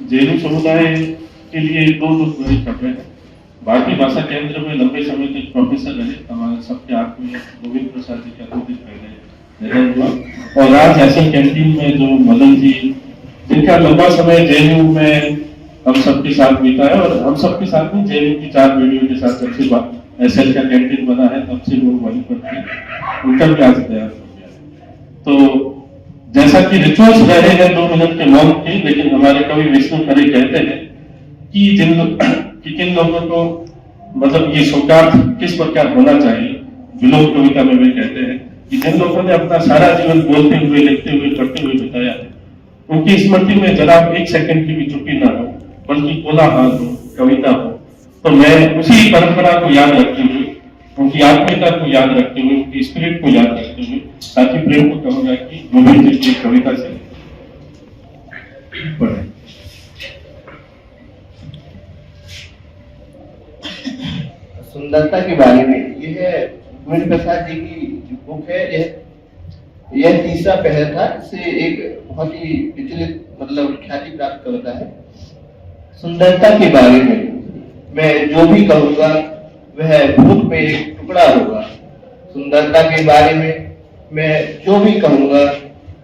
जैन समुदाय के लिए दो बड़ी खबरें हैं। भारतीय भाषा केंद्र में लंबे समय तक प्रोफेसर रहे, हमारे सबके हाथ में गोविंद प्रसाद जी का 2 दिन पहले निधन हुआ। और आज ऐसे कैंटीन में जो मदन जी, जिनका लंबा समय जेएनयू में हम सबके साथ बीता है, और हम सबके साथ में जेएनयू की 4 पीढ़ियों के साथ जब से एसएल का कैंटीन बना है तब से वो वहीं पर थे, उनका भी आज देहांत हो गया है। तो जैसा कि रिचुअल्स रहे हैं 2 मिनट के मौन के, लेकिन हमारे कवि विष्णु खरे कहते हैं कि किन लोगों को मतलब ये शोकार्थ किस प्रकार होना चाहिए। विलोम कविता में वे कहते हैं कि जिन लोगों ने अपना सारा जीवन बोलते हुए, लिखते हुए, पढ़ते हुए बिताया है, उनकी स्मृति में जरा 1 सेकंड की भी चुप्पी ना हो, बल्कि कोलाहल हो, कविता हो। तो मैं उसी परंपरा को याद रखते हुए, उनकी आत्मीयता को याद रखते हुए, उनकी स्पिरिट को याद रखते हुए साथी प्रेम को कहूंगा कि गोविंद जी की कविता से पढ़े। सुंदरता के बारे में यह गोविंद प्रसाद जी की जो बुक है, यह तीसरा पहर था। इससे एक बहुत ही विचलित मतलब ख्याति प्राप्त करता है। सुंदरता के बारे में मैं जो भी कहूँगा वह भूख में एक टुकड़ा होगा। सुंदरता के बारे में मैं जो भी कहूँगा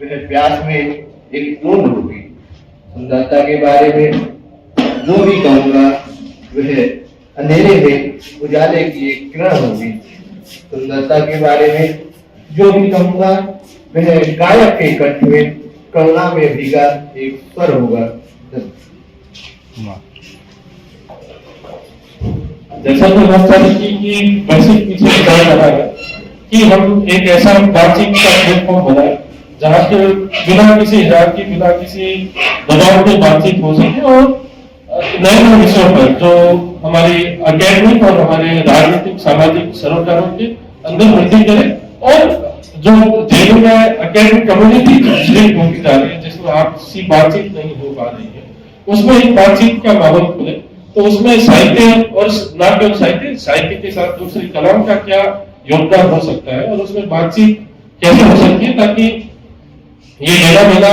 वह प्यास में एक बूंद होगी। सुंदरता के बारे में जो भी कहूँगा वह अंधेरे में उजाले की एक किरण होगी। सुंदरता के बारे में जो भी कहूँगा वह गायक के कंठ में करुणा में भीगा एक स्वर होगा। जैसा कि नौचारिकी की बेसिक पीछे बताया रहा है कि हम एक ऐसा बातचीत का प्लेटफॉर्म बनाए जहाँ के बिना किसी हिराकी, बिना किसी दबाव के बातचीत हो सके, और नए नए विषयों पर जो हमारी अकेडमिक और हमारे राजनीतिक सामाजिक सरोकारों के अंदर वृद्धि करे, और जो जेल में अकेडमिक कम्युनिटी श्रेष्ठ होती जा रही है, जिसमें आपसी बातचीत नहीं हो पा रही है, उसमें एक बातचीत का माहौल खुले। तो उसमें साहित्य, और ना केवल साहित्य के साथ दूसरी कलाओं का क्या योगदान हो सकता है, और उसमें बातचीत कैसे हो सकती है, ताकि ये लेना देना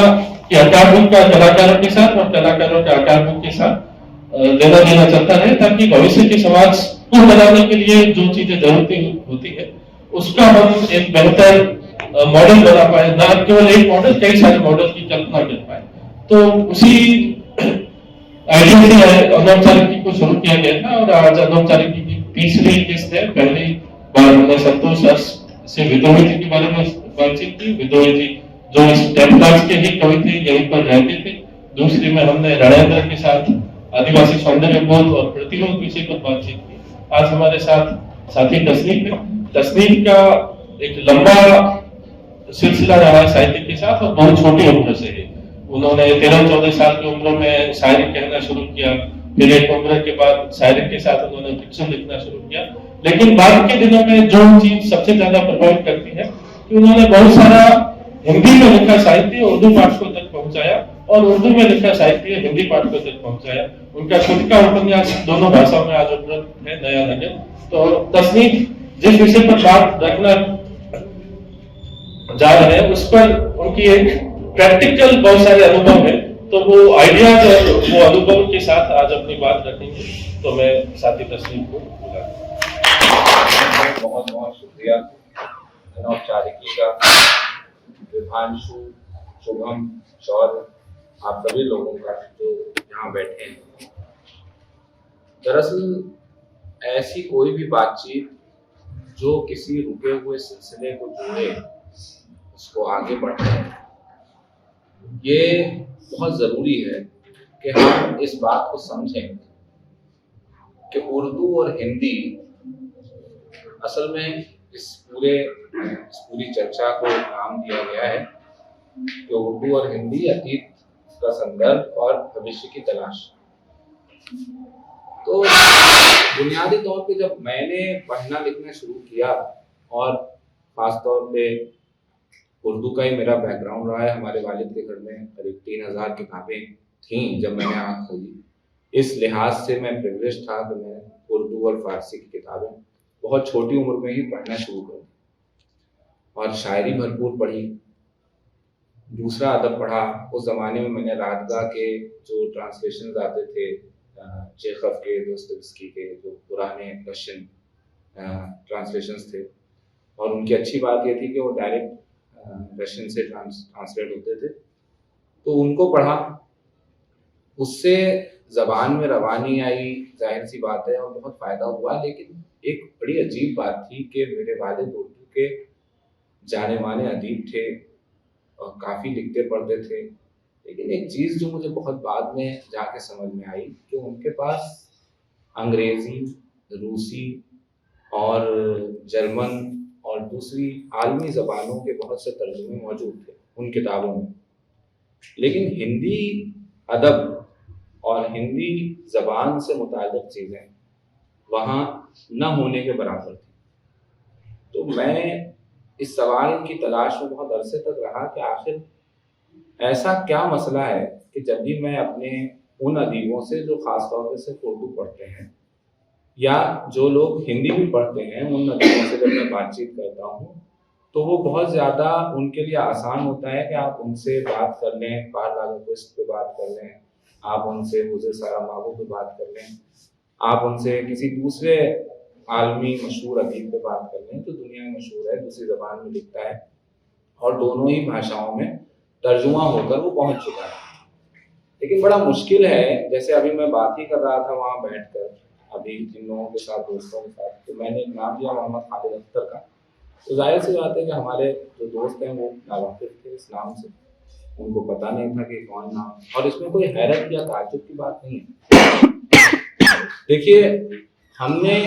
कि अकादमिक का कलाकारों के साथ और कलाकारों का अकादमिक के साथ लेना देना चलता रहे, ताकि भविष्य के समाज को बनाने के लिए जो चीजें जरूरती होती है उसका हम एक बेहतर मॉडल बना पाए, ना केवल एक मॉडल, कई सारे मॉडल की कल्पना कर पाए। तो उसी आइडिया से अनौपचारिकी को शुरू किया गया था, और आज अनौपचारिकी की तीसरी किस्त है। पहली बार हमने संतोष से विद्रोही जी के बारे में बातचीत की। विद्रोही जी जो इस टेम्पलाज के ही कवि थे, यहीं पर रहते थे। दूसरी में हमने रणेंद्र के साथ आदिवासी सौंदर्य बोध और प्रतिरोध विषय पर बातचीत की। आज हमारे साथ साथी तस्नीफ है। तस्नीफ का एक लंबा सिलसिला रहा है साहित्य के साथ, और बहुत छोटी उम्र से है। उन्होंने 13-14 साल की उम्र में शायरी कहना शुरू किया, फिर एक उम्र के बाद शायरी के साथ उन्होंने फिक्शन लिखना शुरू किया। लेकिन बाद के दिनों में जो चीज सबसे ज्यादा प्रभावित करती है कि उन्होंने बहुत सारा हिंदी में लिखा साहित्य उर्दू पाठकों तक पहुंचाया, और उर्दू में लिखा साहित्य हिंदी पाठकों तक पहुंचाया। उनका खुद का उपन्यास दोनों भाषाओं में आज उपलब्ध है, नया नजर। तो तस्नीफ जिस विषय पर बात रखना जा रहे हैं उस पर उनकी एक प्रैक्टिकल बहुत सारे अनुभव है, तो वो आइडियाज और वो अनुभव के साथ आज अपनी बात रखेंगे। तो मैं साथी तस्नीफ को बुला बहुत बहुत शुक्रिया अनौपचारिकी का, विभांशु, शुभम, शौर्य, आप सभी लोगों का जो यहाँ बैठे हैं। दरअसल ऐसी कोई भी बातचीत जो किसी रुके हुए सिलसिले को जोड़े, उसको आगे बढ़ाए, ये बहुत ज़रूरी है कि हम इस बात को समझें कि उर्दू और हिंदी असल में इस पूरी चर्चा को नाम दिया गया है कि उर्दू और हिंदी अतीत का संदर्भ और भविष्य की तलाश। तो बुनियादी तौर पे जब मैंने पढ़ना लिखना शुरू किया, और ख़ास तौर पे उर्दू का ही मेरा बैकग्राउंड रहा है, हमारे वालिद के घर में करीब 3000 किताबें थीं जब मैंने आँख खोली। इस लिहाज से मैं प्रिविलेज था कि मैं उर्दू और फारसी की किताबें बहुत छोटी उम्र में ही पढ़ना शुरू कर दी, और शायरी भरपूर पढ़ी। दूसरा अदब पढ़ा। उस ज़माने में मैंने रादगा के जो ट्रांसलेशंस आते थे, चेखव के, दोस्तोयेव्स्की के, जो पुराने रशियन ट्रांसलेशंस थे, और उनकी अच्छी बात ये थी कि वो डायरेक्ट रशियन से ट्रांसलेट होते थे, तो उनको पढ़ा। उससे ज़बान में रवानी आई, जाहिर सी बात है, और बहुत फ़ायदा हुआ। लेकिन एक बड़ी अजीब बात थी कि मेरे वालिद उर्दू के जाने माने अदीब थे और काफ़ी लिखते पढ़ते थे, लेकिन एक चीज़ जो मुझे बहुत बाद में जाके समझ में आई कि उनके पास अंग्रेज़ी, रूसी और जर्मन और दूसरी आलमी ज़बानों के बहुत से तर्जुमे मौजूद थे उन किताबों में, लेकिन हिंदी अदब और हिंदी ज़बान से मुताल्लिक़ चीज़ें वहाँ न होने के बराबर थी। तो मैं इस सवाल की तलाश में बहुत अरसे तक रहा कि आखिर ऐसा क्या मसला है कि जब भी मैं अपने उन अदीबों से जो ख़ास तौर पर सिर्फ उर्दू पढ़ते हैं या जो लोग हिंदी भी पढ़ते हैं, उन अदीबों से जब मैं बातचीत करता हूँ तो वो बहुत ज़्यादा उनके लिए आसान होता है कि आप उनसे बात कर लें, पारलाल क्विस्ट पे बात कर लें, आप उनसे हुज़ैर सारामागो पे बात कर लें, आप उनसे किसी दूसरे आलमी मशहूर अदीब पे बात कर लें जो दुनिया में मशहूर है, दूसरी ज़बान में लिखता है और दोनों ही भाषाओं में तर्जुमा होकर वो पहुँच चुका है। लेकिन बड़ा मुश्किल है, जैसे अभी मैं बात ही कर रहा था वहाँ बैठकर अभी इन लोगों के साथ, दोस्तों के साथ, तो मैंने एक नाम लिया मोहम्मद खालिद अख्तर का। तो जाहिर सी बात है कि हमारे जो दोस्त हैं वो नावाकिफ थे इस नाम से, उनको पता नहीं था कि कौन नाम, और इसमें कोई हैरत या ताज्जुब की बात नहीं है। देखिए, हमने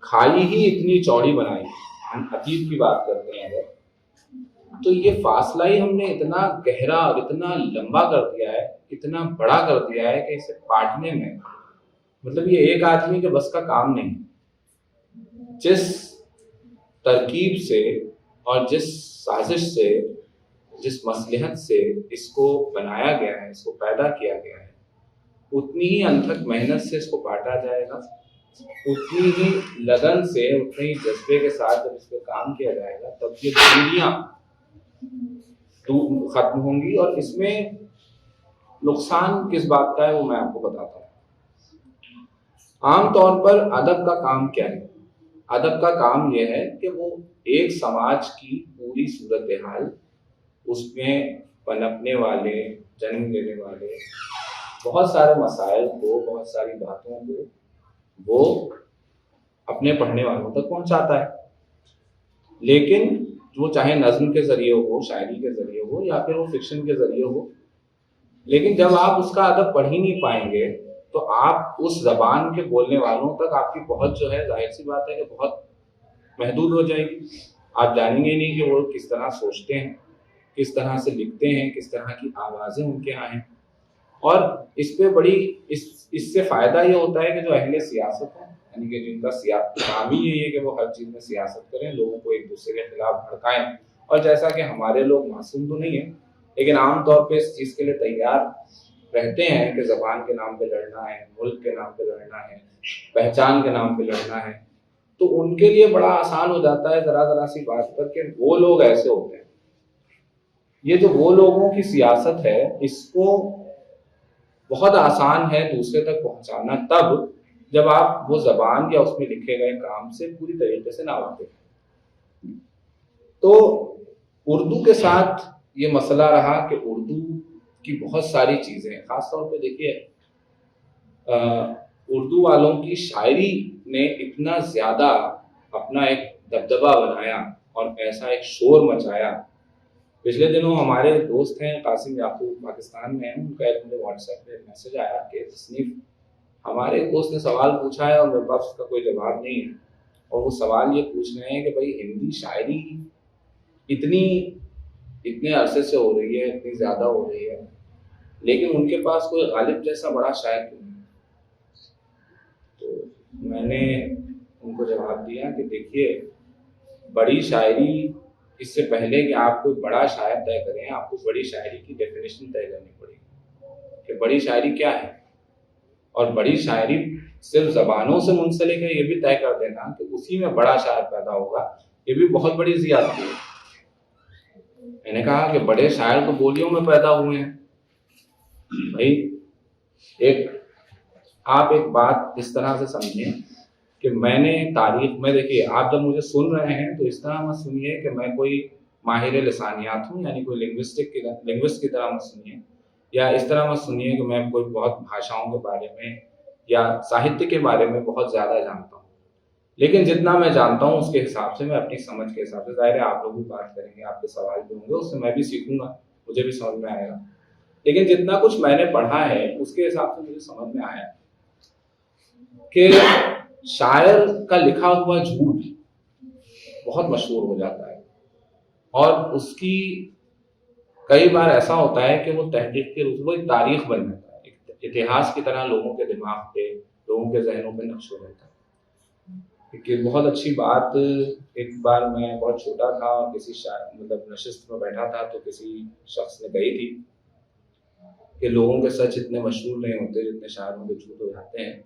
खाई ही इतनी चौड़ी बनाई, हम अतीत की बात करते हैं अगर, तो ये फासला ही हमने इतना गहरा और इतना लंबा कर दिया है, इतना बड़ा कर दिया है कि इसे काटने में मतलब ये एक आदमी के बस का काम नहीं। जिस तरकीब से और जिस साजिश से, जिस मसलहत से इसको बनाया गया है, इसको पैदा किया गया है, उतनी ही अनथक मेहनत से इसको काटा जाएगा, उतनी ही लगन से, उतने ही जज्बे के साथ जब इस पर काम किया जाएगा तब ये दूरियां खत्म होंगी। और इसमें नुकसान किस बात का है वो मैं आपको बताता हूँ। आमतौर पर अदब का काम क्या है? अदब का काम यह है कि वो एक समाज की पूरी सूरत हाल, उसमें पनपने वाले, जन्म लेने वाले बहुत सारे मसाइल को, बहुत सारी बातों को वो अपने पढ़ने वालों तक पहुंचाता है। लेकिन वो चाहे नज़्म के जरिए हो, शायरी के जरिए हो, या फिर वो फिक्शन के जरिए हो, लेकिन जब आप उसका अदब पढ़ ही नहीं पाएंगे तो आप उस जबान के बोलने वालों तक आपकी पहुंच जो है, जाहिर सी बात है कि बहुत महदूद हो जाएगी। आप जानेंगे नहीं कि वो किस तरह सोचते हैं, किस तरह से लिखते हैं, किस तरह की आवाज़ें उनके यहाँ हैं। और इस पे बड़ी इससे फ़ायदा ये होता है कि जो अहले सियासत हैं, यानी कि जिनका काम ही यही है कि वो हर चीज़ में सियासत करें, लोगों को एक दूसरे के खिलाफ भड़काएं। और जैसा कि हमारे लोग मासूम तो नहीं है, लेकिन आमतौर पर इस चीज़ के लिए तैयार रहते हैं कि ज़बान के नाम पे लड़ना है, मुल्क के नाम पे लड़ना है, पहचान के नाम पे लड़ना है, तो उनके लिए बड़ा आसान हो जाता है ज़रा सी बात पर कि वो लोग ऐसे होते हैं। ये जो वो लोगों की सियासत है, इसको बहुत आसान है दूसरे तक पहुंचाना तब जब आप वो ज़बान या उसमें लिखे गए काम से पूरी तरीके से ना वाकिफ हैं। तो उर्दू के साथ ये मसला रहा कि उर्दू की बहुत सारी चीज़ें, ख़ासतौर पे देखिए उर्दू वालों की शायरी ने इतना ज़्यादा अपना एक दबदबा बनाया और ऐसा एक शोर मचाया। पिछले दिनों हमारे दोस्त हैं कासिम याकूब, पाकिस्तान में हैं, उनका एक मुझे व्हाट्सएप पे मैसेज आया कि तसनीफ, हमारे दोस्त ने सवाल पूछा है और मेरे पास उसका कोई जवाब नहीं है, और वो सवाल ये पूछ रहे हैं कि भाई हिंदी शायरी इतने अरसे से हो रही है, इतनी ज़्यादा हो रही है, लेकिन उनके पास कोई गालिब जैसा बड़ा शायर क्यों नहीं? तो मैंने उनको जवाब दिया कि देखिए, बड़ी शायरी, इससे पहले कि आप कोई बड़ा शायर तय करें, आपको बड़ी शायरी की डेफिनेशन तय करनी पड़ेगी कि बड़ी शायरी क्या है। और बड़ी शायरी सिर्फ ज़बानों से मुंसलिक है ये भी तय कर देना कि उसी में बड़ा शायर पैदा होगा, ये भी बहुत बड़ी ज़ियादती है। मैंने कहा कि बड़े शायर तो बोलियों में पैदा हुए हैं भाई। आप एक बात इस तरह से समझिए कि मैंने तारीख में, देखिए आप जब मुझे सुन रहे हैं तो इस तरह मत सुनिए कि मैं कोई माहिर लिसानियात हूँ, यानी कोई लिंग्विस्ट की तरह मत सुनिए, या इस तरह मत सुनिए कि मैं कोई बहुत भाषाओं के बारे में या साहित्य के बारे में बहुत ज़्यादा जानता हूँ। लेकिन जितना मैं जानता हूँ उसके हिसाब से, मैं अपनी समझ के हिसाब से, जाहिर है आप लोग भी बात करेंगे, आपके सवाल भी होंगे, उससे मैं भी सीखूंगा, मुझे भी समझ में आएगा। लेकिन जितना कुछ मैंने पढ़ा है उसके हिसाब से मुझे समझ में आया कि शायर का लिखा हुआ झूठ बहुत मशहूर हो जाता है, और उसकी कई बार ऐसा होता है कि वो तहकीक के रूप में वो एक तारीख बन जाता है, एक इतिहास की तरह लोगों के दिमाग पे, लोगों के जहनों पे नक्श हो जाता है। कि बहुत अच्छी बात, एक बार मैं बहुत छोटा था और किसी मतलब नशिस्त में बैठा था, तो किसी शख्स ने कही थी कि लोगों के सच इतने मशहूर नहीं होते जितने शायरों के झूठ हो जाते हैं।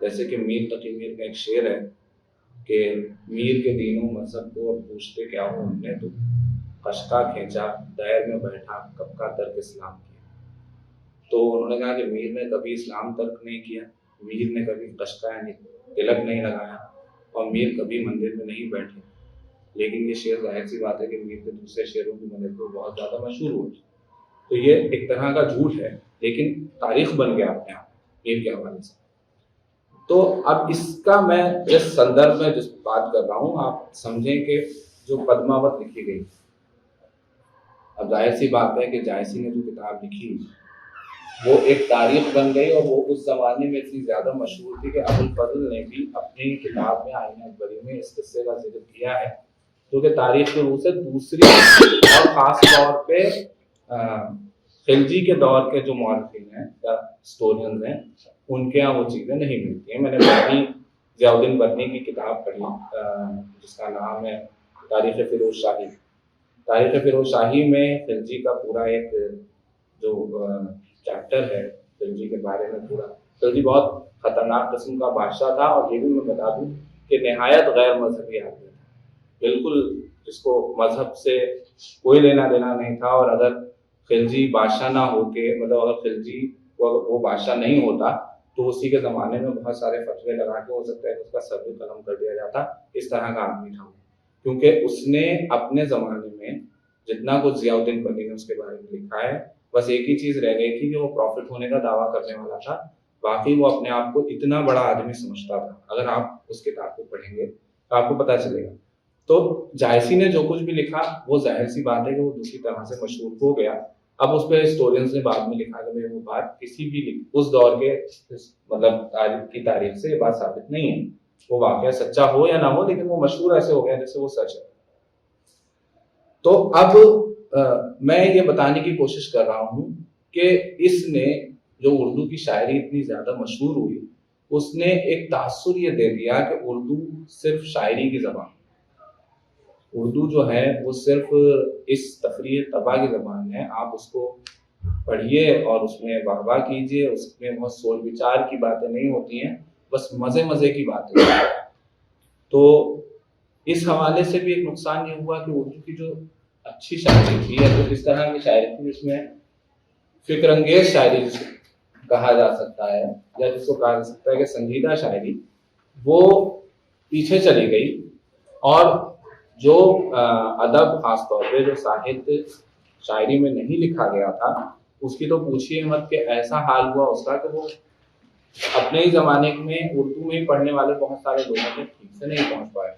जैसे कि मीर तकी मीर का एक शेर है कि मीर के दीनों मजहब को अब पूछते क्या हो हमने, तो कशका खींचा दायर में बैठा कब का तर्क इस्लाम किया। तो उन्होंने कहा कि मीर ने कभी इस्लाम तर्क नहीं किया, मीर ने कभी कशका यानी तिलक नहीं लगाया, और मीर कभी मंदिर में नहीं बैठे। लेकिन ये शेर जाहिर सी बात है कि मीर के दूसरे शेरों की मंदिर को बहुत ज़्यादा मशहूर हुई। तो ये एक तरह का झूठ है, लेकिन तारीख बन गया अपने आप मीर के हवाले से। तो अब इसका मैं जिस संदर्भ में जिस बात कर रहा हूँ, आप समझें कि जो पद्मावत लिखी गई, अब जाहिर सी बात है कि जायसी ने जो किताब लिखी वो एक तारीख बन गई, और वो उस जमाने में इतनी ज्यादा मशहूर थी कि अबुल फजल ने भी अपनी किताब में आईन अकबरी में इस किस्से का जिक्र किया है, जो कि तारीख के रूप से दूसरी, और खास तौर पे खिलजी के दौर के जो मौरखीन हैं या हिस्टोरियंस हैं, उनके यहाँ वो चीज़ें नहीं मिलती हैं। मैंने बर्नी, ज़ियाउद्दीन बर्नी की किताब पढ़ी जिसका नाम है तारीख फिरोज शाही। तारीख फिरोज शाही में खिलजी का पूरा एक जो चैप्टर है खिलजी के बारे में पूरा। खिलजी बहुत खतरनाक किस्म का बादशाह था, और ये भी मैं बता दूं कि निहायत गैर मजहबी आदमी था, बिल्कुल जिसको मजहब से कोई लेना देना नहीं था। और अगर खिलजी बादशाह ना होके, मतलब अगर खिलजी वो बादशाह नहीं होता तो उसी के ज़माने में बहुत सारे फतवे लगा के हो सकता है कि उसका सर भी कलम कर दिया जाता। इस तरह का आदमी था, क्योंकि उसने अपने ज़माने में जितना कुछ ज़ियाउद्दीन बर्नी ने उसके बारे में लिखा है, बस एक ही चीज़ रह गई थी कि वो प्रॉफिट होने का दावा करने वाला था। बाकी वो अपने आप को इतना बड़ा आदमी समझता था। अगर आप उस किताब को पढ़ेंगे तो आपको पता चलेगा। तो जायसी ने जो कुछ भी लिखा वो जाहिर सी बात है कि वो दूसरी तरह से मशहूर हो गया। अब उस पर हिस्टोरियंस ने बाद में लिखा कि वो बात किसी भी उस दौर के मतलब की तारीख से ये बात साबित नहीं है। वो वाकया सच्चा हो या ना हो, लेकिन वो मशहूर ऐसे हो गया जैसे वो सच है। तो अब मैं ये बताने की कोशिश कर रहा हूँ कि इसने जो उर्दू की शायरी इतनी ज्यादा मशहूर हुई, उसने एक तासुर ये दे दिया कि उर्दू सिर्फ शायरी की जबान, उर्दू जो है वो सिर्फ इस तफरीह तबा की ज़बान है। आप उसको पढ़िए और उसमें वाहवाह कीजिए, उसमें बहुत सोच विचार की बातें नहीं होती हैं, बस मज़े मज़े की बातें। तो इस हवाले से भी एक नुकसान ये हुआ कि उर्दू की जो अच्छी शायरी थी या तो इस तरह की शायरी थी जिसमें फिक्रंगेज शायरी कहा जा सकता है, या जिसको कहा जा सकता है कि संजीदा शायरी, वो पीछे चली गई। और जो अदब खास तौर पे जो साहित्य शायरी में नहीं लिखा गया था, उसकी तो पूछिए मत कि ऐसा हाल हुआ उसका कि वो अपने ही ज़माने में उर्दू में पढ़ने वाले बहुत सारे लोगों तक ठीक से नहीं पहुंच पाए।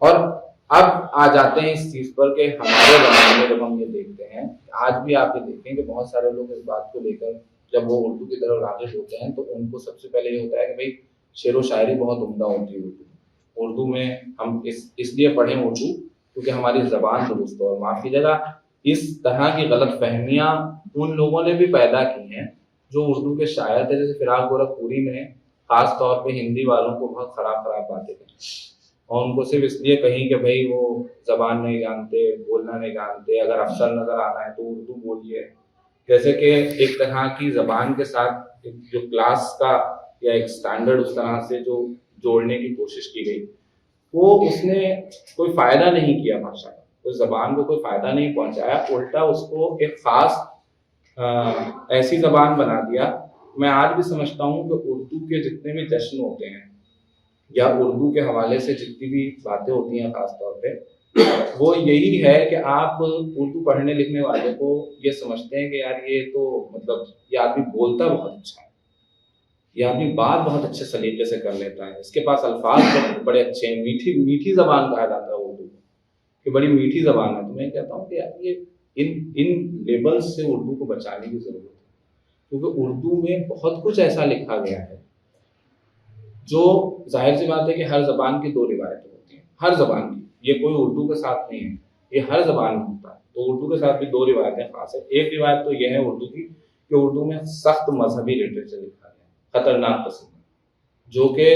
और अब आ जाते हैं इस चीज़ पर कि हमारे ज़माने में जब हम ये देखते हैं, आज भी आप ये देखें कि बहुत सारे लोग इस बात को लेकर जब वो उर्दू की तरफ राग़िब होते हैं तो उनको सबसे पहले ये होता है कि भाई शेर व शायरी बहुत उम्दा होती है उर्दू में, हम इसलिए पढ़ें उर्दू क्योंकि हमारी ज़बान दुरुस्त हो। और माफ़ी जगह इस तरह की गलत फहमियाँ उन लोगों ने भी पैदा की हैं जो उर्दू के शायर थे। जैसे फिराक गोरखपुरी ने ख़ास तौर पे हिंदी वालों को बहुत ख़राब बातें कही और उनको सिर्फ इसलिए कहीं कि भाई वो ज़बान नहीं जानते, बोलना नहीं जानते, अगर अफसर नज़र आना है तो उर्दू बोलिए। जैसे कि एक तरह की ज़बान के साथ जो क्लास का या एक स्टैंडर्ड उस तरह से जो जोड़ने की कोशिश की गई, वो उसने कोई फ़ायदा नहीं किया भाषा का। उस जबान को कोई फायदा नहीं पहुंचाया, उल्टा उसको एक खास ऐसी जबान बना दिया। मैं आज भी समझता हूँ कि उर्दू के जितने भी जश्न होते हैं या उर्दू के हवाले से जितनी भी बातें होती हैं खास तौर पे, वो यही है कि आप उर्दू पढ़ने लिखने वाले को ये समझते हैं कि यार ये तो मतलब ये आदमी बोलता बहुत अच्छा है, ये आदमी बात बहुत अच्छे सलीके से कर लेता है, इसके पास अल्फाज बड़े अच्छे हैं, मीठी मीठी जबान कहा जाता है उर्दू को कि बड़ी मीठी जबान है। तो मैं कहता हूँ कि यार ये इन लेबल्स से उर्दू को बचाने की जरूरत है, क्योंकि उर्दू में बहुत कुछ ऐसा लिखा गया है जो जाहिर सी बात है कि हर जबान की दो रिवायतें होती हैं, हर जबान की, ये कोई उर्दू के साथ नहीं है, ये हर जबान में होता है। तो उर्दू के साथ भी दो रिवायतें खास है। एक रिवायत तो यह है उर्दू की कि उर्दू में सख्त मजहबी लिटरेचर लिखा गया, खतरनाक किस्म, जो कि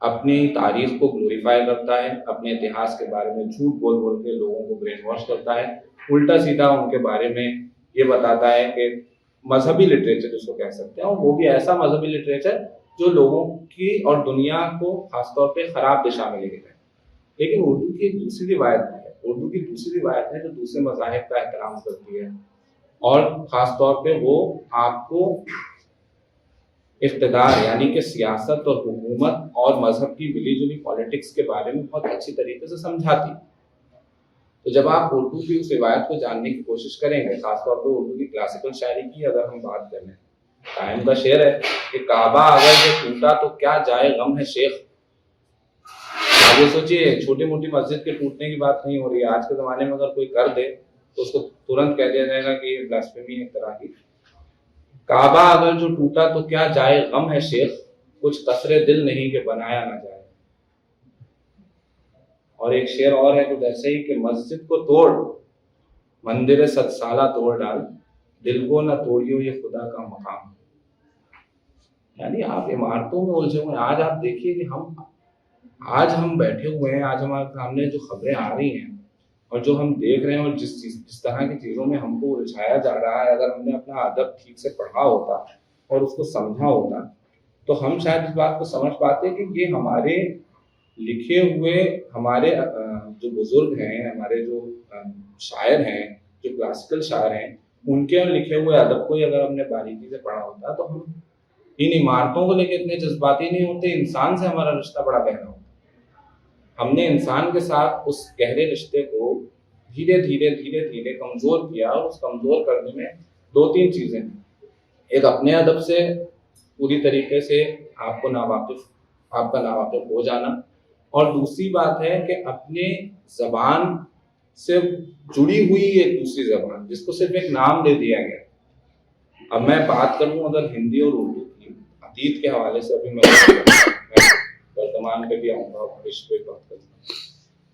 अपनी तारीख को ग्लोरीफाई करता है, अपने इतिहास के बारे में झूठ बोल बोल के लोगों को ब्रेन वॉश करता है, उल्टा सीधा उनके बारे में ये बताता है कि मजहबी लिटरेचर जिसको कह सकते हैं, और वो भी ऐसा मजहबी लिटरेचर जो लोगों की और दुनिया को खासतौर पे खराब दिशा में लेके जाए। लेकिन उर्दू की एक दूसरी रिवायत है, उर्दू की दूसरी रिवायत है जो दूसरे मज़ाहिब का एहतराम करती है, और ख़ासतौर पे वो आपको इक़्तिदार यानी कि सियासत और हुकूमत और मजहब की मिली जुली पॉलिटिक्स के बारे में बहुत अच्छी तरीके से समझाती। तो जब आप उर्दू की उस रिवायत को जानने की कोशिश करेंगे, खासतौर पर उर्दू की क्लासिकल शायरी की अगर हम बात करें, कायम का शेर है कि काबा अगर ये टूटा तो क्या जाए गम है शेख। आप ये सोचिए, छोटी मोटी मस्जिद के टूटने की बात नहीं हो रही है। आज के ज़माने में अगर कोई कर दे तो उसको तुरंत कह दिया जाएगा कि ये ब्लास्फेमी है एक तरह की। काबा अगर जो टूटा तो क्या जाए गम है शेख, कुछ कसरे दिल नहीं कि बनाया ना जाए। और एक शेर और है कुछ ऐसे ही कि मस्जिद को तोड़ मंदिर सदसाला तोड़ डाल, दिल को न तोड़ियो ये खुदा का मकाम। यानी आप इमारतों में उलझे हुए। आज आप देखिए कि आज हम बैठे हुए हैं, आज हमारे सामने जो खबरें आ रही हैं और जो हम देख रहे हैं और जिस तरह की चीज़ों में हमको उलझाया जा रहा है, अगर हमने अपना अदब ठीक से पढ़ा होता और उसको समझा होता तो हम शायद इस बात को समझ पाते कि ये हमारे लिखे हुए, हमारे जो बुजुर्ग हैं, हमारे जो शायर हैं, जो क्लासिकल शायर हैं, उनके लिखे हुए अदब को ही अगर हमने बारीकी से पढ़ा होता तो हम इन इमारतों को लेकर इतने जज्बाती नहीं होते। इंसान से हमारा रिश्ता बड़ा गहरा होता। हमने इंसान के साथ उस गहरे रिश्ते को धीरे धीरे धीरे धीरे कमज़ोर किया, और उस कमज़ोर करने में दो तीन चीज़ें हैं। एक अपने अदब से पूरी तरीके से आपका नावाकिफ हो जाना, और दूसरी बात है कि अपने ज़बान से जुड़ी हुई एक दूसरी ज़बान जिसको सिर्फ एक नाम दे दिया गया। अब मैं बात करूँ अगर हिंदी और उर्दू की अतीत के हवाले से, अभी मैं वर्तमान पे भी आऊँगा और भविष्य पे बात करूँगा।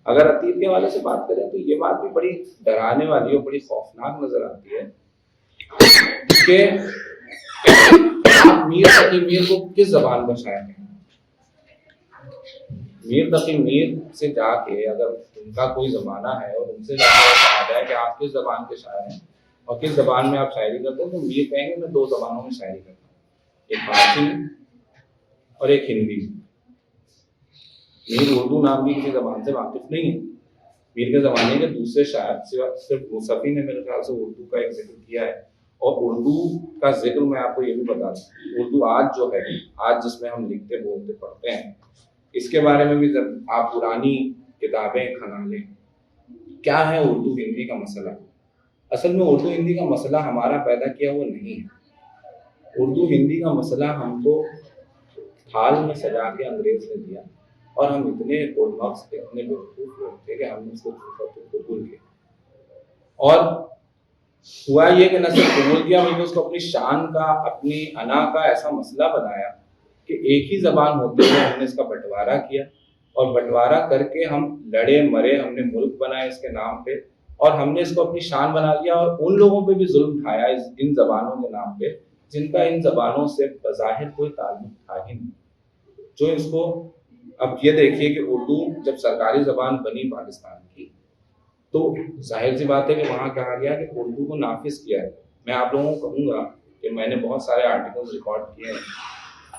अगर अतीत के हवाले से बात करें तो ये बात भी बड़ी डराने वाली और बड़ी खौफनाक नजर आती है कि आप मीर तकी मीर को किस जबान पर शायर हैं। मीर तकी मीर से जाके अगर उनका कोई ज़माना है और उनसे कहा जाए कि आप किस ज़बान के शायर हैं और किस ज़बान में आप शायरी करते हैं, तो मीर कहेंगे मैं दो ज़बानों में शायरी करता हूँ, एक फारसी में और एक हिंदी में। मीर उर्दू नाम की किसी ज़बान से वाकिफ नहीं है। मीर के ज़माने के दूसरे शायर सिर्फ मुसफ़ी ने मेरे ख्याल से उर्दू का एक जिक्र किया है, और उर्दू का जिक्र मैं आपको ये भी बता दूँ, उर्दू आज जो है, आज जिसमें हम लिखते बोलते पढ़ते हैं, इसके बारे में भी जब आप पुरानी किताबें खंगालें, क्या है उर्दू हिंदी का मसला। असल में उर्दू हिंदी का मसला हमारा पैदा किया हुआ नहीं है। उर्दू हिंदी का मसला हमको थाल में सजा के अंग्रेज ने दिया, और हम इतने गुलमक्स, इतने बेवकूफ़ लोग थे कि हमने उसको कबूल किया। और हुआ ये कि न सिर्फ कबूल किया बल्कि उसको अपनी शान का, अपनी अना का ऐसा मसला बनाया कि एक ही ज़बान होते हुए हमने इसका बंटवारा किया, और बंटवारा करके हम लड़े मरे, हमने मुल्क बनाए इसके नाम पे, और हमने इसको अपनी शान बना लिया, और उन लोगों पे भी जुल्म ढाया इन ज़बानों के नाम पे जिनका इन ज़बानों से बज़ाहिर कोई ताल्लुक था ही नहीं। जो इसको, अब ये देखिए कि उर्दू जब सरकारी ज़बान बनी पाकिस्तान की, तो जाहिर सी बात है कि वहाँ कहा गया कि उर्दू को नाफिज किया है। मैं आप लोगों को कहूँगा कि मैंने बहुत सारे आर्टिकल्स रिकॉर्ड किए हैं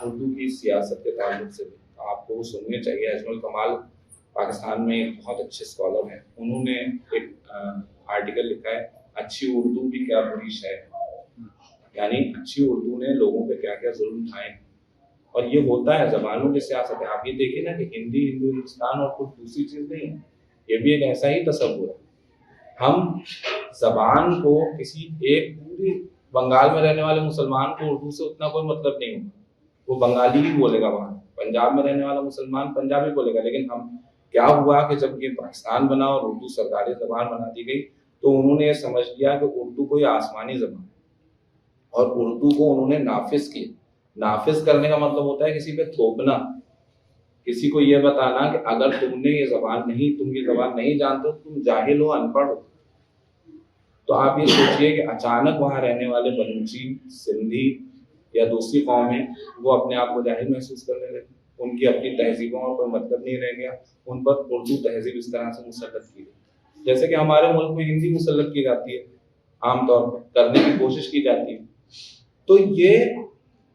उर्दू की सियासत के ताल्लुक से, आपको वो सुनने चाहिए। अजमल कमाल पाकिस्तान में एक बहुत अच्छे स्कॉलर हैं, उन्होंने एक आर्टिकल लिखा है, अच्छी उर्दू भी क्या बुरी शय है, यानी अच्छी उर्दू ने लोगों पे क्या क्या जुल्म उठाए। और ये होता है, जबानों की सियासत है। आप ये देखिए ना कि हिंदी हिंदुस्तान और कुछ दूसरी चीज नहीं है, ये भी एक ऐसा ही तस्वुर है। हम जबान को किसी एक पूरी बंगाल में रहने वाले मुसलमान को उर्दू से उतना कोई मतलब नहीं होगा, वो बंगाली ही बोलेगा, वहाँ पंजाब में रहने वाला मुसलमान पंजाबी बोलेगा। लेकिन हम क्या हुआ कि जब ये पाकिस्तान बना और उर्दू सरकारी जबान बना दी गई, तो उन्होंने ये समझ लिया कि उर्दू कोई आसमानी जबान है और उर्दू को उन्होंने नाफिज किया। नाफिज करने का मतलब होता है किसी पे थोपना, किसी को ये बताना कि अगर तुमने ये जबान नहीं, तुम ये जबान नहीं जानते हो, तुम जाहिल हो, अनपढ़ हो। तो आप ये सोचिए कि अचानक वहां रहने वाले बलूची, सिंधी या दूसरी कौमें वो अपने आप को जाहिल महसूस करने लगे, उनकी अपनी तहजीबों और कोई मतलब नहीं रह गया, उन पर उर्दू तहजीब इस तरह से मुसल्लत की गई। जैसे कि हमारे मुल्क में हिंदी मुसल्लत की जाती है, आमतौर पर करने की कोशिश की जाती है। तो ये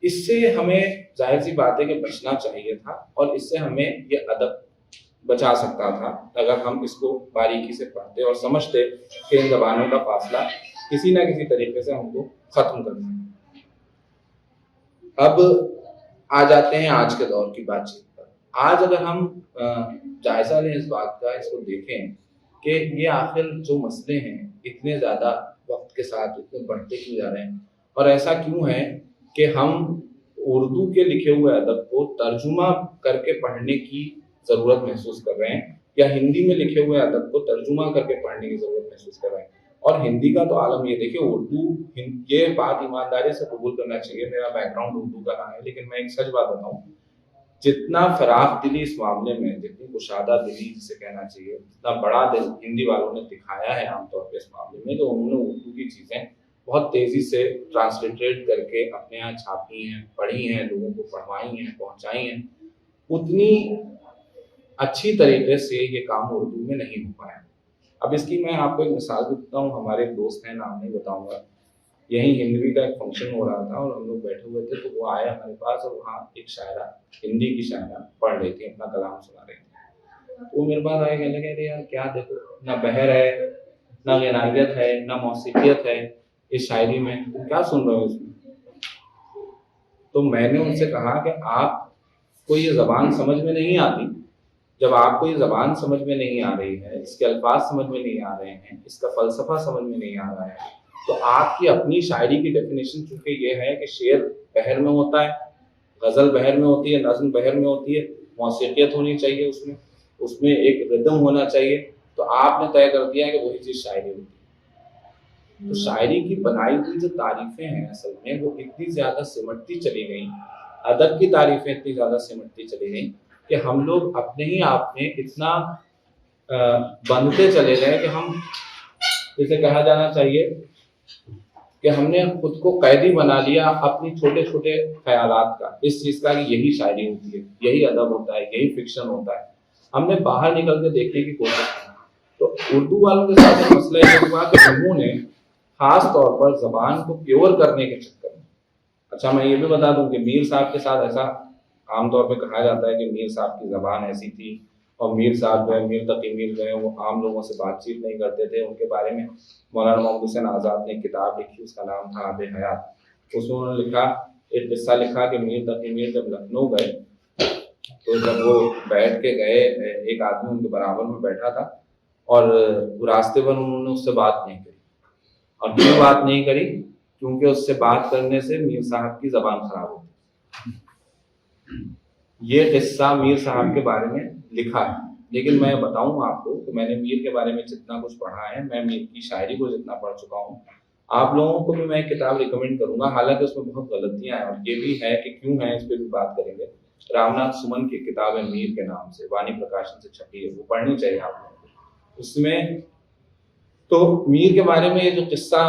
इससे हमें जाहिर सी बात है कि बचना चाहिए था, और इससे हमें ये अदब बचा सकता था अगर हम इसको बारीकी से पढ़ते और समझते कि इन जबानों का फासला किसी ना किसी तरीके से हमको खत्म करना है। अब आ जाते हैं आज के दौर की बातचीत पर। आज अगर हम जायजा लें इस बात का, इसको देखें कि ये आखिर जो मसले हैं इतने ज्यादा वक्त के साथ इतने बढ़ते क्यों जा रहे हैं, और ऐसा क्यों है कि हम उर्दू के लिखे हुए अदब को तर्जुमा करके पढ़ने की जरूरत महसूस कर रहे हैं, या हिंदी में लिखे हुए अदब को तर्जुमा करके पढ़ने की जरूरत महसूस कर रहे हैं। और हिंदी का तो आलम ये देखिए, उर्दू, ये बात ईमानदारी से कबूल करना चाहिए, मेरा बैकग्राउंड उर्दू का रहा है, लेकिन मैं एक सच बात बताऊं, जितना फराख दिली इस मामले में, जितनी कुशादा दिली जिसे कहना चाहिए, जितना बड़ा दिल हिंदी वालों ने दिखाया है आमतौर पर इस मामले में, तो उन्होंने उर्दू की चीजें बहुत तेजी से ट्रांसलिटरेट करके अपने यहाँ छापी हैं, पढ़ी हैं, लोगों को पढ़वाई हैं, पहुंचाई हैं, उतनी अच्छी तरीके से ये काम उर्दू में नहीं हो पाया। अब इसकी मैं आपको एक मिसाल देता हूँ। हमारे एक दोस्त हैं, नाम नहीं बताऊंगा, यहीं हिंदी का एक फंक्शन हो रहा था और हम लोग बैठे हुए थे, तो वो आए हमारे पास और वहाँ एक शायरा, हिंदी की शायरा पढ़ रही थी, अपना कलाम सुना रही थी। वो मेरे पास आए, कहने लगे, अरे यार क्या देखो, ना बहर है, ना गनायत है, ना मौसीकियत है इस शायरी में, तुम क्या सुन रहे हो इसमें? तो मैंने उनसे कहा कि आपको ये जबान समझ में नहीं आती, जब आपको ये जबान समझ में नहीं आ रही है, इसके अल्फाज समझ में नहीं आ रहे हैं, इसका फलसफा समझ में नहीं आ रहा है, तो आपकी अपनी शायरी की डेफिनेशन चूंकि ये है कि शेर बहर में होता है, गजल बहर में होती है, नज्म बहर में होती है, मौसीकियत होनी चाहिए, उसमें एक रिदम होना चाहिए, तो आपने तय कर दिया कि वही चीज शायरी होती है। तो शायरी की बनाई हुई जो तारीफें हैं असल में वो इतनी ज्यादा सिमटती चली गई, अदब की तारीफें इतनी ज्यादा सिमटती चली गई कि हम लोग अपने ही आप में इतना बनते चले गए कि हम, इसे कहा जाना चाहिए कि हमने खुद को कैदी बना लिया अपनी छोटे छोटे ख्यालात का, इस चीज का कि यही शायरी होती है, यही अदब होता है, यही फिक्शन होता है। हमने बाहर निकल के देखने की कोशिश की। तो उर्दू वालों के साथ मसला ये हुआ कि उन्होंने खास तौर पर जबान को प्योर करने के चक्कर में, अच्छा मैं ये भी बता दूं कि मीर साहब के साथ ऐसा आमतौर पे कहा जाता है कि मीर साहब की जबान ऐसी थी, और मीर साहब जो है, मीर तकी मीर जो है, वो आम लोगों से बातचीत नहीं करते थे। उनके बारे में मौलाना मोहम्मद हुसैन आज़ाद ने एक किताब लिखी, उसका नाम था आब हयात। उसमें उन्होंने लिखा, एक किस्सा लिखा कि मीर तकी मीर जब लखनऊ गए, तो जब वो बैठ के गए, एक आदमी उनके बराबर में बैठा था और रास्ते पर उन्होंने उससे बात नहीं करी। और क्यों बात नहीं करी? क्योंकि उससे बात करने से मीर साहब की जबान खराब होती। ये किस्सा मीर साहब के बारे में लिखा है। लेकिन मैं बताऊं आपको कि मैंने मीर के बारे में जितना कुछ पढ़ा है, मैं मीर की शायरी को जितना पढ़ चुका हूँ, आप लोगों को भी मैं एक किताब रिकमेंड करूंगा, हालांकि उसमें बहुत गलतियां हैं और ये भी है कि क्यों है, इस पर भी बात करेंगे। रामनाथ सुमन की किताब है मीर के नाम से, वाणी प्रकाशन से छपी है, वो पढ़नी चाहिए आप लोगों को। उसमें तो मीर के बारे में ये जो किस्सा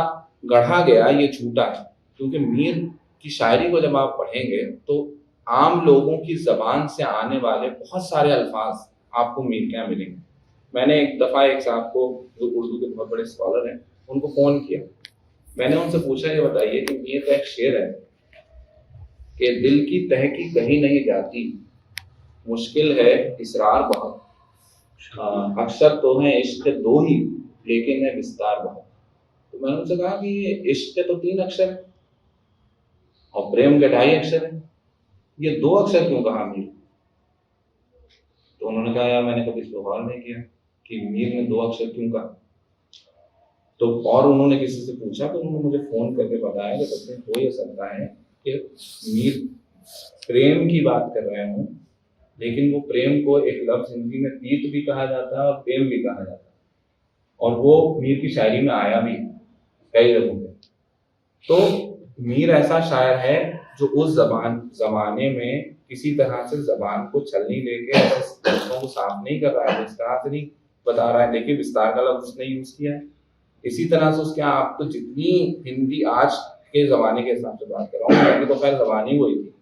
गढ़ा गया ये झूठा है, क्योंकि मीर की शायरी को जब आप पढ़ेंगे तो आम लोगों की जबान से आने वाले बहुत सारे अल्फाज आपको मीर के यहाँ मिलेंगे। मैंने एक दफा एक साहब को, जो उर्दू के बहुत बड़े स्कॉलर हैं, उनको फोन किया, मैंने उनसे पूछा, ये बताइए कि मीर का एक शेर है कि दिल की तह की कहीं नहीं जाती, मुश्किल है इसरार बहुत, अक्षर तो हैं इश्क के 2 ही, लेकिन है विस्तार बहुत। तो मैंने उनसे कहा कि ये इश्क के तो 3 अक्षर हैं और प्रेम के 2.5 अक्षर हैं, ये 2 अक्षर क्यों कहा मीर? तो उन्होंने कहा यार मैंने कभी इस पे गौर नहीं किया कि मीर ने 2 अक्षर क्यों कहा। तो और उन्होंने किसी से पूछा तो उन्होंने मुझे फोन करके बताया कि सच में हो ये सकता है कि मीर प्रेम की बात कर रहे हूँ, लेकिन वो प्रेम को एक लफ्ज हिंदी में तीत भी कहा जाता है और प्रेम भी कहा जाता है, और वो मीर की शायरी में आया भी कई जगहों पे। तो मीर ऐसा शायर है जो उस जमाने में किसी तरह से जबान को छलनी लेके लफ्जों को साफ नहीं कर रहा है, इस तरह से नहीं बता रहा है। देखिए विस्तार का लफ्ज उसने यूज किया है। इसी तरह से उसके आप तो जितनी हिंदी आज के जमाने के हिसाब से बात कर रहा हूँ, पहले तो खैर जबान ही वही थी,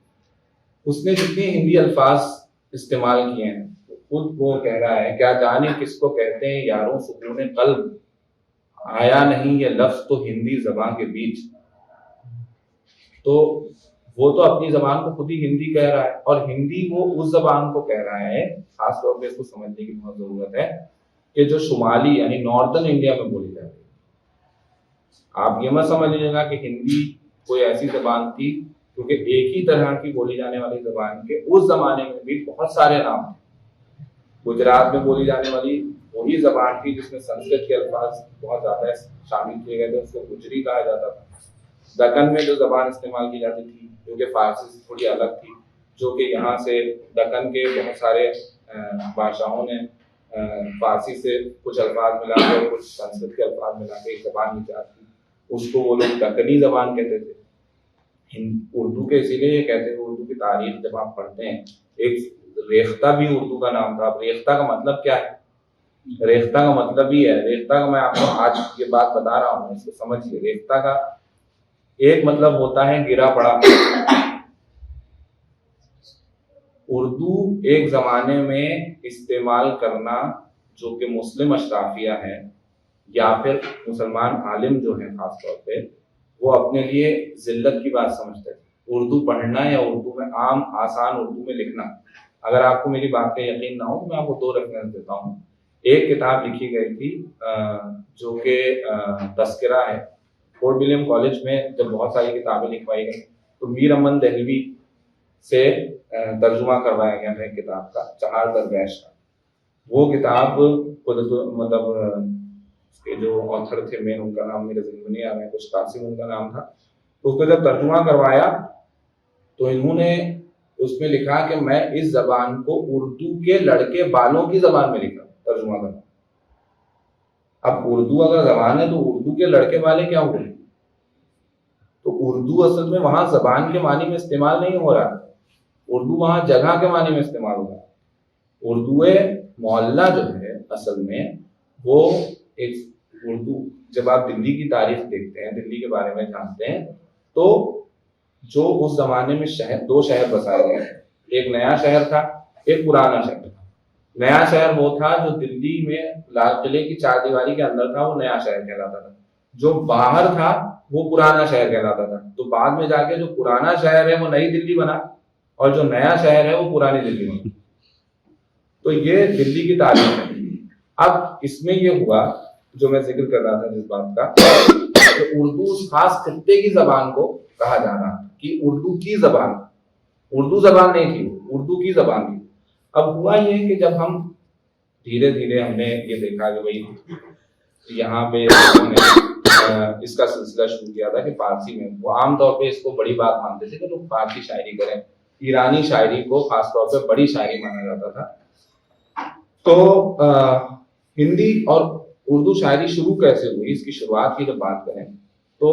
उसने जितने हिंदी अल्फाज इस्तेमाल किए हैं, खुद वो कह रहा है क्या जाने किसको कहते हैं यारों सुकून कल्ब, आया नहीं ये लफ्ज तो हिंदी जबान के बीच। तो वो तो अपनी जबान को खुद ही हिंदी कह रहा है, और हिंदी वो उस जबान को कह रहा है, खासतौर पे इसको समझने की बहुत जरूरत है कि जो शुमाली यानी नॉर्दर्न इंडिया में बोली जाती है। आप ये मत समझ लीजिएगा कि हिंदी कोई ऐसी जबान थी, क्योंकि एक ही तरह की बोली जाने वाली जबान के उस जमाने में भी बहुत सारे नाम थे। गुजरात में बोली जाने वाली वही जबान थी जिसमें संस्कृत के अल्फाज बहुत ज्यादा शामिल किए गए थे, उसको गुजरी कहा जाता था। दक्कन में जो जबान इस्तेमाल की जाती थी जो कि फारसी से थोड़ी अलग थी, जो कि यहाँ से दक्कन के बहुत सारे बादशाहों ने फारसी से कुछ अल्फाज मिला के कुछ संस्कृत के अल्फाज मिला के एक जबान निकाली थी, उसको वो लोग दक्कनी जबान कहते थे। उर्दू के इसीलिए कहते हैं, उर्दू की तारीख जब आप पढ़ते हैं, एक रेख्ता भी उर्दू का नाम था। अब रेख्ता का मतलब क्या है? रेख्ता का मतलब ही है, रेख्ता का मैं आपको आज ये बात बता रहा हूँ, इसको समझिए। रेख्ता का एक मतलब होता है गिरा पड़ा। उर्दू एक जमाने में इस्तेमाल करना जो कि मुस्लिम अशराफिया है या फिर मुसलमान आलिम जो है खासतौर पे, वो अपने लिए जिल्लत की बात समझते थे। उर्दू पढ़ना या उर्दू में आम आसान उर्दू में लिखना। अगर आपको मेरी बात का यकीन ना हो तो मैं आपको 2 रेफरेंस देता हूँ। एक किताब लिखी गई थी जो कि तस्करा है, फोर्ट विलियम कॉलेज में जब बहुत सारी किताबें लिखवाई गई तो मीर अमन दहलवी से तर्जुमा करवाया गया था एक किताब का, चहार दरवेश का। वो किताब मतलब उसके जो ऑथर थे मेन, उनका नाम मेरे ज़हन में नहीं आ रहा है, कुछ कासिम उनका नाम था। तो उसको जब तर्जुमा करवाया तो इन्होंने उसमें लिखा कि मैं इस जबान को उर्दू के लड़के बालों की जबान में लिखा तर्जुमा करना। अब उर्दू अगर जबान है तो उर्दू के लड़के वाले क्या हुए? तो उर्दू असल में वहां जबान के मानी में इस्तेमाल नहीं हो रहा, उर्दू वहां जगह के मानी में इस्तेमाल हो रहा है। उर्दू मोहल्ला जो है असल में वो एक उर्दू, जब आप दिल्ली की तारीख देखते हैं, दिल्ली के बारे में जानते हैं, तो जो उस जमाने में दो शहर बसाए गए, एक नया शहर था, एक पुराना शहर था। नया शहर वो था जो दिल्ली में लाल किले की 4 दीवारी के अंदर था, वो नया शहर कहलाता था। जो बाहर था वो पुराना शहर कहलाता था। तो बाद में जाके जो पुराना शहर है वो नई दिल्ली बना और जो नया शहर है वो पुरानी दिल्ली बना। तो ये दिल्ली की तारीख है। अब इसमें ये हुआ जो मैं जिक्र कर रहा था जिस बात का, तो उर्दू उस खास खित्ते की जबान को कहा जा रहा कि उर्दू की जबान, उर्दू जबान नहीं थी, उर्दू की जबान थी। अब हुआ ये कि जब हम धीरे धीरे हमने ये देखा कि भाई यहाँ पे इसका सिलसिला शुरू किया था कि फारसी में, वो आमतौर पे इसको बड़ी बात मानते थे कि लोग फारसी शायरी करें, ईरानी शायरी को खासतौर पे बड़ी शायरी माना जाता था। तो हिंदी और उर्दू शायरी शुरू कैसे हुई, इसकी शुरुआत की जब बात करें तो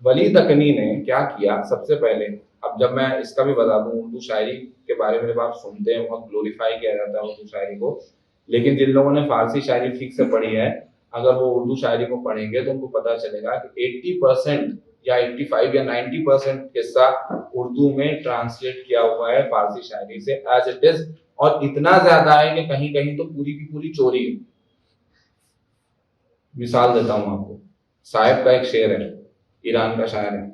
वली दक्कनी ने क्या किया सबसे पहले। अब जब मैं इसका भी बता दूं, उर्दू शायरी के बारे में जब आप सुनते हैं बहुत ग्लोरीफाई किया जाता है उर्दू शायरी को, लेकिन जिन लोगों ने फारसी शायरी ठीक से पढ़ी है, अगर वो उर्दू शायरी को पढ़ेंगे तो उनको पता चलेगा कि 80% या 85 या 90% हिस्सा उर्दू में ट्रांसलेट किया हुआ है फारसी शायरी से एज इट इज, और इतना ज्यादा है कि कहीं कहीं तो पूरी की पूरी चोरी है। मिसाल देता हूं आपको, साहिब का एक शेर है, ईरान का शायर है,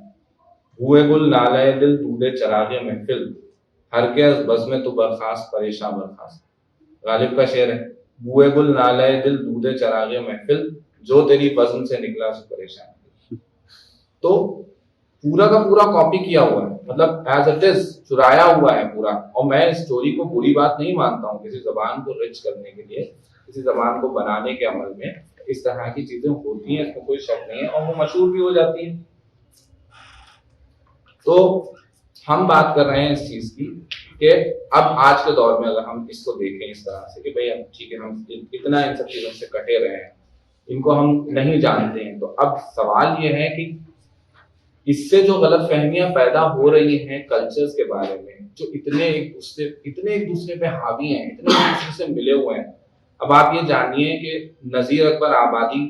हुए गुल नाले दिल दूधे चरागे महफिल, हर के बस में तो बर्खास्त परेशान बर्खास्त। गालिब का शेर है, बुए गुल नालय दिल दूधे चरागे महफिल, जो तेरी बज़्म से निकला सो परेशान। तो पूरा का पूरा कॉपी किया हुआ है, मतलब एज इट इज चुराया हुआ है पूरा। और मैं इस स्टोरी को बुरी बात नहीं मानता हूँ, किसी जबान को रिच करने के लिए, किसी जबान को बनाने के अमल में इस तरह की चीजें होती हैं, इसमें कोई शक नहीं है, और वो मशहूर भी हो जाती है। तो हम बात कर रहे हैं इस चीज की कि अब आज के दौर में अगर हम इसको देखें इस तरह से कि भाई अब ठीक है, हम इतना इन सब चीजों से कटे रहे हैं, इनको हम नहीं जानते हैं, तो अब सवाल ये है कि इससे जो गलत फहमियां पैदा हो रही हैं कल्चर्स के बारे में, जो इतने एक दूसरे पे हावी हैं, इतने एक दूसरे से मिले हुए हैं। अब आप ये जानिए कि नजीर अकबर आबादी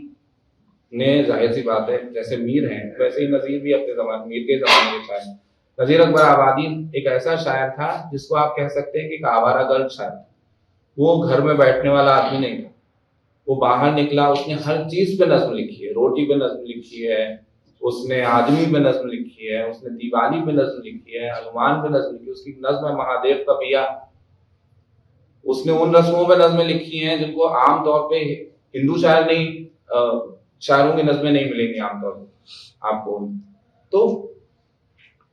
ने, जाहिर सी बात है जैसे मीर हैं वैसे ही नजीर भी अपने जमाने, मीर के जमाने के शायर, नजीर अकबर आबादी एक ऐसा शायर था जिसको आप कह सकते हैं कि एक आवारा गर्द शायर। वो घर में बैठने वाला आदमी नहीं था, वो बाहर निकला, उसने हर चीज पे नज्म लिखी है, रोटी पे नज्म लिखी है, उसने आदमी पे नज्म लिखी है, उसने दीवानी पे नज्म लिखी है, हनुमान पे नज्म लिखी है, उसकी नज्म है महादेव का पिया। उसने उन रस्मों पे नज्में लिखी हैं जिनको आमतौर पे हिंदू शायर नहीं, शायरों की नज्में नहीं मिलेंगी आमतौर पर आपको। तो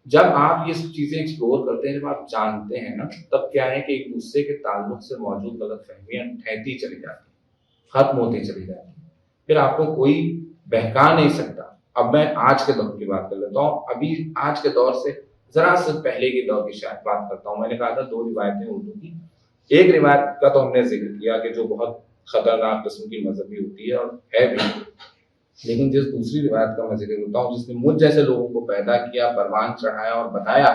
जब आप ये सब चीजें एक्सप्लोर करते हैं, जब आप जानते हैं ना, तब क्या है कि एक दूसरे के ताल्लुक से मौजूद गलतफहमियां ठहरती चली जाती, खत्म होती चली जाती, फिर आपको कोई बहका नहीं सकता। अब मैं आज के दौर की बात कर लेता हूँ, अभी आज के दौर से जरा से पहले के दौर की शायद बात करता हूँ। मैंने कहा था 2 रिवायतें उर्दू की, एक रिवायत का तो हमने जिक्र किया कि जो बहुत खतरनाक किस्म की मजहबी होती है और है भी, लेकिन जिस दूसरी रिवायत का मैं जिक्र करता हूँ जिसने मुझ जैसे लोगों को पैदा किया, परवान चढ़ाया और बताया,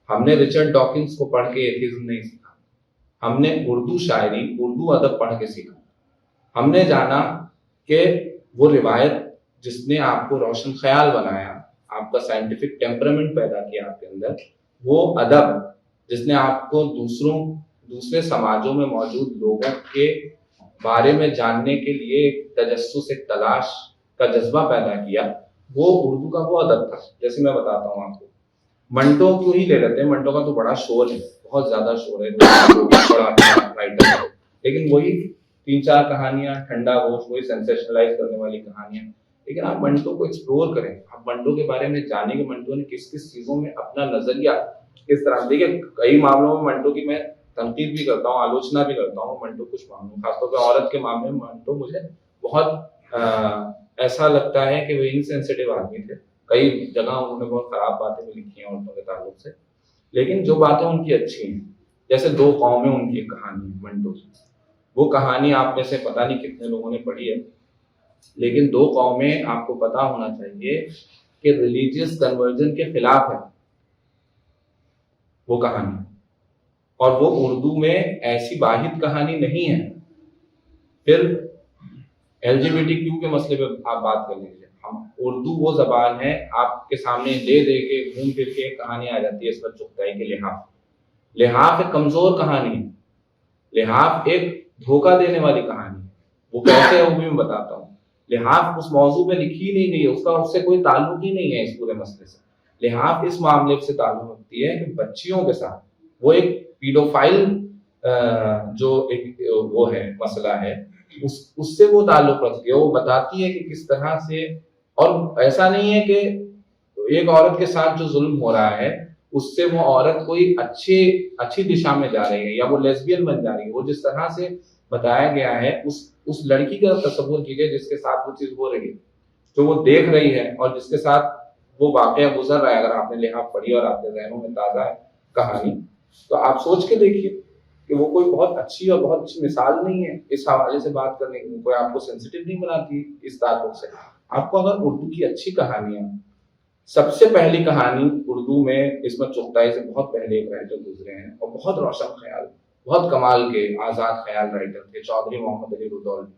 हमने रिचर्ड डॉकिंस को पढ़ के एथिज्म नहीं सीखा, हमने उर्दू शायरी, उर्दू अदब पढ़ के सीखा। हमने जाना कि वो रिवायत जिसने आपको रोशन ख्याल बनाया, आपका साइंटिफिक टेम्परामेंट पैदा किया आपके अंदर, वो अदब जिसने आपको दूसरे समाजों में मौजूद लोगों के बारे में जानने के लिए तजस्सुस, एक तलाश का जज्बा पैदा किया, वो उर्दू का वो अदब था। जैसे मैं बताता हूँ आपको, मंटो क्यों ही ले लेते हैं, मंटो का तो बड़ा शोर है, बहुत ज्यादा शोर है, बड़ा अच्छा राइटर है, लेकिन वही 3-4 कहानियां, ठंडा गोश, वही सेंसेशनलाइज करने वाली कहानियां। लेकिन आप मंटो को एक्सप्लोर करें, आप मंटो के बारे में जाने कि मंटो ने किस किस चीजों में अपना नजरिया किस तरह, देखिए कई मामलों में मंटो की मैं तनकीद भी करता हूँ, आलोचना भी करता हूँ मंटो, कुछ मामलों खासतौर पर औरत के मामले में मंटो मुझे बहुत ऐसा लगता है कि वो इनसेंसिटिव आदमी थे। कई जगह उन्होंने बहुत खराब बातें भी लिखी हैं औरतों के ताल्लुक से, लेकिन जो बातें उनकी अच्छी हैं, जैसे 2 कौमें उनकी एक कहानी है मंटो की। वो कहानी आप में से पता नहीं कितने लोगों ने पढ़ी है, लेकिन 2 कौमें आपको पता होना चाहिए कि रिलीजियस कन्वर्जन के खिलाफ है वो कहानी, और वो उर्दू में ऐसी वाहिद कहानी नहीं है। फिर LGBTQ के मसले पे आप बात कर लीजिए, हम उर्दू वो जबान है आपके सामने दे दे के घूम फिर के कहानी आ जाती है इस पर चुगताई के लिहाफ एक कमजोर कहानी है, लिहाफ एक धोखा देने वाली कहानी है। वो कैसे है वो भी मैं बताता हूँ। लिहाफ उस मौजू पे लिखी नहीं गई है, उसका उससे कोई ताल्लुक ही नहीं है इस पूरे मसले से। लिहाफ इस मामले से ताल्लुक रखती है कि बच्चियों के साथ वो एक पीडोफाइल जो एक वो है मसला है, उससे वो ताल्लुक रखती है। वो बताती है कि किस तरह से, और ऐसा नहीं है कि एक औरत के साथ जो जुल्म हो रहा है उससे वो औरत कोई अच्छी दिशा में जा रही है या वो लेस्बियन बन जा रही है। वो जिस तरह से बताया गया है उस लड़की का तस्वुर कीजिए जिसके साथ वो चीज हो रही है, जो वो देख रही है और जिसके साथ वो वाकया गुजर रहा है। अगर आपने लिहाफ पढ़ी और आपके जहनों में ताजा है कहानी, तो आप सोच के देखिए कि वो कोई बहुत अच्छी और बहुत अच्छी मिसाल नहीं है इस हवाले से बात करने की। कोई आपको सेंसिटिव नहीं बनाती इस ताल्लुक से। आपको अगर उर्दू की अच्छी कहानियां, सबसे पहली कहानी उर्दू में इसमें चुगताई से बहुत पहले एक राइटर गुजरे हैं और बहुत रोशन ख्याल, बहुत कमाल के आजाद ख्याल राइटर थे, चौधरी मोहम्मद अली रुदौलवी।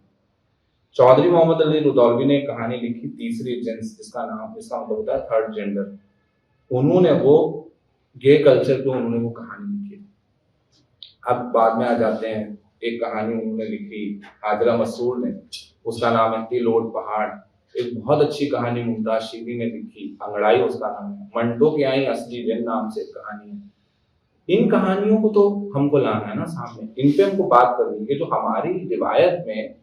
चौधरी मोहम्मद अली रुदौलवी ने एक कहानी लिखी तीसरी जिन्स, इसका मतलब होता है थर्ड जेंडर। उन्होंने वो गे कल्चर पे उन्होंने वो कहानी लिखी। अब बाद में आ जाते हैं, एक कहानी उन्होंने लिखी हाजरा मसूर ने, उसका नाम है तिलोट पहाड़। एक बहुत अच्छी कहानी मुमताज शीरी ने लिखी, अंगड़ाई उसका नाम है। मंटो की आई असली जिन नाम से एक कहानी है। इन कहानियों को तो हमको लाना है ना सामने, इन पे हमको बात करनी है। जो हमारी रिवायत में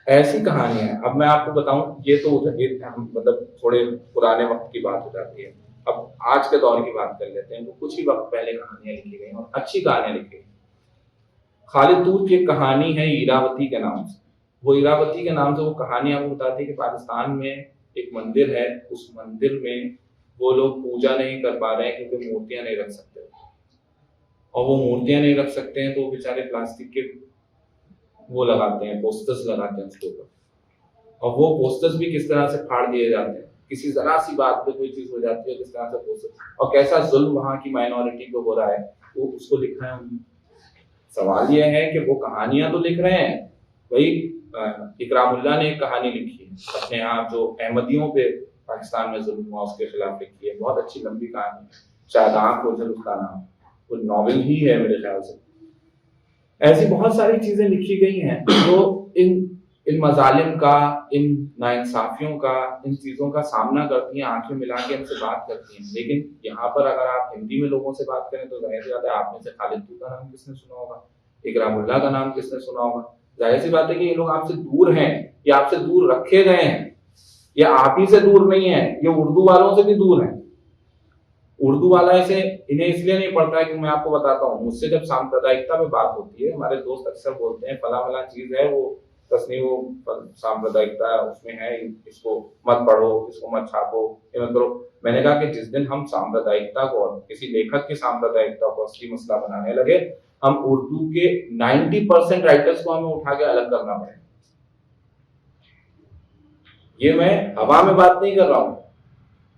ऐसी कहानियां हैं, अब मैं आपको बताऊं, ये तो मतलब थोड़े पुराने वक्त की बात हो जाती है। अब आज के दौर की बात कर लेते हैं, तो कुछ ही वक्त पहले कहानियां लिखी गई और अच्छी कहानियां लिखी गई। खालिद तूत की एक कहानी है इरावती के नाम से। वो इरावती के नाम से वो कहानी आपको बताती है कि पाकिस्तान में एक मंदिर है, उस मंदिर में वो लोग पूजा नहीं कर पा रहे हैं क्योंकि मूर्तियां नहीं रख सकते, और वो मूर्तियां नहीं रख सकते हैं तो वो बेचारे प्लास्टिक के वो लगाते हैं, पोस्टर्स लगाते हैं उसके ऊपर, और वो पोस्टर्स भी किस तरह से फाड़ दिए जाते हैं, किसी जरा सी बात पे कोई चीज हो जाती है किस तरह से पोस्टर, और कैसा जुल्म वहां की माइनॉरिटी पे हो रहा है, वो उसको लिखा है उन्होंने। सवाल यह है कि वो कहानियां तो लिख रहे हैं भाई, इकरामुल्लाह ने एक कहानी लिखी है अपने यहाँ जो अहमदियों पे पाकिस्तान में जुल्म हुआ उसके खिलाफ लिखी है, बहुत अच्छी लंबी कहानी है, शायद आंख ओझल उसका नाम, वो नॉवेल ही है मेरे ख्याल से। ऐसी बहुत सारी चीजें लिखी गई हैं जो इन मजालिम का, इन नाइंसाफियों का, इन चीजों का सामना करती हैं, आंखें मिला के इनसे बात करती हैं। लेकिन यहाँ पर अगर आप हिंदी में लोगों से बात करें तो जाहिर सी बात है आप में से खालिद तूत का नाम किसने सुना होगा, इकरामुल्लाह का नाम किसने सुना होगा। जाहिर सी बात है कि ये लोग आपसे दूर हैं, ये आपसे दूर रखे गए हैं, ये आप ही से दूर नहीं है, ये उर्दू वालों से भी दूर है। उर्दू वाला इसे इन्हें इसलिए नहीं पढ़ता है कि मैं आपको बताता हूँ, मुझसे जब सांप्रदायिकता में बात होती है, हमारे दोस्त अक्सर बोलते हैं फला फला चीज है वो तस्नी वो सांप्रदायिकता उसमें है, इसको मत पढ़ो, इसको मत छापो, ये मत करो। मैंने कहा कि जिस दिन हम सांप्रदायिकता को और किसी लेखक की सांप्रदायिकता को असली मसला बनाने लगे, हम उर्दू के 90% राइटर्स को हमें उठा के अलग करना पड़ेगा। ये मैं हवा में बात नहीं कर रहा हूँ,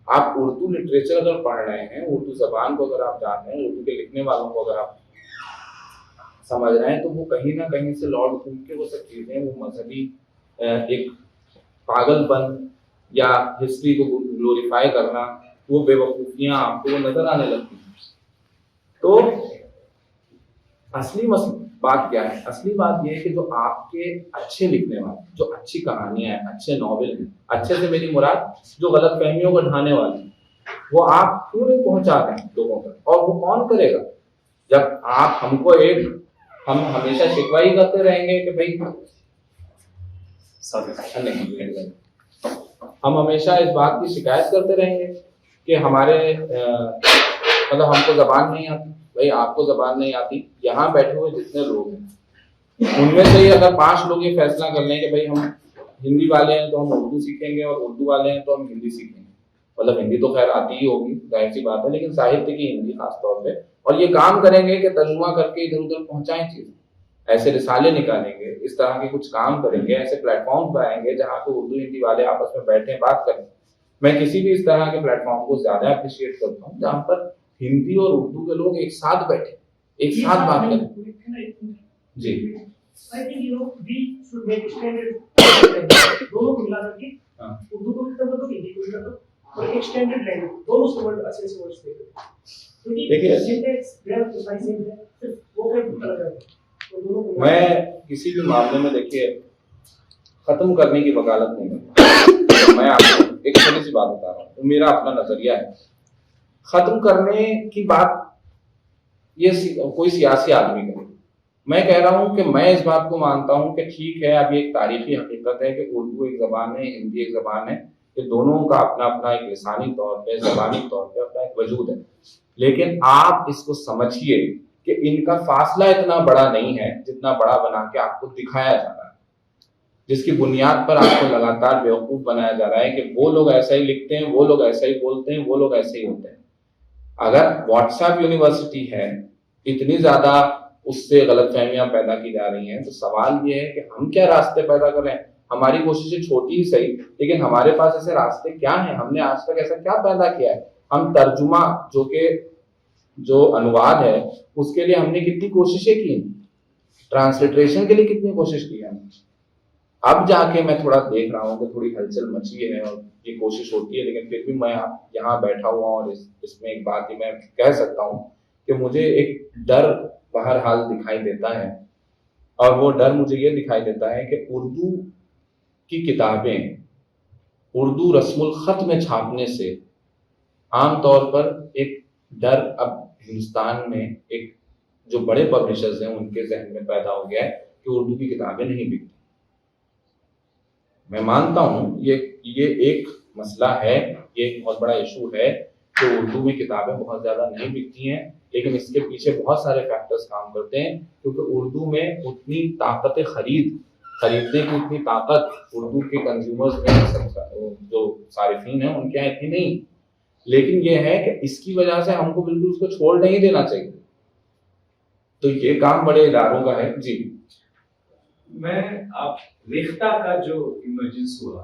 आप उर्दू लिटरेचर अगर पढ़ रहे हैं, उर्दू जबान को अगर आप जान रहे हैं, उर्दू के लिखने वालों को अगर आप समझ रहे हैं, तो वो कहीं ना कहीं से लौट घूम के वो सब चीजें, वो मजहबी एक पागलपन या हिस्ट्री को ग्लोरीफाई करना, वो बेवकूफियां आपको नजर आने लगती हैं। तो असली बात क्या है? असली बात यह है कि जो आपके अच्छे लिखने वाले, जो अच्छी कहानियां हैं, अच्छे नॉवेल हैं, अच्छे से मेरी मुराद जो गलत फहमियों को ढाने वाली, वो आप क्यों नहीं पहुंचा रहे हैं लोगों तक? और वो कौन करेगा? जब आप हमको हम हमेशा शिकवा ही करते रहेंगे कि भाई नहीं, हम हमेशा इस बात की शिकायत करते रहेंगे कि हमारे मतलब हमको जबान नहीं आती। भाई आपको जबान नहीं आती, यहाँ बैठे हुए जितने लोग हैं उनमें से ही अगर 5 लोग ये फैसला कर लें कि भाई हम हिंदी वाले हैं तो हम उर्दू सीखेंगे और उर्दू वाले हैं तो हम हिंदी सीखेंगे, मतलब हिंदी तो खैर आती ही होगी, जाहिर सी बात है, लेकिन साहित्य की हिंदी खासतौर पे, और ये काम करेंगे कि तर्जुमा करके इधर उधर पहुंचाएं चीज, ऐसे रिसाले निकालेंगे, इस तरह के कुछ काम करेंगे, ऐसे प्लेटफॉर्म बनाएंगे जहाँ पे उर्दू हिंदी वाले आपस में बैठे बात करें। मैं किसी भी इस तरह के प्लेटफॉर्म को ज्यादा अप्रिशिएट करता हूँ जहाँ पर हिंदी और उर्दू के लोग एक साथ बैठे, एक साथ बात करें। जी I think we should make standard दोनों को मिला करके उर्दू को भी कर दो, हिंदी को भी कर दो, और एक स्टैंडर्ड लैंग्वेज दोनों से वर्ड अच्छे से वर्ड्स दे दो, क्योंकि सिंटैक्स ग्रामर तो साइंस है, सिर्फ वो कोई अलग है। तो दोनों को मैं किसी भी मामले में देखिए खत्म करने की वकालत नहीं करता, मैं आपको एक छोटी सी बात बता रहा हूँ, तो मेरा अपना नजरिया है। खत्म करने की बात ये कोई सियासी आदमी करे, मैं कह रहा हूं कि मैं इस बात को मानता हूं कि ठीक है, अब ये एक तारीखी हकीकत है कि उर्दू एक जबान है, हिंदी एक जबान है, कि दोनों का अपना अपना एक लिसानी तौर पे, जबानी तौर पे अपना एक वजूद है, लेकिन आप इसको समझिए कि इनका फासला इतना बड़ा नहीं है जितना बड़ा बना के आपको दिखाया जा रहा है, जिसकी बुनियाद पर आपको लगातार बेवकूफ बनाया जा रहा है कि वो लोग ऐसा ही लिखते हैं, वो लोग ऐसा ही बोलते हैं, वो लोग ऐसे ही होते हैं। अगर व्हाट्सएप यूनिवर्सिटी है, इतनी ज्यादा उससे गलतफहमियां पैदा की जा रही हैं, तो सवाल ये है कि हम क्या रास्ते पैदा कर रहे हैं? हमारी कोशिशें छोटी ही सही, लेकिन हमारे पास ऐसे रास्ते क्या हैं? हमने आज तक ऐसा क्या पैदा किया है? हम तर्जुमा जो अनुवाद है उसके लिए हमने कितनी कोशिशें की, ट्रांसलिटरेशन के लिए कितनी कोशिश की है। अब जाके मैं थोड़ा देख रहा हूँ कि थोड़ी हलचल मची है और ये कोशिश होती है, लेकिन फिर भी मैं यहाँ बैठा हुआ और इसमें एक बात ही मैं कह सकता हूँ कि मुझे एक डर बहरहाल दिखाई देता है, और वो डर मुझे ये दिखाई देता है कि उर्दू की किताबें उर्दू रस्मुल खत में छापने से आमतौर पर एक डर अब हिंदुस्तान में एक जो बड़े पब्लिशर्स हैं उनके जहन में पैदा हो गया है कि उर्दू की किताबें नहीं बिकती। मैं मानता हूँ ये एक मसला है, ये एक बहुत बड़ा इशू है कि उर्दू में किताबें बहुत ज़्यादा नहीं बिकती हैं, लेकिन इसके पीछे बहुत सारे फैक्टर्स काम करते हैं, क्योंकि उर्दू में उतनी ताकत खरीदने की उतनी ताकत उर्दू के कंज्यूमर्स में, जो सारिफीन हैं उनके यहाँ इतनी नहीं। लेकिन ये है कि इसकी वजह से हमको बिल्कुल उसको छोड़ नहीं देना चाहिए। तो ये काम बड़े इदारों का है। जी मैं आप रेख्ता का जो इमर्जेंस हुआ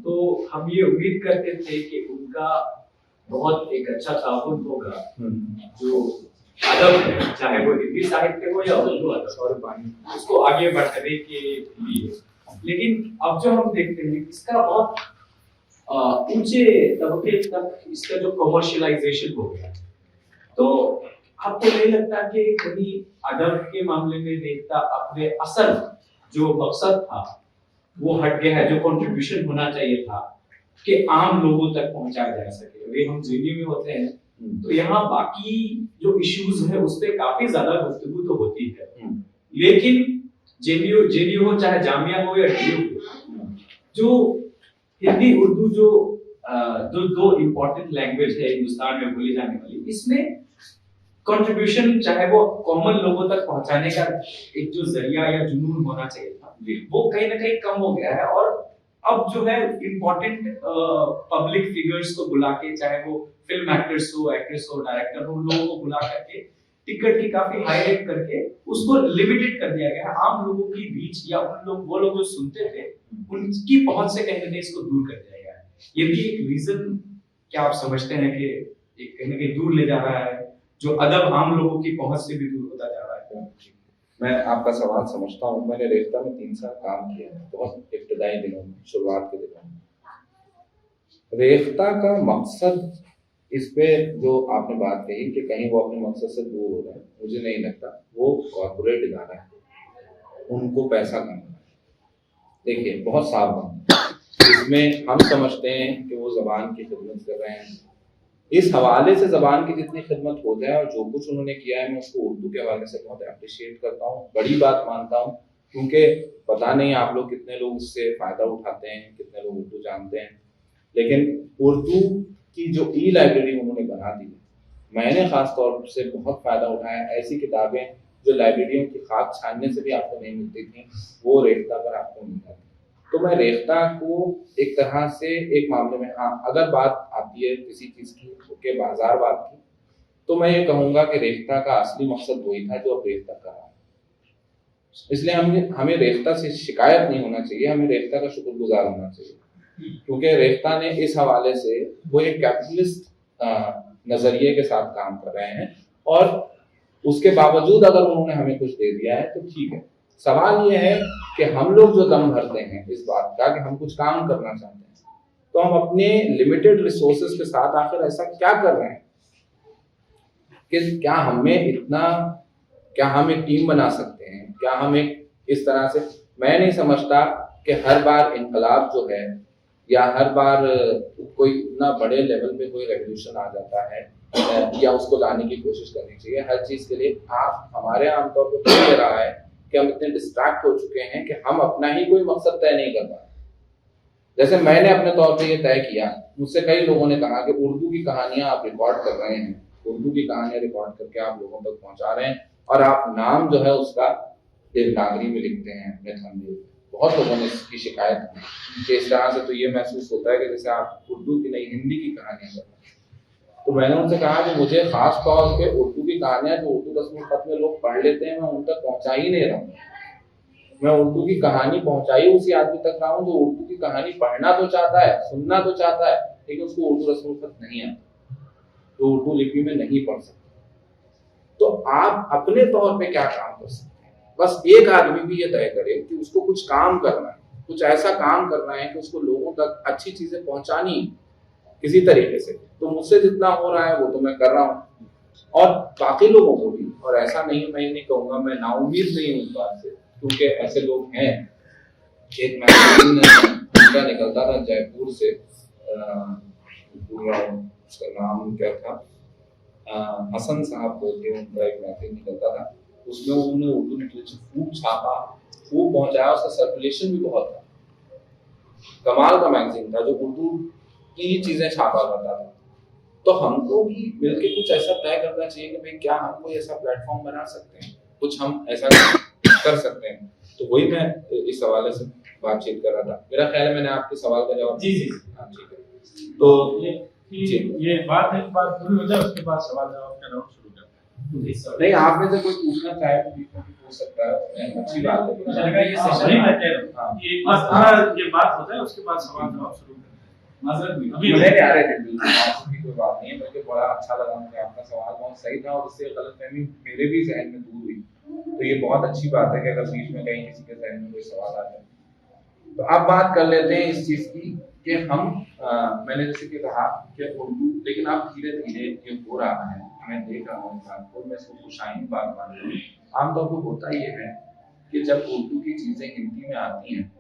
तो हम ये उम्मीद करते थे कि उनका बहुत एक अच्छा ताउन होगा जो अदब है, चाहे वो हिंदी साहित्य हो या उर्दू अदब, उसको आगे बढ़ाने के लिए। लेकिन अब जो हम देखते हैं इसका बहुत ऊंचे तबके तक इसका जो कमर्शियलाइजेशन हो गया, तो आपको नहीं लगता कि कभी अदब के मामले में देखता अपने असल जो मकसद था वो हट गया है, जो कंट्रीब्यूशन होना चाहिए था कि आम लोगों तक पहुंचाया जा सके। अभी हम जेएनयू में होते हैं तो यहाँ बाकी जो इश्यूज है उस पर काफी ज्यादा गुफ्तगू तो होती है, लेकिन जेएनयू हो चाहे जामिया हो या डीयू हो, जो हिंदी उर्दू जो दो इम्पोर्टेंट लैंग्वेज है हिंदुस्तान में बोली जाने वाली, इसमें कंट्रीब्यूशन चाहे वो कॉमन लोगों तक पहुंचाने का एक जो जरिया या जुनून होना चाहिए था वो कहीं ना कहीं कम हो गया है। और अब जो है इम्पोर्टेंट पब्लिक फिगर्स को बुला के, चाहे वो फिल्म एक्टर्स हो, एक्ट्रेस हो, डायरेक्टर हो, लोगों को बुला करके टिकट की काफी हाई रेट करके उसको लिमिटेड कर दिया गया है। आम लोगों की रीच या वो लोग जो सुनते थे उनकी पहुंच से कहीं ना कहीं इसको दूर कर दिया गया है। ये भी एक रीजन क्या आप समझते हैं कि एक कहीं ना कहीं दूर ले जा रहा है, जो अदब आम लोगों की पहुंच से भी दूर होता जा रहा है? मैं आपका सवाल समझता हूँ। मैंने रेख्ता में 3 साल काम किया है, बहुत इब्तदाई दिनों में, शुरुआत के दिनों में। रेख्ता का मकसद, इस पे जो आपने बात कही कि कहीं वो अपने मकसद से दूर हो रहे हैं, मुझे नहीं लगता। वो कॉर्पोरेट इदारा है, उनको पैसा कमाना है। देखिए बहुत साफ बात, इसमें हम समझते हैं कि वो जबान की खिदमत कर रहे हैं। इस हवाले से जबान की जितनी खिदमत हो जाए और जो कुछ उन्होंने किया है, मैं उसको उर्दू के हवाले से बहुत अप्रिशिएट करता हूँ, बड़ी बात मानता हूँ। क्योंकि पता नहीं आप लोग कितने लोग उससे फ़ायदा उठाते हैं, कितने लोग उर्दू जानते हैं, लेकिन उर्दू की जो ई लाइब्रेरी उन्होंने बना दी, मैंने ख़ास तौर से बहुत फ़ायदा उठाया। ऐसी किताबें जो लाइब्रेरियों की खाक छानने से भी आपको नहीं मिलती थी, वो रेख्ता पर आपको मिल जाती। तो मैं रेख्ता को एक तरह से एक मामले में, हाँ अगर बात आती है किसी चीज़ की के बाजारवाद की, तो मैं ये कहूँगा कि रेख्ता का असली मकसद वही था जो अब रेख्ता कर रहा है। इसलिए हमें रेख्ता से शिकायत नहीं होना चाहिए, हमें रेख्ता का शुक्रगुजार होना चाहिए, क्योंकि रेख्ता ने इस हवाले से वो एक कैपिटलिस्ट नज़रिए के साथ काम कर रहे हैं, और उसके बावजूद अगर उन्होंने हमें कुछ दे दिया है तो ठीक है। सवाल ये है कि हम लोग जो दम भरते हैं इस बात का कि हम कुछ काम करना चाहते हैं, तो हम अपने लिमिटेड रिसोर्सेज के साथ आखिर ऐसा क्या कर रहे हैं कि क्या हम एक टीम बना सकते हैं, क्या हम एक इस तरह से, मैं नहीं समझता कि हर बार इनकलाब जो है या हर बार कोई इतना बड़े लेवल पे कोई रेवोल्यूशन आ जाता है या उसको लाने की कोशिश करनी चाहिए। हर चीज़ के लिए हमारे आमतौर पर तो ये रहा है कि हम इतने डिस्ट्रैक्ट हो चुके हैं कि हम अपना ही कोई मकसद तय नहीं कर पा। जैसे मैंने अपने तौर पे ये तय किया, मुझसे कई लोगों ने कहा कि उर्दू की कहानियां आप रिकॉर्ड कर रहे हैं, उर्दू की कहानियां रिकॉर्ड करके आप लोगों तक पहुंचा रहे हैं, और आप नाम जो है उसका देवनागरी में लिखते हैं अपने थंबनेल। बहुत लोगों ने इसकी शिकायत की कि इस तरह से तो ये महसूस होता है कि जैसे आप उर्दू की नहीं हिंदी की कहानियां कर रहे हैं। तो मैंने उनसे कहा कि मुझे खास तौर पे उर्दू की कहानियां जो उर्दू रस्म खत में लोग पढ़ लेते हैं, मैं उन तक पहुंचा ही नहीं रहा हूँ। मैं उर्दू की कहानी पहुंचाई उसी आदमी तक रहा हूँ जो उर्दू की कहानी पढ़ना तो चाहता है, सुनना तो चाहता है, लेकिन उसको उर्दू रस्म खत नहीं आता, तो उर्दू लिपि में नहीं पढ़ सकता। तो आप अपने तौर पे क्या काम कर सकते हैं? बस एक आदमी भी ये तय करे कि उसको कुछ काम करना है, कुछ ऐसा काम करना है कि उसको लोगों तक अच्छी चीजें पहुंचानी किसी तरीके से। तो मुझसे जितना हो रहा है वो तो मैं कर रहा हूँ, और बाकी लोगों को भी। और ऐसा नहीं, मैं नहीं कहूँगा, मैं नाउम्मीद नहीं हूँ इस बात से, क्योंकि ऐसे लोग हैं। एक मैगजीन उनका निकलता था जयपुर से, उसका नाम क्या था, हसन साहब बोलते हैं, उनका एक मैगजीन निकलता था, उसमें उन्होंने उर्दू लिटरेचर खूब छापा, खूब पहुंचाया, उसका सर्कुलेशन भी बहुत था, कमाल का मैगजीन था जो उर्दू की चीजें छापा करता था। तो हमको भी मिलके कुछ ऐसा तय करना चाहिए कि भाई क्या हम कोई ऐसा प्लेटफॉर्म बना सकते हैं, कुछ हम ऐसा कर सकते हैं। तो वही मैं इस हवाले से बातचीत कर रहा था। मेरा ख्याल है मैंने आपके सवाल का जवाब जी जी हाँ ठीक है। तो ये बात एक बार पूरी हो जाए उसके बाद सवाल जवाब का राउंड शुरू करते हैं। नहीं, आप में से कोई पूछना चाहे तो बीच में भी पूछ सकता है, अच्छी बात है। मुझे लगा ये सेशन ही मैं कह रहा हूं कि एक बार पूरा ये बात हो जाए उसके बाद सवाल जवाब शुरू करते हैं। माजरत भी अभी नहीं आ रहे थे, बिल्कुल भी कोई बात नहीं है। मुझे बड़ा अच्छा लगा, मुझे आपका सवाल बहुत सही था और उससे गलतफहमी मेरे भी जहन में दूर हुई। तो ये बहुत अच्छी बात है कि अगर बीच में कहीं किसी के जहन में कोई सवाल आ जाए। तो अब बात कर लेते हैं इस चीज की कि हम मैंने जैसे कि कहा कि उर्दू, लेकिन अब धीरे धीरे ये हो रहा है, मैं देख रहा हूँ इंसान को, मैं इसको खुशाइन बात मान रहा हूँ। आमतौर पर होता ये है कि जब उर्दू की चीजें हिंदी में आती हैं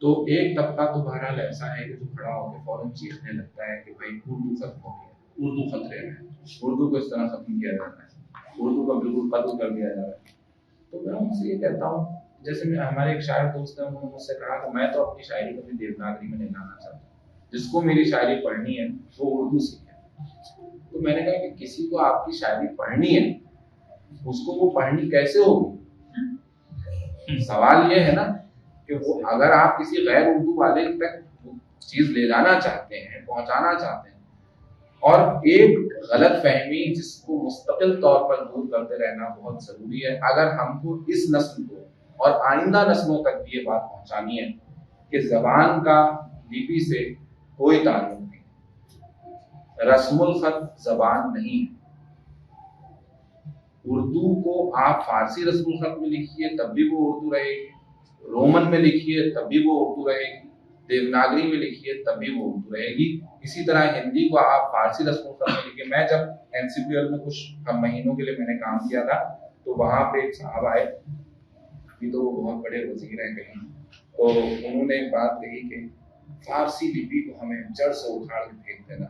तो एक तबका तो बहरहाल ऐसा है कि जो खड़ा होकर फौरन चीखने लगता है कि भाई उर्दू खत्म हो गया, उर्दू खतरे में है, उर्दू को इस तरह खत्म किया जा रहा है, उर्दू का बिल्कुल कत्ल कर दिया जा रहा है। तो मैं उनसे ये कहता हूँ, जैसे मैं हमारे एक शायर दोस्त है, उन्होंने मुझसे कहा कि मैं तो अपनी शायरी कभी देवनागरी में नहीं लाना चाहता, जिसको मेरी शायरी पढ़नी है वो उर्दू सीखे। तो मैंने कहा कि किसी को आपकी शायरी पढ़नी है, उसको वो पढ़नी कैसे होगी? सवाल ये है ना कि वो अगर आप किसी गैर उर्दू वाले तक चीज ले जाना चाहते हैं, पहुंचाना चाहते हैं, और एक गलत फहमी जिसको मुस्तकिल तौर पर दूर करते रहना बहुत जरूरी है। अगर हमको इस नस्ल को और आइंदा नस्लों तक भी ये बात पहुंचानी है कि जबान का लिपि से कोई ताल्लुक नहीं, रस्मुल खत जबान नहीं है। उर्दू को आप फारसी रस्मुल खत में लिखिए तब भी वो उर्दू रहेगी, रोमन में लिखिए तब भी वो उर्दू रहेगी, देवनागरी में लिखिए तब भी वो उर्दू रहेगी। इसी तरह हिंदी को आप फारसी रस्मुल खत में लिखिए। मैं जब एनसीपीएल में कुछ महीनों के लिए मैंने काम किया था, तो वहां पे एक साहब आए, अभी तो वो बहुत बड़े वजीर हैं कहीं, तो उन्होंने एक बात कही कि फारसी लिपि को हमें जड़ से उखाड़ के फेंक देना,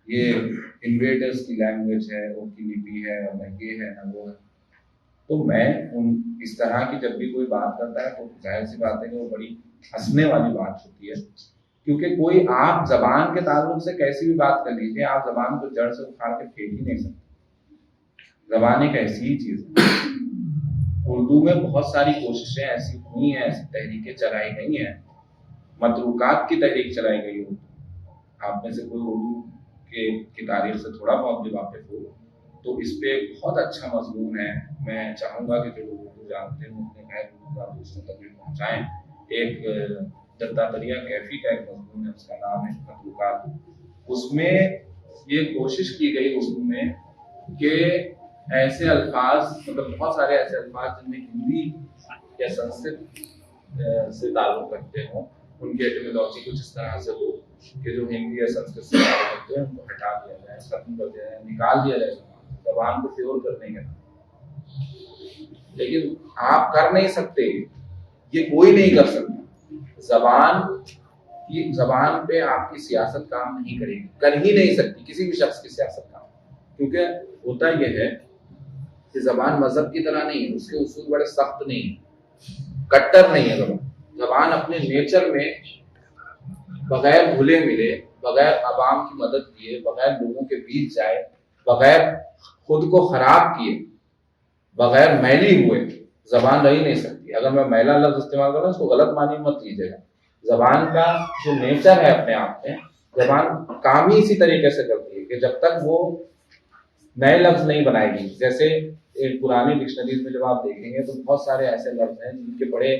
ये इन्वेडर्स की लैंग्वेज है, उनकी लिपि है, और न ये है न वो है। तो मैं इस तरह की जब भी कोई बात करता है तो जाहिर सी बात है कि वो बड़ी हंसने वाली बात होती है, क्योंकि कोई आप जबान के ताल्लुक से कैसी भी बात कर लीजिए, आप जबान को जड़ से उखाड़ के फेंक ही नहीं सकते। जबान एक ऐसी ही चीज है। उर्दू में बहुत सारी कोशिशें ऐसी हुई हैं, ऐसी तहरीकें चलाई गई हैं, मतरूकात की तहरीक चलाई गई हो। आप में से कोई उर्दू की तारीख से थोड़ा बहुत भी वाकिफ हो तो इस पे बहुत अच्छा मजमून है। मैं चाहूँगा कि जो लोग उर्दू जानते हैं अपने गैर उर्दू का दूसरों तक भी पहुँचाएँ। एक दत्तात्रेय कैफी का एक मजमून है, उसका नाम है मतरूकात। उसमें ये कोशिश की गई उर्दू में कि ऐसे अल्फाज, मतलब बहुत सारे ऐसे अल्फाज जिनमें हिंदी या संस्कृत से ताल्लुक रखते हों, उनकी एटिमोलॉजी कुछ इस तरह से हो कि जो हिंदी या संस्कृत से ताल्लुक रखते हैं उनको हटा दिया जाए, खत्म कर दिया जाए, निकाल दिया जाए, जबान को प्योर करने का। लेकिन आप कर नहीं सकते, ये कोई नहीं कर सकता। जबान पे आपकी सियासत काम नहीं करेगी, कर ही नहीं सकती किसी भी शख्स की सियासत काम, क्योंकि होता यह है कि जबान मजहब की तरह नहीं है, उसके उसूल बड़े सख्त नहीं है, कट्टर नहीं है। जबान अपने नेचर में बगैर घुले मिले, बगैर अवाम की मदद किए, बगैर लोगों के बीच जाए, बगैर खुद को खराब किए, बगैर मैली हुए जबान रह ही नहीं सकती। अगर मैं मैला लफ्ज इस्तेमाल कर रहा हूँ उसको गलत मानी मत लीजिएगा। जबान का जो नेचर है अपने आप में, जबान काम ही इसी तरीके से करती है कि जब तक वो नए लफ्ज नहीं बनाएगी। जैसे एक पुरानी डिक्शनरीज में जब आप देखेंगे तो बहुत सारे ऐसे लफ्ज हैं जिनके बड़े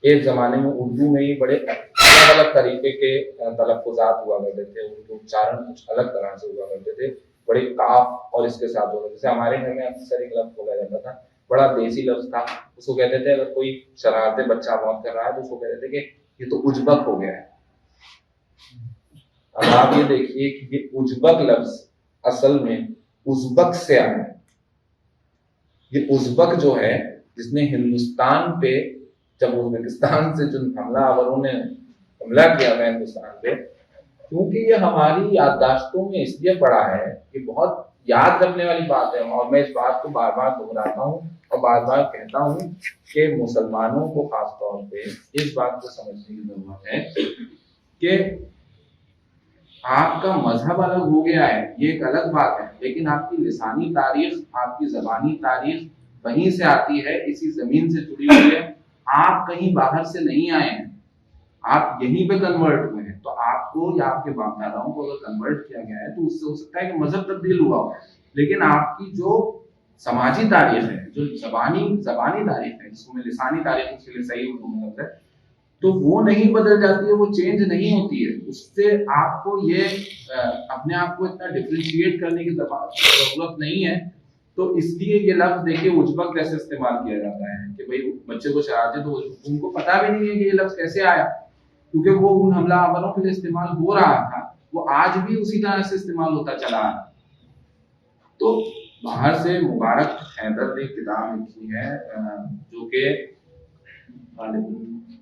एक जमाने में उर्दू में ही बड़े अलग अलग तरीके के तलफ़्फ़ुज़ात हुआ करते थे, उनके उच्चारण कुछ अलग तरह से हुआ करते थे, बड़े काफ और इसके साथ होते। जैसे हमारे घर में अक्सर एक लफ्ज बोला जाता था, बड़ा देसी लफ्ज था, उसको कहते थे, अगर कोई शरारते बच्चा बहुत कर रहा है तो उसको कहते थे कि ये तो उजबक हो गया है। अब आप ये देखिए कि ये उजबक लफ्ज असल में उज़्बक से आया है। ये उज़्बक जो है, जिसने हिंदुस्तान पे, जब उज़्बेकिस्तान से जो हमलावरों ने हमला किया था हिंदुस्तान पे, क्योंकि ये हमारी याददाश्तों में इसलिए पड़ा है कि बहुत याद रखने वाली बात है, और मैं इस बात को बार बार दोहराता हूँ और बार बार कहता हूँ कि मुसलमानों को खास तौर पे इस बात को समझने की जरूरत है कि आपका मजहब अलग हो गया है, ये एक अलग बात है, लेकिन आपकी लिसानी तारीख, आपकी जबानी तारीख वहीं से आती है, इसी जमीन से जुड़ी हुई है। आप कहीं बाहर से नहीं आए हैं, आप यहीं पे कन्वर्ट हुए हैं। तो आपको या आपके बाप दादाओं को अगर कन्वर्ट किया गया है तो उससे हो सकता है कि मजहब तब्दील हुआ हो, लेकिन आपकी जो समाजी तारीख है, जो जबानी तारीख है, जिसको मैं लिसानी तारीख उसके लिए सही उर्दू में लफ्ज़ है, तो वो नहीं बदल जाती है, वो चेंज नहीं होती है। उससे आपको ये अपने आप को इतना डिफरेंशिएट करने की जरूरत नहीं है। तो इसलिए ये लफ्ज देखिए उजबक कैसे इस्तेमाल किया जाता है कि भाई बच्चे को शरारत, तो उनको पता भी नहीं है कि ये लफ्ज कैसे आया, क्योंकि वो उन हमलावरों के लिए इस्तेमाल हो रहा था, वो आज भी उसी तरह से इस्तेमाल होता चला आ रहा। तो बाहर से मुबारक हैदर ने किताब लिखी है जो कि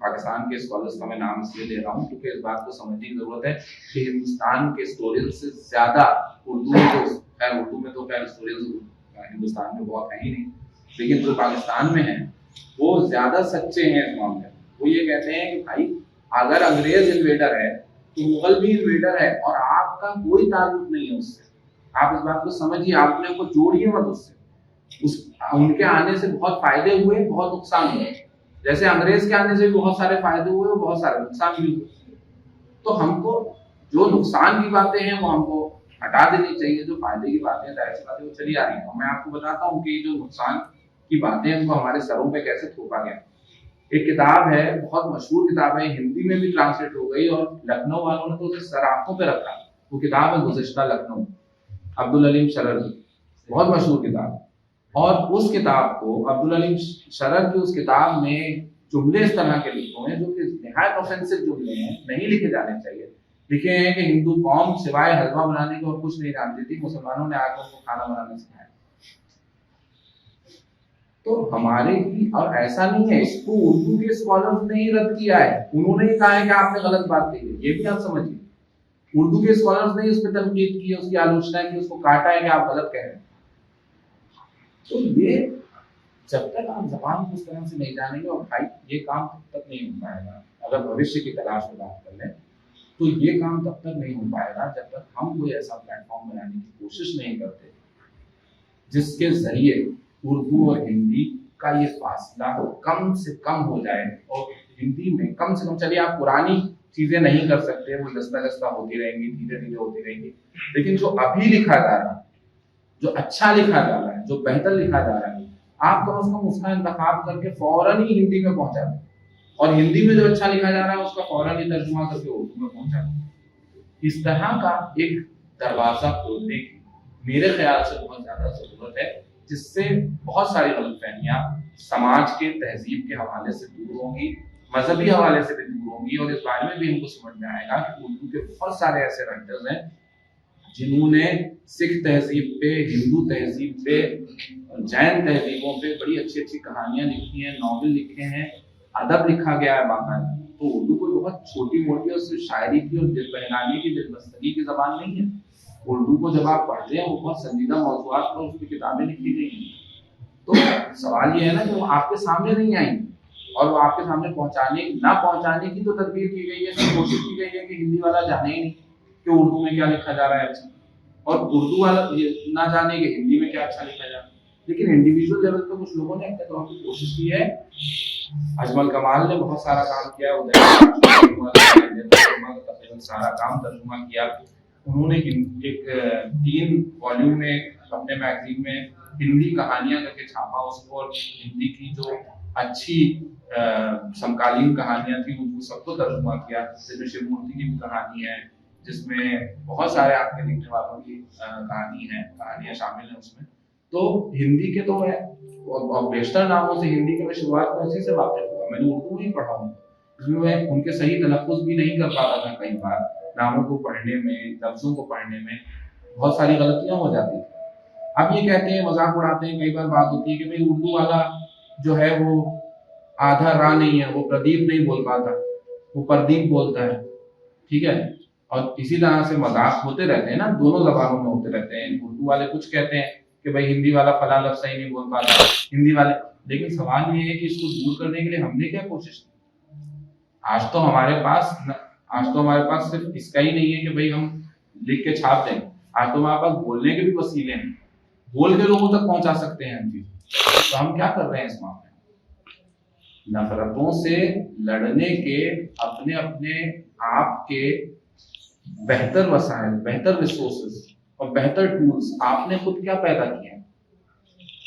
पाकिस्तान के स्कॉलर्स का मैं नाम इसलिए ले रहा हूँ क्योंकि इस बात को समझने की जरूरत है कि हिंदुस्तान के स्टोरियन से ज्यादा उर्दू में तो खैर स्टोरियन हिंदुस्तान में बहुत है ही नहीं, लेकिन जो पाकिस्तान में है वो ज्यादा सच्चे हैं इस मामले में। वो ये कहते हैं कि भाई अगर अंग्रेज इन्वेडर है तो मुगल भी इन्वेडर है और आपका कोई ताल्लुक नहीं है उससे। आप इस बात को समझिए, आप अपने को जोड़िए मत उससे। उनके आने से बहुत फायदे हुए, बहुत नुकसान हुए। जैसे अंग्रेज के आने से भी बहुत सारे फायदे हुए और बहुत सारे नुकसान भी हुए। तो हमको जो नुकसान की बातें हैं वो हमको हटा देनी चाहिए, जो फायदे की बातें हैं जाहिर सी बात है वो चली आ रही है। मैं आपको बताता हूँ कि जो नुकसान की बातें हैं उनको हमारे सरों पे कैसे थोपा गया। एक किताब है, बहुत मशहूर किताब है, हिंदी में भी ट्रांसलेट हो गई और लखनऊ वालों ने तो उसे सराखों पे रखा। वो किताब है गुज़िश्ता लखनऊ, अब्दुल अलीम शरर की, बहुत मशहूर किताब। और उस किताब को अब्दुल अलीम शरर की उस किताब में जुमले इस तरह के लिखे हुए हैं जो कि निहायत ऑफेंसिव जुमले हैं, नहीं लिखे जाने चाहिए। लिखे हैं कि हिंदू कौम सिवाय हलवा बनाने के और कुछ नहीं जानती थी, मुसलमानों ने आकर उनको खाना बनाना सिखाया। तो हमारे ही, और ऐसा नहीं है, इसको उर्दू के स्कॉलर्स ने ही रद्द किया है। उन्होंने ही कहा है कि आपने गलत बात कही है, ये भी आप समझिए। उर्दू के स्कॉलर्स ने उस पर तनकीद की है, उसकी आलोचना की, उसको काटा है कि आप गलत कह रहे हैं। तो ये जब तक आप जबान को उस तरह से नहीं जानेंगे, और भाई ये काम तब तक नहीं हो पाएगा। अगर भविष्य की तलाश में बात कर लें तो ये काम तब तक नहीं हो पाएगा जब तक हम कोई ऐसा प्लेटफॉर्म बनाने की कोशिश नहीं करते जिसके जरिए उर्दू और हिंदी का ये फासला कम से कम हो जाए। और हिंदी में कम से कम, चलिए आप पुरानी चीजें नहीं कर सकते, वो दस्ता होती रहेंगी, धीरे धीरे होती रहेंगी, लेकिन जो अभी लिखा जा रहा है, जो अच्छा लिखा जा रहा है, जो बेहतर लिखा जा रहा है, आप कम से कम उसका इंतखाब करके फौरन ही हिंदी में पहुंचा दें, और हिंदी में जो अच्छा लिखा जा रहा है उसका फौरन ही तर्जुमा करके उर्दू में पहुंचा दें। इस तरह का एक दरवाजा खोलने की मेरे ख्याल से बहुत ज्यादा जरूरत है, जिससे बहुत सारी गलतफहमियां समाज के तहजीब के हवाले से दूर होंगी, मजहबी हवाले से भी दूर होंगी, और इस बारे में भी हमको समझ में आएगा कि उर्दू के बहुत सारे ऐसे राइटर्स हैं जिन्होंने सिख तहजीब पे, हिंदू तहजीब पे, जैन तहजीबों पे बड़ी अच्छी अच्छी कहानियां लिखी हैं, नॉवेल लिखे हैं, अदब लिखा गया है बाकायदा। तो उर्दू कोई बहुत छोटी मोटी और सिर्फ शायरी की और दिल बहलाने की, दिलबस्तगी की जबान नहीं है। उर्दू को जब आप पढ़ते हैं वो बहुत संजीदा मौज़ूआत पर उसकी किताबें लिखी गई हैं। तो सवाल ये है ना कि वो आपके सामने नहीं आएंगी, और वो आपके सामने ना पहुंचाने की तो तदबीर की गई है, कोशिश की गई है कि हिंदी वाला जाने ही नहीं कि उर्दू में क्या लिखा जा रहा है अच्छा, और उर्दू वाला ना जाने कि हिंदी में क्या अच्छा लिखा जा रहा है। लेकिन इंडिविजुअल लेवल पे कुछ लोगों ने अपने तौर पर कोशिश की है। अजमल कमाल ने बहुत सारा काम किया, तकरीबन सारा काम तर्जुमा किया। उन्होंने एक 3 वॉल्यूम में अपने मैगजीन में हिंदी कहानियां करके छापा उसको, और हिंदी की जो अच्छी समकालीन कहानियां थी उनको सबको तर्जुमा किया। जिसमें शिव मूर्ति की भी कहानी है, जिसमें बहुत सारे आपके लिखने वालों की कहानियां शामिल हैं उसमें। तो हिंदी के तो है, और बेशतर नामों से हिंदी के मैं शुरुआत में उसी से वाकिफ हुआ। मैंने उर्दू ही पढ़ा हूँ, इसमें मैं उनके सही तलफ़ुज़ भी नहीं कर पाता था। कई बार नामों को पढ़ने में, लफ्ज़ों को पढ़ने में बहुत सारी गलतियां हो जाती थी। अब ये कहते हैं, मजाक उड़ाते हैं, कई बार बात होती है कि भाई उर्दू वाला जो है वो आधा रा नहीं है, वो प्रदीप नहीं बोल पाता, वो प्रदीप बोलता है, ठीक है। और इसी तरह से मजाक होते रहते हैं ना, दोनों जबानों में होते रहते हैं। उर्दू वाले कुछ कहते हैं कि भाई हिंदी वाला फला लफ्ज सही नहीं बोल पाता, हिंदी वाले, लेकिन सवाल ये है कि इसको दूर करने के लिए हमने क्या कोशिश की? आज तो हमारे पास सिर्फ इसका ही नहीं है कि भाई हम लिख के छाप दें, आज तो हमारे पास बोलने के भी वसीले हैं, बोल के लोगों तक पहुंचा सकते हैं हम चीज। तो हम क्या कर रहे हैं इस मामले में? नफरतों से लड़ने के अपने अपने आप के बेहतर वसाइल, बेहतर रिसोर्सेज और बेहतर टूल्स आपने खुद क्या पैदा किए हैं?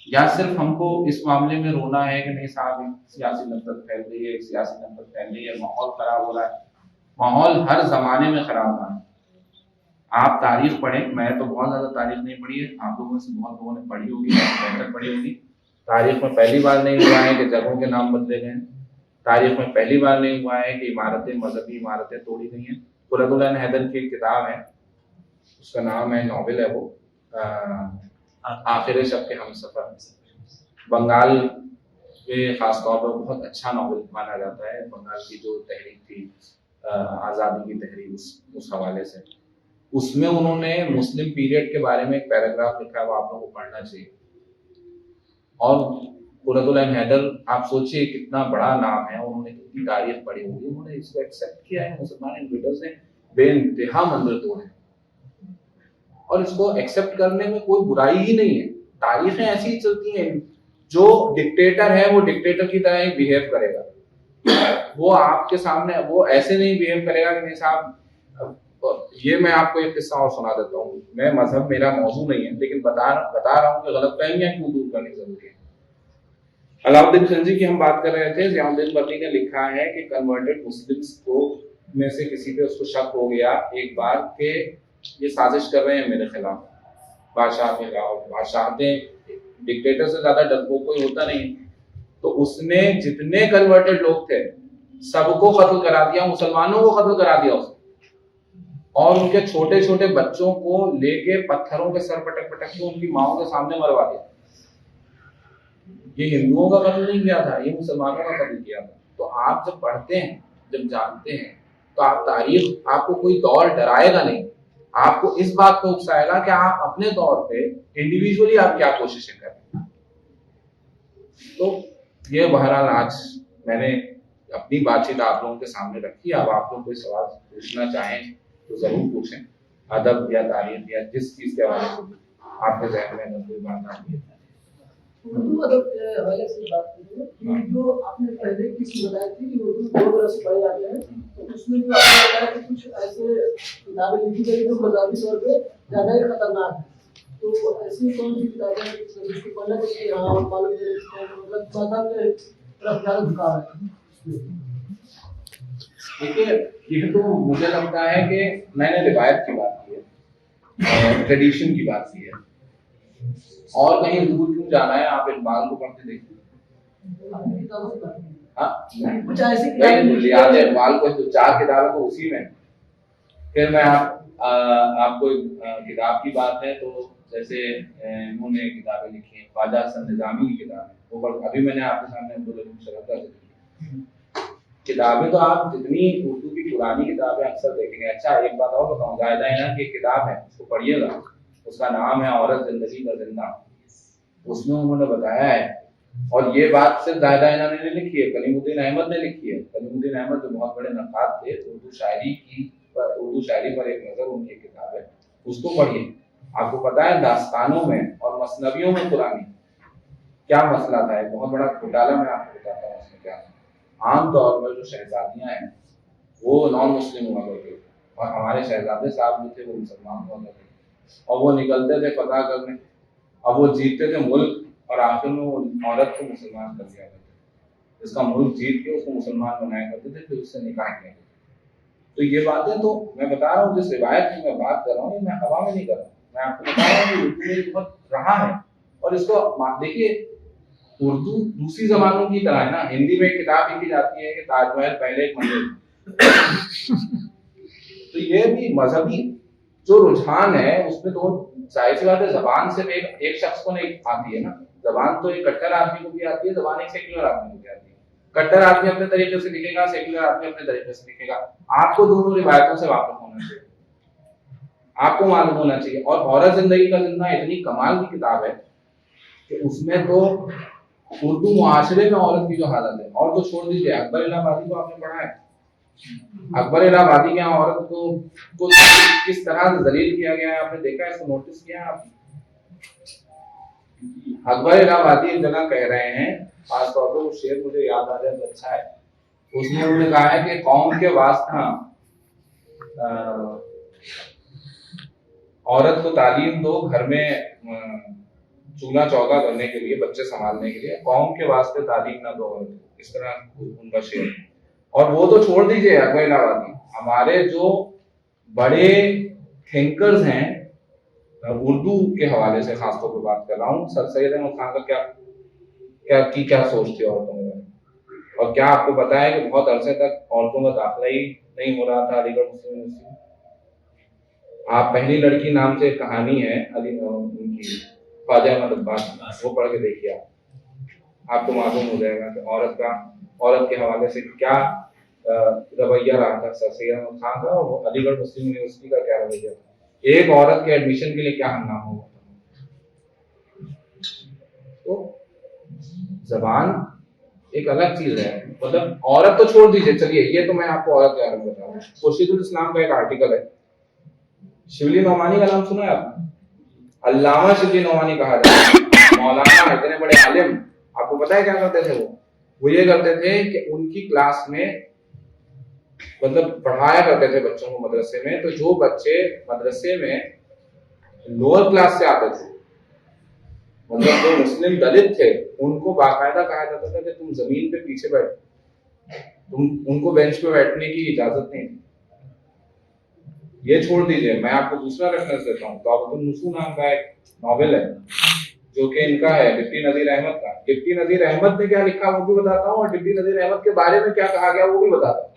या सिर्फ हमको इस मामले में रोना है कि नहीं साहब सियासी नफरत फैल रही है, सियासी नफरत फैल रही है, माहौल खराब हो रहा है। माहौल हर जमाने में खराब हुआ है। आप तारीख पढ़ें, मैं तो बहुत ज्यादा तारीख नहीं पढ़ी है, आप लोगों में से बहुत लोगों ने पढ़ी होगी, बेहतर पढ़ी होगी। तारीख में पहली बार नहीं हुआ है कि जगहों के नाम बदले गए। तारीख में पहली बार नहीं हुआ है कि इमारतें, मजहबी इमारतें तोड़ी गई हैं। कुरतुल ऐन हैदर की एक किताब है, उसका नाम है, नॉवेल है वो, आखिर शब के हमसफर, बंगाल के खासतौर पर बहुत अच्छा नॉवेल माना जाता है। बंगाल की जो तहरीक थी, आज़ादी की तहरीक, उस हवाले से उसमें उन्होंने मुस्लिम पीरियड के बारे में एक पैराग्राफ लिखा है, वो आप लोगों को पढ़ना चाहिए। और कुरतुल ऐन हैदर, आप सोचिए कितना बड़ा नाम है, उन्होंने कितनी तारीख पढ़ी होगी, उन्होंने इसको एक्सेप्ट किया है। मुसलमान इन्वेडर्स ने बेइंतहा मंदिर तोड़े और इसको एक्सेप्ट करने में कोई बुराई ही नहीं है। तारीखें ऐसी ही चलती हैं, जो डिक्टेटर है वो डिक्टेटर की तरह ही बिहेव करेगा। वो आपके सामने वो ऐसे नहीं बिहेव करेगा कि नहीं साहब, ये मैं आपको एक किस्सा और सुना देता हूँ। मैं मजहब मेरा मौजू नहीं है, लेकिन बता रहा हूँ कि गलतफहमियां क्यों दूर करनी जरूरी है। अलाउद्दीन खिलजी की हम बात कर रहे थे, ज़ियाउद्दीन बर्नी ने लिखा है कि कन्वर्टेड मुस्लिम्स को में से किसी पे उसको शक हो गया एक बार कि ये साजिश कर रहे हैं मेरे खिलाफ, बादशाह के खिलाफ। बादशाहतें डिक्टेटर से ज्यादा डरपोक कोई होता नहीं, तो उसने जितने कन्वर्टेड लोग थे सबको कत्ल करा दिया, मुसलमानों को कत्ल करा दिया उसने, और उनके छोटे छोटे बच्चों को लेके पत्थरों के सर पटक पटक के उनकी माओ के सामने मरवा दिया। ये हिंदुओं का कत्ल नहीं किया था, ये मुसलमानों का कत्ल किया था। तो आप जब पढ़ते हैं, जब जानते हैं, तो आप तारीख, आपको कोई दौर डराएगा नहीं, आपको इस बात पे उकसाएगा कि आप अपने तौर पे इंडिविजुअली आप क्या कोशिशें करें। तो ये बहरहाल आज मैंने अपनी बातचीत आप लोगों के सामने रखी। अब आप लोग कोई सवाल पूछना चाहें तो जरूर पूछें, अदब या तारीख या जिस चीज के बारे में आपके जहन में अगर कोई बात आती है। उर्दू अदब के हवाले से बात करेंगे कि जो आपने पहले किसी बताई थी कि उर्दू दो तरह से पढ़े जाते हैं, तो उसमें जो आपने बताया कि कुछ ऐसे किताबें लिखी गई जो मज़हबी तौर पे ज़्यादा ही खतरनाक है, तो ऐसी कौन सी किताबें हैं जिसको पढ़ना चाहिए? हाँ, मालूम है मतलब मज़हब के तरफ ज़्यादा झुकाव है। देखिए, ये तो मुझे लगता है कि मैंने रिवायत की बात की है, ट्रेडिशन की बात की है, और कहीं दूर क्यों जाना है? आप इकबाल को पढ़ते देखिए, कुछ ऐसी याद है इकबाल को, तो 4 किताबें तो उसी में। फिर मैं आपको किताब की बात है तो जैसे उन्होंने किताबें लिखी हैं, ख्वाजा हसन निजामी की किताब है, वो अभी मैंने आपके सामने अब्दुल अलीम शरफ का जिक्र किया। किताबें तो आप जितनी उर्दू की पुरानी किताबें अक्सर देखेंगे। अच्छा, एक बात और बताऊं, ज़ाहिदा इनाम की एक किताब है, उसको पढ़िएगा, उसका नाम है औरत जिंदगी का जिंदा। उसमें उन्होंने बताया है, और ये बात सिर्फ ज़ाहिदा इनाम ने लिखी है, कलीमुद्दीन अहमद ने लिखी है। कलीमुद्दीन अहमद जो बहुत बड़े नक़ाद थे, उर्दू शायरी पर एक नज़र उनकी किताब है, उसको पढ़िए। आपको पता है दास्तानों में और मसनवियों में पुरानी क्या मसला था, एक बहुत बड़ा घोटाला मैं आपको बताता हूँ उसमें क्या। आमतौर पर जो शहजादियाँ हैं वो नॉन मुस्लिम हुआ करते थे, और हमारे शहजादे साहब जो थे वो मुसलमान हुआ करते थे, और वो निकलते थे फतह करने। अब वो जीतते थे मुल्क, और आखिर में वो औरत को मुसलमान कर दिया करते थे, इसका मुल्क जीत के उसको मुसलमान बनाया करते थे, फिर उससे निकाह किया करते थे। तो ये बातें तो मैं बता रहा हूँ, जिस रिवायत की मैं बात कर रहा हूँ, ये मैं हवा में नहीं कर रहा हूँ, मैं आपको बता रहा हूँ कि उर्दू में बहुत रहा है। और इसको देखिए, उर्दू दूसरी जबानों की तरह है ना। हिंदी में एक किताब लिखी जाती है कि ताजमहल पहले एक मंदिर तो ये भी मजहबी जो रुझान है उसमें तो जाहिर सी बात है, जबान सिर्फ एक शख्स को नहीं आती है ना। जबान तो एक कट्टर आदमी को भी आती है, जबान एक सेक्युलर आदमी को भी आती है। कट्टर आदमी अपने तरीके से लिखेगा, सेक्युलर आदमी अपने तरीके से लिखेगा। आपको दोनों रिवायतों से वाकिफ होना चाहिए। आपको मालूम होना चाहिए। और औरत जिंदगी का जिंदा इतनी कमाल की किताब है कि उसमें तो उर्दू मुआशरे में औरत की जो हालत है, और तो छोड़ दीजिए, अकबर इलाहाबादी को आपने पढ़ा है? अकबर इलाहाबादी के यहाँ औरत को किस तरह से जलील किया गया है, आपने देखा है? इसको नोटिस किया है आपने? अकबर इलाहाबादी एक जगह कह रहे हैं, खासतौर पर वो शेर मुझे याद आ जाए तो अच्छा है, उसमें उन्होंने कहा है कि कौम के वास्ते औरत को तालीम दो घर में चूल्हा चौका करने के लिए, बच्चे संभालने के लिए, कौम के वास्ते तालीम ना दो औरत को, इस तरह उनका शेर। और वो तो छोड़ दीजिए अकबर इलाहाबादी, हमारे जो बड़े थिंकर्स हैं उर्दू के हवाले से खासतौर पर बात कर रहा हूँ, सर सैयद अहमद खान का क्या सोच थी औरतों में? और क्या आपको पता है कि बहुत अरसे तक औरतों का दाखिला ही नहीं हो रहा था अलीगढ़ मुस्लिम यूनिवर्सिटी? आप पहली लड़की नाम से कहानी है उनकी, ख्वाजा अहमद अब्बास, वो पढ़ के देखिए, आपको मालूम हो जाएगा कि औरत के हवाले से क्या रवैया रहा था सर सैयद अहमद खान का, और अलीगढ़ मुस्लिम यूनिवर्सिटी का क्या रवैया था, एक औरत के एडमिशन के लिए क्या हंगामा हुआ था। तो जबान एक अलग चीज है, मतलब औरत तो छोड़ दीजिए, चलिए ये तो मैं आपको औरत के बारे में बता रहा हूँ। खुर्शीदुल इस्लाम का एक आर्टिकल है, शिबली नोमानी का नाम सुना है आपने? अल्लामा शिबली नोमानी कहा जाता है, मौलाना, इतने बड़े आलिम। आपको पता है क्या करते थे वो ये करते थे कि उनकी क्लास में मतलब पढ़ाया करते थे बच्चों को मदरसे में, तो जो बच्चे मदरसे में लोअर क्लास से आते थे, मतलब जो मुस्लिम दलित थे, उनको बाकायदा कहा जाता था कि तुम जमीन पे पीछे बैठो, उनको बेंच पे बैठने की इजाजत नहीं। ये छोड़ दीजिए, मैं आपको दूसरा रेफरेंस देता हूँ, तौबतुन नुसूह नाम का एक नॉवेल है जो कि इनका है, डिप्टी नजीर अहमद का। डिप्टी नजीर अहमद ने क्या लिखा वो भी बताता हूँ, और डिप्टी नजीर अहमद के बारे में क्या कहा गया वो भी बताता हूँ।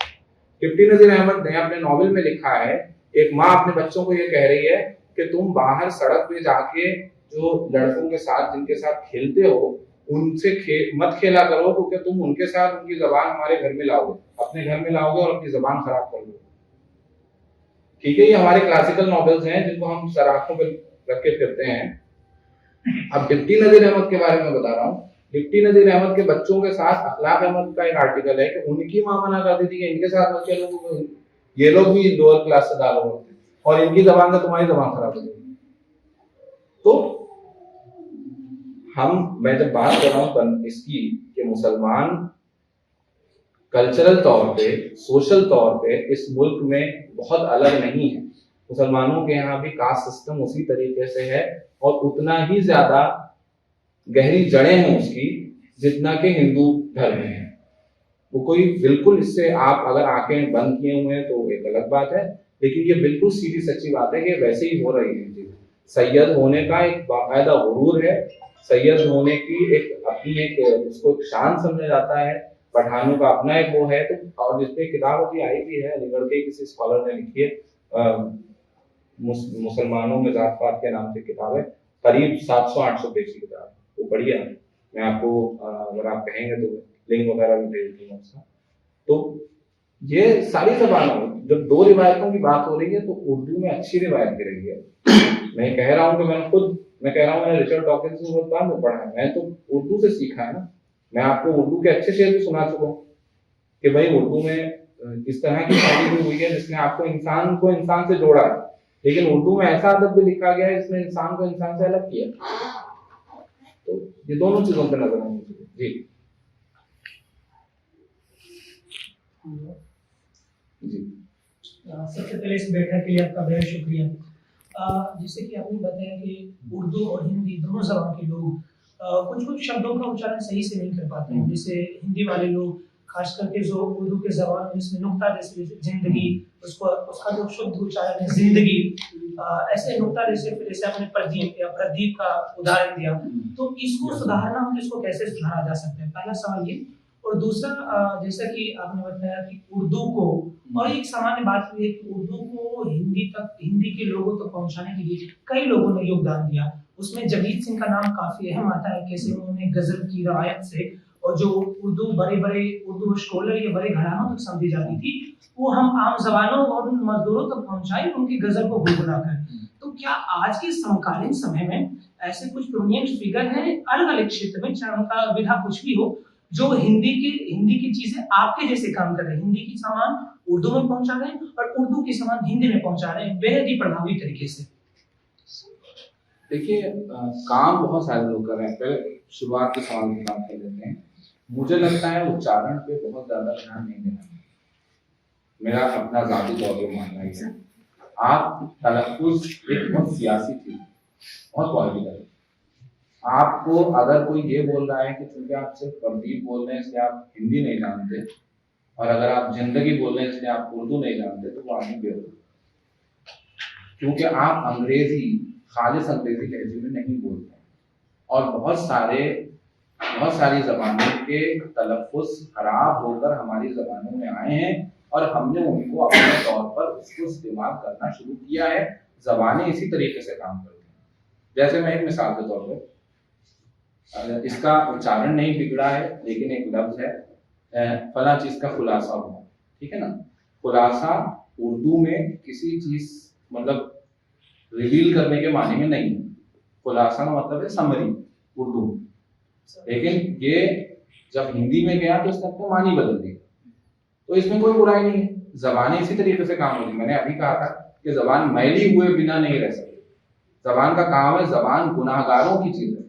डिप्टी नजीर अहमद ने अपने नॉवेल में लिखा है, एक माँ अपने बच्चों को ये कह रही है कि तुम बाहर सड़क पे जाके जो लड़कों के साथ जिनके साथ खेलते हो उनसे मत खेला करो, क्योंकि तुम उनके साथ उनकी जबान हमारे घर में लाओगे, अपने घर में लाओगे और अपनी जबान खराब कर लोगे। ठीक है, ये हमारे क्लासिकल नॉवेल्स हैं जिनको हम सर आंखों पर रख के फिरते हैं। अब डिप्टी नजीर अहमद के बारे में बता रहा हूँ। डिप्टी नजीर अहमद के बच्चों के साथ अखलाक अहमद का एक आर्टिकल है कि उनकी माँ मना करती थी कि इनके साथ मत खेलो, ये लोग भी लोअर क्लास से दाल होते और इनकी जबान का तुम्हारी जबान खराब हो जाएगी। तो मैं जब बात कर रहा हूँ इसकी कि मुसलमान कल्चरल तौर पे, सोशल तौर पे इस मुल्क में बहुत अलग नहीं है। मुसलमानों के यहाँ भी कास्ट सिस्टम उसी तरीके से है और उतना ही ज्यादा गहरी जड़ें हैं उसकी जितना कि हिंदू धर्म में है। वो कोई बिल्कुल, इससे आप अगर आंखें बंद किए हुए हैं तो एक अलग बात है, लेकिन ये बिल्कुल सीधी सच्ची बात है कि वैसे ही हो रही है। सैयद होने का एक बाकायदा गुरूर है, सैयद होने की एक अपनी एक उसको शान समझा जाता है, पठानों का अपना एक वो है। तो और जिसपे किताब अभी आई भी है, अलीगढ़ के किसी स्कॉलर ने लिखी है, मुसलमानों में जात पात के नाम से किताब है, करीब 700-800 पेज की किताब, वो बढ़िया है। मैं आपको अगर आप कहेंगे तो लिंक वगैरह भी भेज दूंगा उसका। तो ये सारी जबानों, जब दो रिवायतों की बात हो रही है तो उर्दू में अच्छी रिवायत भी रही है। मैं कह रहा हूँ कि मैंने रिचर्ड डॉकिंस से बहुत बार में पढ़ा है, मैं तो उर्दू से सीखा है ना। मैं आपको उर्दू के अच्छे शेर भी सुना चुका हूँ कि भाई उर्दू में इस तरह की शादी भी हुई है जिसने आपको इंसान को इंसान से जोड़ा है, लेकिन उर्दू में ऐसा अदब भी लिखा गया है जिसने इंसान को इंसान से अलग किया। तो ये दोनों चीजों पर नजर आनी चाहिए। जी सबसे पहले इस बैठक के लिए आपका बहुत शुक्रिया। जैसे कि आपने बताया कि उर्दू और हिंदी दोनों जबान के लोग कुछ शब्दों का उच्चारण सही से नहीं कर पाते हैं। जैसे हिंदी वाले लोग खास करके जो उर्दू के जबान में इसमें नुक्ता जैसे जिंदगी, उसका जो शुद्ध उच्चारण है जिंदगी, ऐसे नुक्ता जैसे आपने प्रदीप का उदाहरण दिया, तो इसको सुधारना, इसको कैसे सुधारा जा सकता है, पहला सवाल ये। और दूसरा, जैसा कि आपने बताया कि उर्दू को, और एक सामान्य बात हुई है कि उर्दू को हिंदी के लोगों तक पहुंचाने के लिए कई लोगों ने योगदान दिया। उसमें जगजीत सिंह का नाम काफी अहम आता है, कैसे उन्होंने गजल की रवायत से और जो उर्दू बड़े बड़े उर्दू स्कॉलर या बड़े घरानों तक समझी जाती थी, वो हम आम जबानों और उन मजदूरों तक पहुंचाई उनकी गजल को गुनगुनाकर। तो क्या आज के समकालीन समय में ऐसे कुछ प्रोमिनेंट फिगर हैं अलग अलग क्षेत्र में, चाहे उनका विधा कुछ भी हो, जो हिंदी की चीजें आपके जैसे काम कर रहे हैं, हिंदी की सामान उर्दू में पहुंचा रहे हैं और उर्दू की सामान हिंदी में पहुंचा रहे हैं बेहद ही प्रभावी तरीके से? देखिए, काम बहुत सारे लोग कर रहे हैं। पहले शुरुआत के सवाल की बात कर लेते हैं। मुझे लगता है उच्चारण पे बहुत ज्यादा ध्यान नहीं देना, मेरा अपना जाती तौर पर मानना ही है। आप तलफ़ुज़ एक बहुत सियासी चीज, बहुत पॉलिटिकल है। आपको अगर कोई ये बोल रहा है कि चूंकि आप सिर्फ प्रदीप बोल रहे हैं इसलिए आप हिंदी नहीं जानते, और अगर आप जिंदगी बोल रहे हैं इसलिए आप उर्दू नहीं जानते, तो वो आदमी बेवकूफ, क्योंकि आप अंग्रेजी खालिस अंग्रेजी लहजे में नहीं बोलते हैं। और बहुत सारी ज़बानों के तलफ़ुज़ खराब होकर हमारी ज़बानों में आए हैं और हमने उनको अपने तौर पर उसको इस्तेमाल करना शुरू किया है। ज़बानें इसी तरीके से काम करती हैं। जैसे मैं एक मिसाल के तौर पर, इसका उच्चारण नहीं बिगड़ा है, लेकिन एक लफ्ज़ है फला चीज़ का खुलासा हुआ, ठीक है ना। खुलासा उर्दू में किसी चीज़ मतलब रिवील करने के माने में नहीं है। खुलासा का मतलब है समरी उर्दू, लेकिन ये जब हिंदी में गया तो इसने अपने मानी बदल दिए। तो इसमें कोई बुराई नहीं है, ज़बानें इसी तरीके से काम होती। मैंने अभी कहा था कि ज़बान मैली हुए बिना नहीं रह सकती। ज़बान का काम है, ज़बान गुनाहगारों की चीज़ है,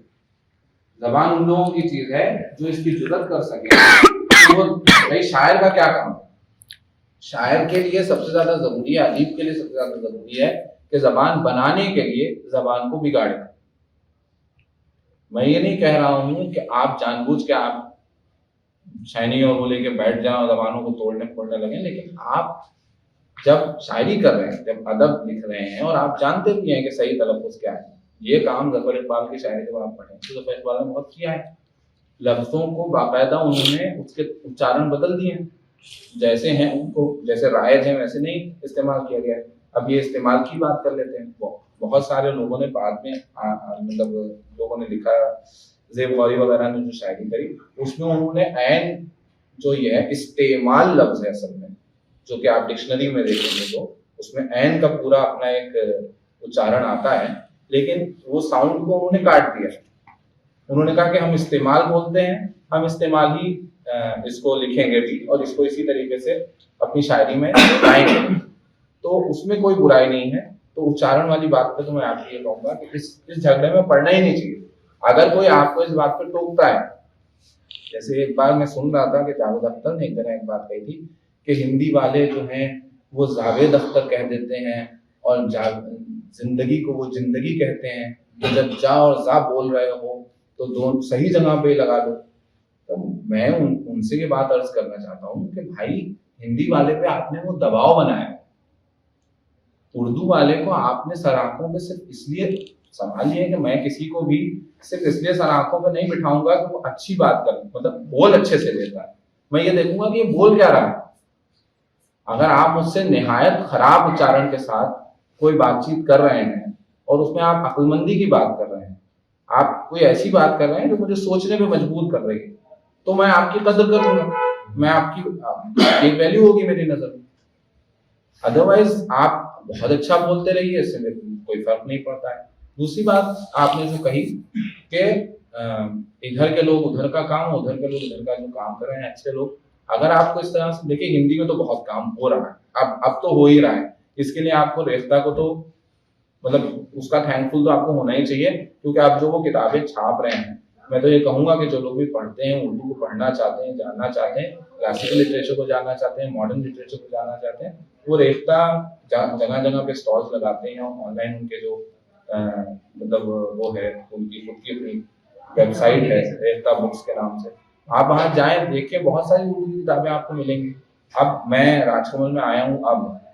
ज़बान उन लोगों की चीज़ है जो इसकी जुर्रत कर सके। तो भाई शायर का क्या काम है? शायर के लिए सबसे ज़्यादा ज़रूरी है, अदीब के लिए सबसे ज़्यादा ज़रूरी है कि ज़बान बनाने के लिए ज़बान को बिगाड़े। मैं ये नहीं कह रहा हूँ कि आप जानबूझ के आप शायरी और वो लेके बैठ जाओ, ज़बानों को तोड़ने फोड़ने लगे, लेकिन आप जब शायरी कर रहे हैं, जब अदब लिख रहे हैं और आप जानते भी हैं कि सही तलफ़ुज़ क्या है, ये काम ज़फ़र इक़बाल की शायरी जब आप पढ़ें तो ज़फ़र इक़बाल ने बहुत किया है। लफ्ज़ों को बाकायदा उन्होंने उसके उच्चारण बदल दिए हैं, जैसे हैं उनको जैसे रायज हैं वैसे नहीं इस्तेमाल किया गया है। अब ये इस्तेमाल की बात कर लेते हैं। बहुत सारे लोगों ने बाद में मतलब लोगों ने लिखा, ज़ेब गौरी वगैरह ने जो शायरी करी उसमें उन्होंने ऐन जो ये है इस्तेमाल लफ्ज़ है असल में, जो कि आप डिक्शनरी में देखेंगे तो उसमें ऐन का पूरा अपना एक उच्चारण आता है, लेकिन वो साउंड को उन्होंने काट दिया। उन्होंने कहा कि हम इस्तेमाल बोलते हैं, हम इस्तेमाल ही इसको लिखेंगे भी और इसको इसी तरीके से अपनी शायरी में लाएंगे, तो उसमें कोई बुराई नहीं है। तो उच्चारण वाली बात पे तो मैं आपको ये कहूँगा कि इस झगड़े में पढ़ना ही नहीं चाहिए। अगर कोई आपको इस बात पर टोकता है, जैसे एक बार मैं सुन रहा था कि जावेद अख्तर ने एक तरह एक बात कही थी कि हिंदी वाले जो हैं वो जावेद अख्तर कह देते हैं और जिंदगी को वो जिंदगी कहते हैं, तो जब जा और जा बोल रहे हो तो दोनों सही जगह पे लगा दो। तो मैं उनसे ये बात अर्ज करना चाहता हूँ कि भाई हिंदी वाले पे आपने वो दबाव बनाया, उर्दू वाले को आपने सराखों पे सिर्फ इसलिए संभालिए कि मैं किसी को भी सिर्फ इसलिए सराखों पे नहीं बिठाऊंगा कि वो अच्छी बात करे, मतलब बोल अच्छे से लेता है, मैं ये देखूंगा कि ये बोल क्या रहा है। अगर आप मुझसे निहायत खराब उच्चारण के साथ कोई बातचीत कर रहे हैं और उसमें आप अक्लमंदी की बात कर रहे हैं, आप कोई ऐसी बात कर रहे हैं जो मुझे सोचने पे मजबूर कर रही है, तो मैं आपकी कदर करूंगा, मैं आपकी एक वैल्यू होगी मेरी नजर में। अदरवाइज आप बहुत अच्छा बोलते रहिए, इससे मेरे कोई फर्क नहीं पड़ता है। दूसरी बात आपने जो कही कि इधर के लोग उधर का काम, उधर के लोग इधर का जो काम कर रहे हैं अच्छे लोग, अगर आपको इस तरह से देखिए, हिंदी में तो बहुत काम हो रहा है, अब तो हो ही रहा है। इसके लिए आपको रेख्ता को तो मतलब उसका थैंकफुल तो आपको होना ही चाहिए, क्योंकि आप जो वो किताबें छाप रहे हैं, मैं तो ये कहूँगा कि जो लोग भी पढ़ते हैं, उर्दू को पढ़ना चाहते हैं, जानना चाहते हैं, क्लासिकल लिटरेचर को जानना चाहते हैं, मॉडर्न लिटरेचर को जानना चाहते हैं, वो रेख्ता जगह जगह पे स्टॉल्स लगाते हैं, ऑनलाइन उनके जो मतलब वो है उनकी खुद की अपनी वेबसाइट है रेख्ता बुक्स के नाम से, आप वहाँ जाएं, देखें, बहुत सारी उर्दू की किताबें आपको मिलेंगी। अब मैं राजकमल में आया हूँ,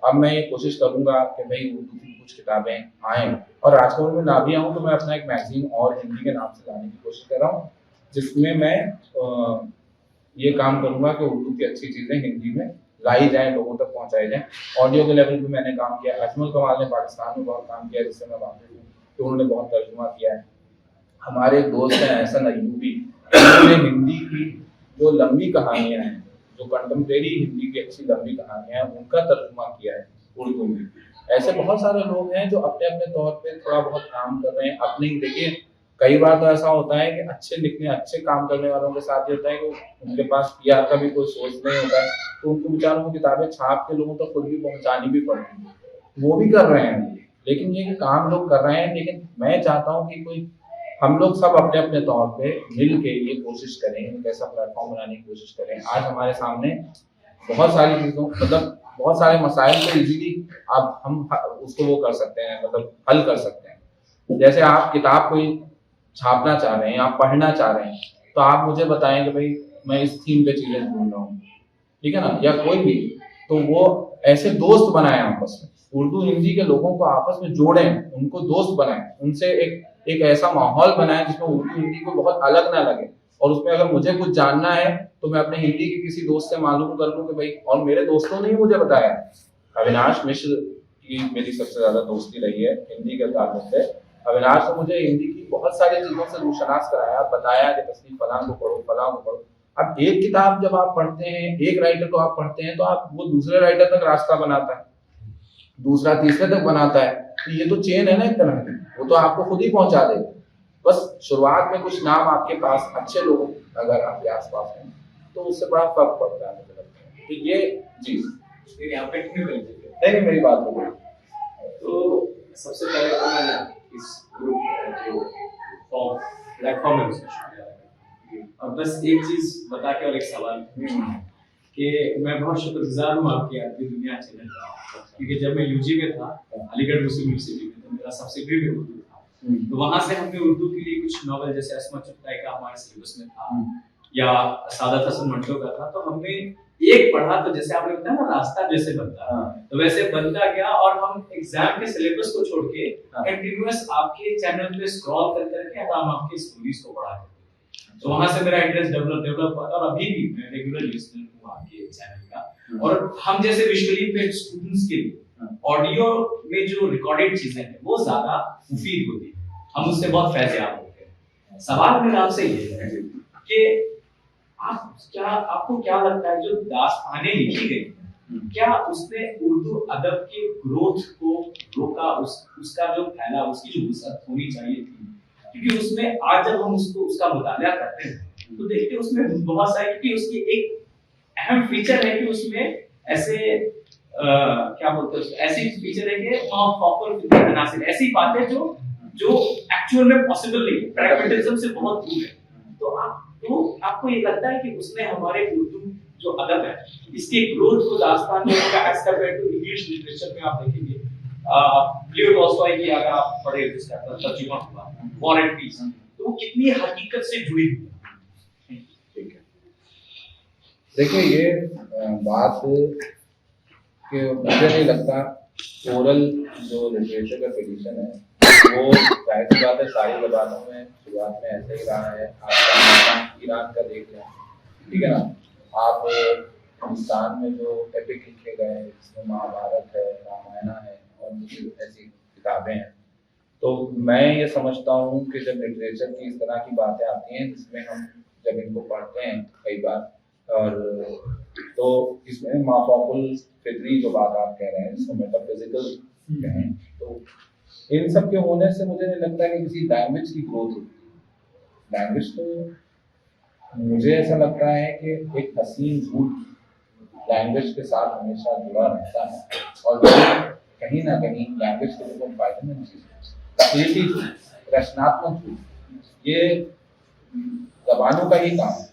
अब मैं ये कोशिश करूंगा कि भाई उर्दू की कुछ किताबें आएँ, और राजकमल में ना भी आऊँ तो मैं अपना एक मैगजीन और हिंदी के नाम से लाने की कोशिश कर रहा हूँ, जिसमें मैं ये काम करूंगा कि उर्दू की अच्छी चीज़ें हिंदी में लाई जाए, लोगों तक पहुँचाई जाए। ऑडियो के लेवल पे मैंने काम किया, अजमल कमाल ने पाकिस्तान में बहुत काम किया, जिससे मैं वाकिफ हूँ कि उन्होंने बहुत तर्जुमा किया है। हमारे दोस्त हैं एहसन अय्यूबी, उन्होंने हिंदी की जो लंबी कहानियां हैं, जो कंटेम्प्रेरी हिंदी की अच्छी लंबी कहानियां हैं, उनका तर्जुमा किया है उर्दू में। ऐसे बहुत सारे लोग हैं जो अपने अपने तौर पे थोड़ा बहुत काम कर रहे हैं अपने ही। देखिए कई बार तो ऐसा होता है कि अच्छे लिखने अच्छे काम करने वालों के साथ ये होता है कि उनके पास PR का भी कोई सोर्स नहीं होता है, तो उनको बेचारों को किताबें छाप के लोगों तक खुद भी पहुंचानी भी पड़ती है, वो भी कर रहे हैं। लेकिन ये काम लोग कर रहे हैं, लेकिन मैं चाहता हूँ कि कोई हम लोग सब अपने अपने तौर पे मिल के ये कोशिश करें, एक ऐसा प्लेटफॉर्म बनाने की कोशिश करें। आज हमारे सामने बहुत सारी चीज़ों मतलब बहुत सारे मसाइल को इजीली आप हम उसको वो कर सकते हैं, मतलब हल कर सकते हैं। जैसे आप किताब कोई छापना चाह रहे हैं, आप पढ़ना चाह रहे हैं, तो आप मुझे बताएं कि भाई मैं इस थीम पे चीजें ढूंढ रहा हूँ, ठीक है ना, या कोई भी, तो वो ऐसे दोस्त बनाए आपस में, उर्दू हिंदी के लोगों को आपस में जोड़ें, उनको दोस्त बनाएं, उनसे एक ऐसा माहौल बनाएं जिसमें उर्दू हिंदी को बहुत अलग ना लगे। और उसमें अगर मुझे कुछ जानना है तो मैं अपने हिंदी के किसी दोस्त से मालूम कर लूं कि भाई, और मेरे दोस्तों ने ही मुझे बताया। अविनाश मिश्र की मेरी सबसे ज्यादा दोस्ती रही है हिंदी के ताल्लुक से। अविनाश ने मुझे हिंदी की बहुत सारी चीजों से रूशनास कराया, बताया कि तस्नीफ फलां को पढ़ो, फलां को पढ़ो। अब एक किताब जब आप पढ़ते हैं, एक राइटर को आप पढ़ते हैं, तो आप वो दूसरे राइटर तक रास्ता बनाता है, दूसरा तीसरे तक बनाता है, तो ये तो चेन है ना एक तरह की, वो तो आपको खुद ही पहुंचा देगा। बस शुरुआत में कुछ नाम आपके पास अच्छे लोग अगर आपके आसपास हैं तो उससे बड़ा फर्क पड़ता है मुझे लगता है। तो ये चीज यहाँ पे नहीं मेरी बात हो गई। तो सबसे पहले तो मैं इस ग्रुप जो प्लेटफॉर्म है उसमें शुक्रिया और बस एक चीज बता के और एक सवाल कि मैं बहुत शुक्रगुजार हूँ आपके आदमी दुनिया चैनल का, क्योंकि जब मैं UG में था अलीगढ़ मुस्लिम यूनिवर्सिटी में, तो मेरा सब्सिडी में उर्दू था, तो वहां से हमने उर्दू के लिए कुछ नॉवल जैसे अस्मा चुगताई का हमारे सिलेबस में था या सादत हसन मंटो का था, तो हमने एक पढ़ा तो जैसे आपने बताया ना रास्ता जैसे बनता तो वैसे बनता गया, और हम एग्जाम के सिलेबस को छोड़ के कंटिन्यूअस आपके चैनल पे स्क्रॉल कर करके हम आपके स्टोरीज को पढ़ा करते, तो वहां से मेरा इंटरेस्ट डेवलप हुआ और अभी भी मैं रेगुलर लिसनर हूं आपके चैनल का। और हम जैसे विजुअली इम्पेयर्ड स्टूडेंट्स के लिए ऑडियो में जो रिकॉर्डेड चीजें हैं वो ज्यादा मुफीद होती है, हम उससे बहुत फैज़याब होते हैं। सवाल मेरा आपसे ये है कि आपको क्या लगता है जो दास्तानें लिखी गई क्या उसने उर्दू अदब के ग्रोथ को रोका, उसका जो फैला, उसकी जो वसअत होनी चाहिए थी? क्योंकि उसमें आज जब हम उसका मुताला करते हैं तो देखते हैं उसमें बहुत सारे, क्योंकि उसकी एक अहम फीचर है कि उसमें ऐसे क्या बोलते हैं, ऐसी फीचर है कि माफाकुल ऐसी बातें जो एक्चुअल में पॉसिबल नहीं, प्रैग्मेटिज्म से बहुत दूर है। तो आपको ये लगता है कि उसने हमारे उर्दू जो अदब है इसके ग्रोथ को दास्तान में as compare to English literature में आप देखेंगे लियो टॉल्स्टॉय की अगर आप पढ़े जिसका तर्जुमा हुआ वॉर एंड पीस, तो वो कितनी हकीकत से जुड़ी हुई है। ठीक है, देखिए ये बात कि मुझे नहीं लगता ओरल जो लिटरेचर का ट्रेडिशन है वो जाहिर सी बात है सारी जबानों में शुरुआत में ऐसे ही रहा है। आप ईरान का देख लें, ठीक है ना, आप हिंदुस्तान में जो एपिक लिखे गए हैं जिसमें महाभारत है, रामायण है और ऐसी किताबें हैं, तो मैं ये समझता हूँ कि जब लिटरेचर की इस तरह की बातें आती हैं जिसमें हम जब इनको पढ़ते हैं कई बार, और तो इसमें माफाकुल फितरी जो बात आप कह रहे हैं जिसको मेटाफिजिकल कहें, तो इन सब के होने से मुझे नहीं लगता कि किसी लैंग्वेज की ग्रोथ होती है। लैंग्वेज तो मुझे ऐसा लगता है कि एक हसीन झूठ लैंग्वेज के साथ हमेशा जुड़ा रहता है, और कहीं ना कहीं लैंग्वेज के लिए बहुत फायदेमंद चीज है। तकलीफी झूठ, रचनात्मक झूठ, ये जबानों का ही काम है,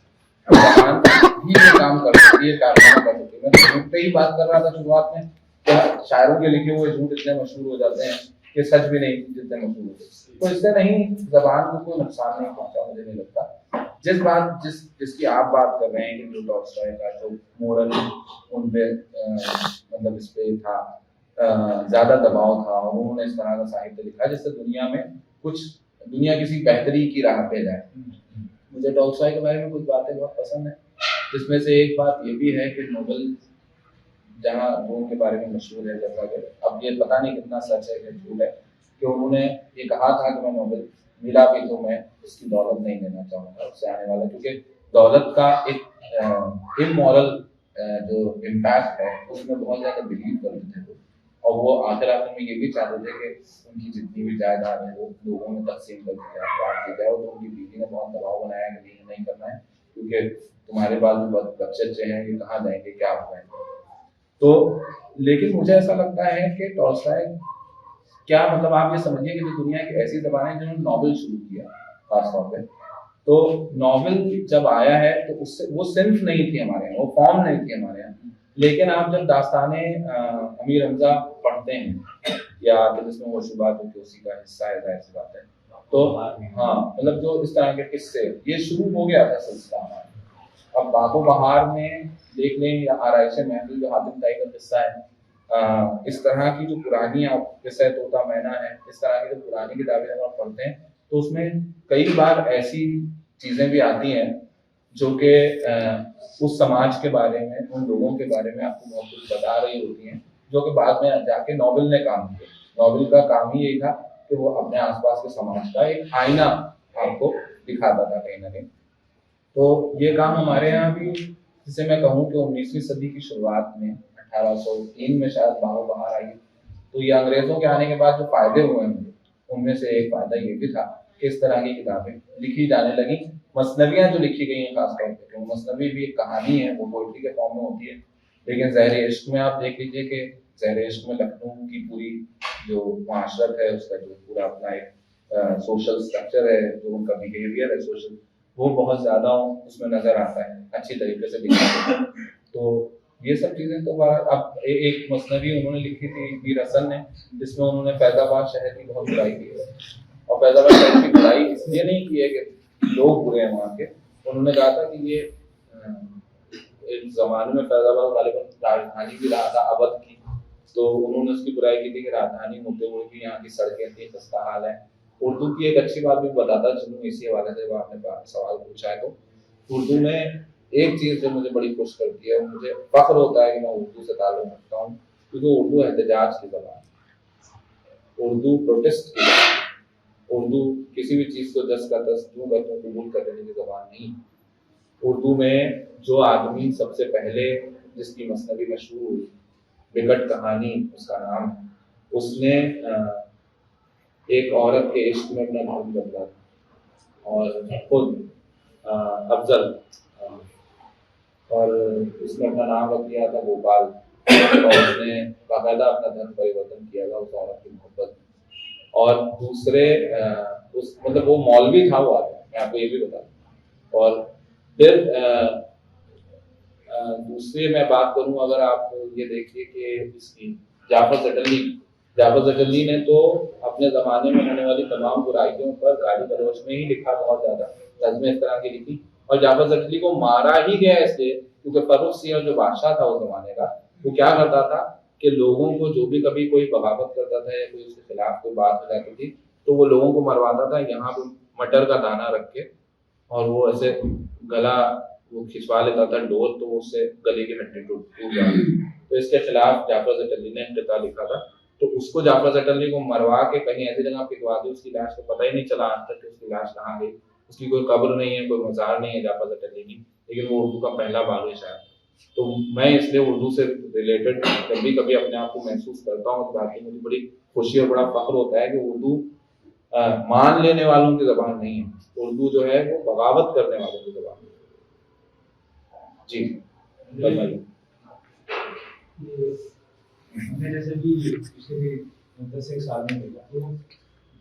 जबान ही ये काम कर सकती है, कारखाना कर सकती है। मैं तो झूठ पे ही बात कर रहा था शुरुआत में, क्या शायरों के लिखे हुए झूठ इतने मशहूर हो जाते हैं कि सच भी नहीं जितने मशहूर होते, तो इससे नहीं जबान को कोई नुकसान नहीं पहुंचा, मुझे नहीं लगता। जिसकी आप बात कर रहे हैं कि जो टॉल्स्टॉय का जो मोरल उन पे मतलब इस पे था, ज्यादा दबाव था, और उन्होंने इस तरह का साहित्य लिखा जिससे दुनिया किसी बेहतरी की राह पे जाए। मुझे टॉल्स्टॉय के बारे में कुछ बातें बहुत पसंद है, जिसमें से एक बात ये भी है कि नोबेल जहाँ वो उनके बारे में मशहूर है, जैसा कि अब ये पता नहीं कितना सच है कि झूठ है, कि उन्होंने ये कहा था कि मैं नोबेल मिला भी तो मैं उसकी दौलत नहीं लेना चाहूँगा उससे आने वाला, क्योंकि दौलत का एक इमोरल जो इम्पैक्ट है उसमें बहुत ज़्यादा बिलीव करते थे लोग, और वो आखिर में ये भी चाहते थे कि उनकी जितनी भी जायदाद है वो लोगों में तकसीम कर दी जाए, बांट दी जाए। और उनकी बीवी ने बहुत दबाव बनाया कि ये नहीं करना है, क्योंकि तुम्हारे पास भी बच्चे हैं, ये कहाँ जाएंगे, क्या होगा। तो लेकिन मुझे ऐसा लगता है कि टॉल्स्टॉय क्या मतलब, आप ये समझिए कि जो दुनिया की ऐसी ज़बान है जिन्होंने नॉवेल शुरू किया खासतौर पे, तो नॉवेल जब आया है तो उससे वो सिंफ नहीं थी हमारे यहाँ, वो फॉर्म नहीं थी हमारे यहाँ। लेकिन आप जब दास्ताने अमीर हमजा पढ़ते हैं या जिसमें वो शुबात होती है उसी का हिस्सा है, जाहिर सी बात है, तो हाँ मतलब जो इस तरह के किस्से ये शुरू हो गया था सिलसिला हमारा। अब बागो बहार में देख लें या आराइश महफिल जो हातिम ताई का किस्सा है, इस तरह की जो पुरानी आप किस्सा तोता मैना है, इस तरह की जो पुरानी किताबें जब आप पढ़ते हैं तो उसमें कई बार ऐसी चीज़ें भी आती हैं जो कि उस समाज के बारे में, उन लोगों के बारे में आपको बहुत कुछ बता रही होती हैं, जो कि बाद में जाके नॉवेल ने काम किया। नॉवेल का काम ही यही था कि वो अपने आसपास के समाज का एक आईना आपको दिखाता था कहीं ना कहीं। तो ये काम हमारे यहाँ भी, जिसे मैं कहूँ कि 19वीं सदी की शुरुआत में 1803 में शायद बागो बहार आई, तो ये अंग्रेजों के आने के बाद जो फायदे हुए हैं उनमें से एक फायदा ये भी था कि इस तरह की किताबें लिखी जाने लगी। मसनवियाँ जो लिखी गई हैं खासतौर पर, मसनवी भी एक कहानी है, वो पोइट्री के फॉर्म में होती है, लेकिन ज़हर इश्क में आप देख लीजिए कि ज़हर इश्क में लखनऊ की पूरी जो माशरत है, उसका जो पूरा अपना एक सोशल स्ट्रक्चर है, जो उनका बिहेवियर है सोशल, वो बहुत ज़्यादा उसमें नज़र आता है, अच्छी तरीके से लिखा है। तो ये सब चीज़ें तो अब एक मसनवी उन्होंने लिखी थी मीर हसन ने, जिसमें उन्होंने फैज़ाबाद शहर की बहुत बुराई की है, और फैज़ाबाद शहर की बुराई इसलिए नहीं की है कि लोग बुरे हैं वहाँ के। उन्होंने कहा था कि ये एक ज़माने में फैज़ाबाद गालिबन राजधानी भी रहा था अवध की, तो उन्होंने उसकी बुराई की थी कि राजधानी होते हुए भी यहाँ की सड़कें इतनी खस्ता हाल है। उर्दू की एक अच्छी बात भी बताता चलूँ इसी हवाले से, जब आपने सवाल पूछा है, तो उर्दू में एक चीज़ जो मुझे बड़ी खुश करती है, मुझे फख्र होता है कि मैं उर्दू से ताल्लुक़ रखता हूँ, क्योंकि उर्दू एहतजाज की ज़बान, उर्दू प्रोटेस्ट की, उर्दू किसी भी चीज़ को जस का तस यूँ का त्यों कबूल कर लेने की ज़बान नहीं। उर्दू में जो आदमी सबसे पहले जिसकी मसनवी मशहूर हुई, विकट कहानी उसका नाम है, उसने एक औरत के इश्क में अपना नाम बदला था, और खुद अफजल, और उसने अपना नाम रख दिया था गोपाल, और उसने बाकायदा अपना धर्म परिवर्तन किया था उस औरत की मोहब्बत में। और दूसरे उस मतलब वो मौलवी था वो आदमी, मैं आपको ये भी बता दूं। और फिर दूसरी मैं बात करूं, अगर आप ये देखिए कि इसकी जाफर जटली ने तो अपने ज़माने में होने वाली तमाम बुराइयों पर गाली गलौच में ही लिखा, बहुत ज़्यादा नज़्में इस तरह की लिखी। और जाफर जटली को मारा ही गया इसलिए क्योंकि फर्रुख सिंह जो बादशाह था उस ज़माने का, वो क्या करता था कि लोगों को जो भी कभी कोई बगावत करता था या कोई उसके खिलाफ कोई बात हो जाती थी, तो वो लोगों को मरवाता था यहाँ पे मटर का दाना रख के, और वो ऐसे गला वो खिंचवा लेता था डोर, तो उससे गले की हड्डी टूट जाती। तो इसके खिलाफ जाफर जटली ने इंतज़ार लिखा था, तो उसको जाफर जटली को मरवा के कहीं ऐसी जगह पिटवा दी, उसकी लाश को पता ही नहीं चला आज तक कि उसकी लाश कहाँ गई, उसकी कोई कब्र नहीं है, कोई मज़ार नहीं है जाफर जटली की, लेकिन वो उर्दू का पहला बागी शायर। तो मैं इसलिए उर्दू से रिलेटेड जब भी कभी अपने आप को महसूस करता हूँ, तो बाकी मुझे बड़ी खुशी और बड़ा फख्र होता है कि उर्दू मान लेने वालों की ज़बान नहीं है, उर्दू जो है वो बगावत करने वालों की ज़बान है। जी बताइए। मैंने जैसे भी पिछले 10 साल में देखा, तो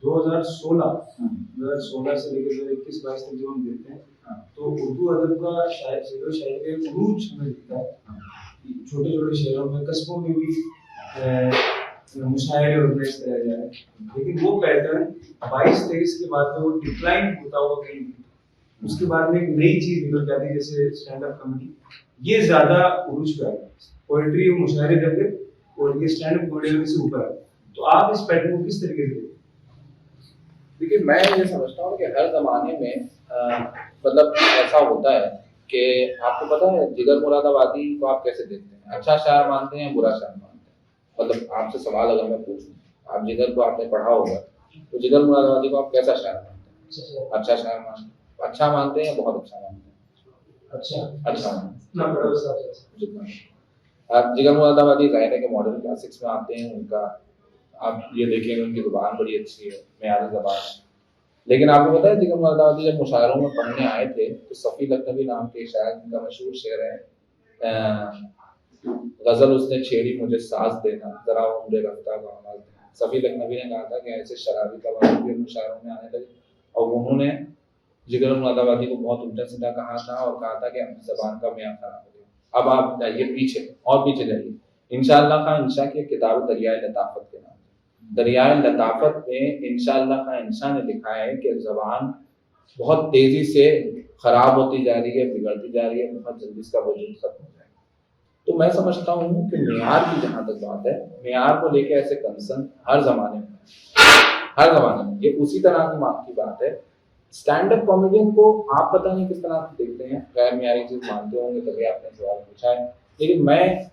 2016 से लेकर 2021-22 तक जो हम देखते हैं, तो उर्दू अदब का शेर व शायरी का एक उरूज हमें दिखता है। छोटे छोटे शहरों में, कस्बों में भी मुशायरे ऑर्गेनाइज कराए जा रहे हैं, लेकिन वो पैटर्न 22-23 के बाद में वो डिक्लाइन होता हुआ कहीं, उसके बाद में एक नई चीज निकल जाती है जैसे स्टैंड अप कॉमेडी, ये ज्यादा उरूज पे आया। पोएट्री और मुशायरे कर ले और ये स्टैंड अप कॉमेडी से ऊपर है। तो आप इस पैटर्न को किस तरीके से देखिए, मैं ये समझता हूँ कि हर जमाने में मतलब ऐसा होता है कि आपको पता है जिगर मुरादाबादी को आप कैसे देखते हैं, अच्छा शायर मानते हैं, बुरा शायर मानते हैं? मतलब आपसे सवाल अगर मैं पूछूं, आप जिगर को आपने पढ़ा होगा, तो जिगर मुरादाबादी को आप कैसा शायर मानते हैं? अच्छा शायर मानते हैं, अच्छा मानते हैं या बहुत अच्छा मानते हैं? अच्छा ना बड़ा साहब जितना आप जिगर मुरादाबादी जाहिर है कि मॉडर्न क्लासिक्स में आते हैं, उनका आप ये देखेंगे उनकी ज़ुबान बड़ी अच्छी है, मेयारी ज़बान है। लेकिन आपको पता है जिगर मुरादाबादी जब मुशायरों में पढ़ने आए थे तो सफ़ी लखनवी नाम के शायर, उनका मशहूर शेर है, गज़ल उसने छेड़ी मुझे साज देना जरा उम्र रफ्ता का आवाज़ देना। सफ़ी लखनवी ने कहा था कि ऐसे शराबी कवाली भी मुशायरों में आने लगे, और उन्होंने जिगर मुरादाबादी को बहुत उल्टा सीधा कहा था और कहा था कि अपनी ज़बान का मेयार खराब हो गया। अब आप जाइए पीछे और पीछे जाइए, इंशाअल्लाह खां इंशा की किताब दरियाए लताफत के नाम, दरियाए लताफत में इंशाअल्लाह खां इंशा ने लिखा है कि ज़बान बहुत तेज़ी से खराब होती जा रही है, बिगड़ती जा रही है, बहुत जल्दी इसका वजूद खत्म हो जाएगा। तो मैं समझता हूँ कि मेयार की जहाँ तक बात है, मेयार को लेके ऐसे कंसर्न हर जमाने में ये उसी तरह की बात है। स्टैंड अप कॉमेडियन को आप पता नहीं किस तरह से देखते हैं, गैर मेयारी चीज मानते होंगे तभी आपने सवाल पूछा है, लेकिन मैं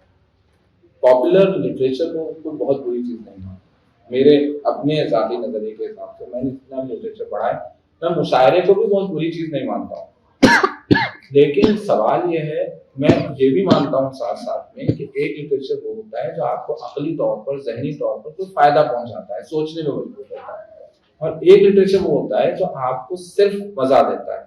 पॉपुलर लिटरेचर को बहुत बुरी चीज नहीं मानता। मेरे अपने ज़ाती नजरिए के हिसाब से मैंने जितना लिटरेचर पढ़ा है, मैं मुशायरे को भी बहुत बुरी चीज नहीं मानता हूँ। लेकिन सवाल ये है, मैं ये भी मानता हूँ साथ साथ में कि एक लिटरेचर वो होता है जो आपको अकली तौर पर, जहनी तौर पर कोई फायदा पहुंचाता है, सोचने में मजबूर करता है, और एक लिटरेचर वो होता है जो आपको सिर्फ मजा देता है,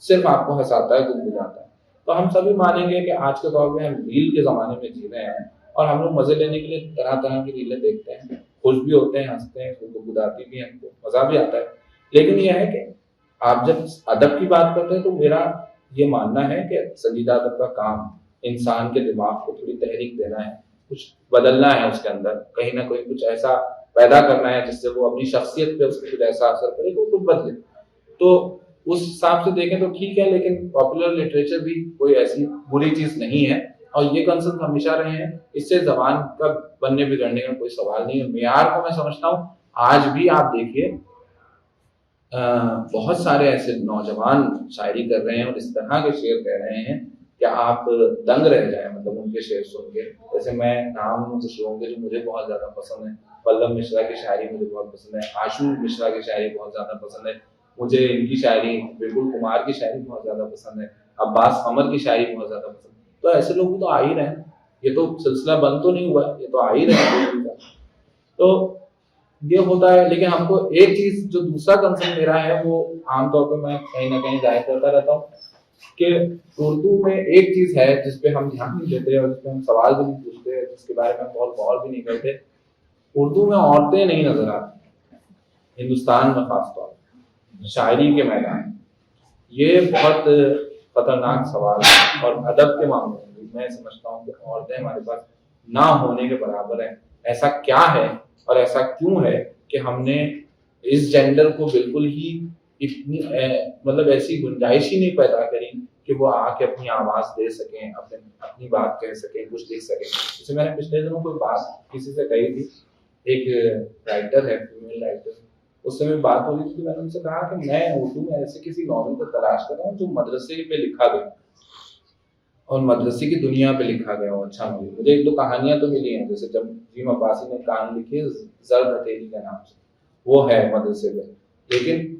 सिर्फ आपको हंसाता है, गुदगुदाता है। तो हम सभी मानेंगे कि आज के दौर में हम रील के ज़माने में जी रहे हैं और हम लोग मज़े लेने के लिए तरह तरह की रीलें देखते हैं, खुश भी होते हैं, हंसते हैं, गुदगुदाती भी हैं, हमको मज़ा भी आता है। लेकिन यह है कि आप जब अदब की बात करते हैं तो मेरा ये मानना है कि संजीदा अदब का काम इंसान के दिमाग को थोड़ी तहरीक देना है, कुछ बदलना है उसके अंदर, कहीं ना कहीं कुछ ऐसा पैदा करना है जिससे वो अपनी शख्सियत पे उसको कुछ ऐसा असर करे कि वो कुछ बदले। तो उस हिसाब से देखें तो ठीक है, लेकिन पॉपुलर लिटरेचर भी कोई ऐसी बुरी चीज नहीं है, और ये कंसर्न हमेशा रहे हैं, इससे जबान का बनने बिगड़ने का कोई सवाल नहीं है। मेयार को मैं समझता हूँ आज भी आप देखिए बहुत सारे ऐसे नौजवान शायरी कर रहे हैं और इस तरह के शेर कह रहे हैं कि आप दंग रह जाए, मतलब उनके शेर सुन के। जैसे मैं नाम कुछ लोगों के जो मुझे बहुत ज्यादा पसंद है, पल्लव मिश्रा की शायरी मुझे बहुत पसंद है, आशू मिश्रा की शायरी बहुत ज्यादा पसंद है मुझे, इनकी शायरी, बिल्कुल कुमार की शायरी बहुत ज्यादा पसंद है, अब्बास कमर की शायरी बहुत ज्यादा पसंद है। तो ऐसे लोग भी तो आ ही रहे हैं, ये तो सिलसिला बंद तो नहीं हुआ, ये तो आ ही रहे हैं। तो ये होता है। लेकिन हमको एक चीज जो दूसरा कंसर्न मेरा है वो आमतौर पर मैं कहीं ना कहीं जाहिर करता रहता हूँ कि उर्दू में एक चीज है जिसपे हम ध्यान नहीं देते और जिसपे हम सवाल भी नहीं पूछते, जिसके बारे में हम बहुत गौर भी नहीं करते। उर्दू में औरतें नहीं नजर आती, हिंदुस्तान में खासतौर पर शायरी के मैदान, ये बहुत खतरनाक सवाल है। और अदब के मामले में मैं समझता हूँ कि औरतें हमारे पास ना होने के बराबर है। ऐसा क्या है और ऐसा क्यों है कि हमने इस जेंडर को बिल्कुल ही इतनी मतलब ऐसी गुंजाइश ही नहीं पैदा करी कि वो आके अपनी आवाज दे सकें, अपनी बात कह सकें, कुछ लिख सकें। जैसे मैंने पिछले दिनों कोई बात किसी से कही थी, एक राइटर है, फीमेल राइटर, उस समय बात हो रही थी, मैंने उनसे कहा कि मैं उर्दू में ऐसे किसी नॉवल को तलाश कर रहा हूँ जो मदरसे पे लिखा गया और मदरसे की दुनिया पे लिखा गया हो, अच्छा नॉवल। मुझे एक दो कहानियां तो मिली हैं, जैसे जब जीम अब्बासी ने कहानी लिखी है जर्द हथेली के नाम से, वो है मदरसे पे। लेकिन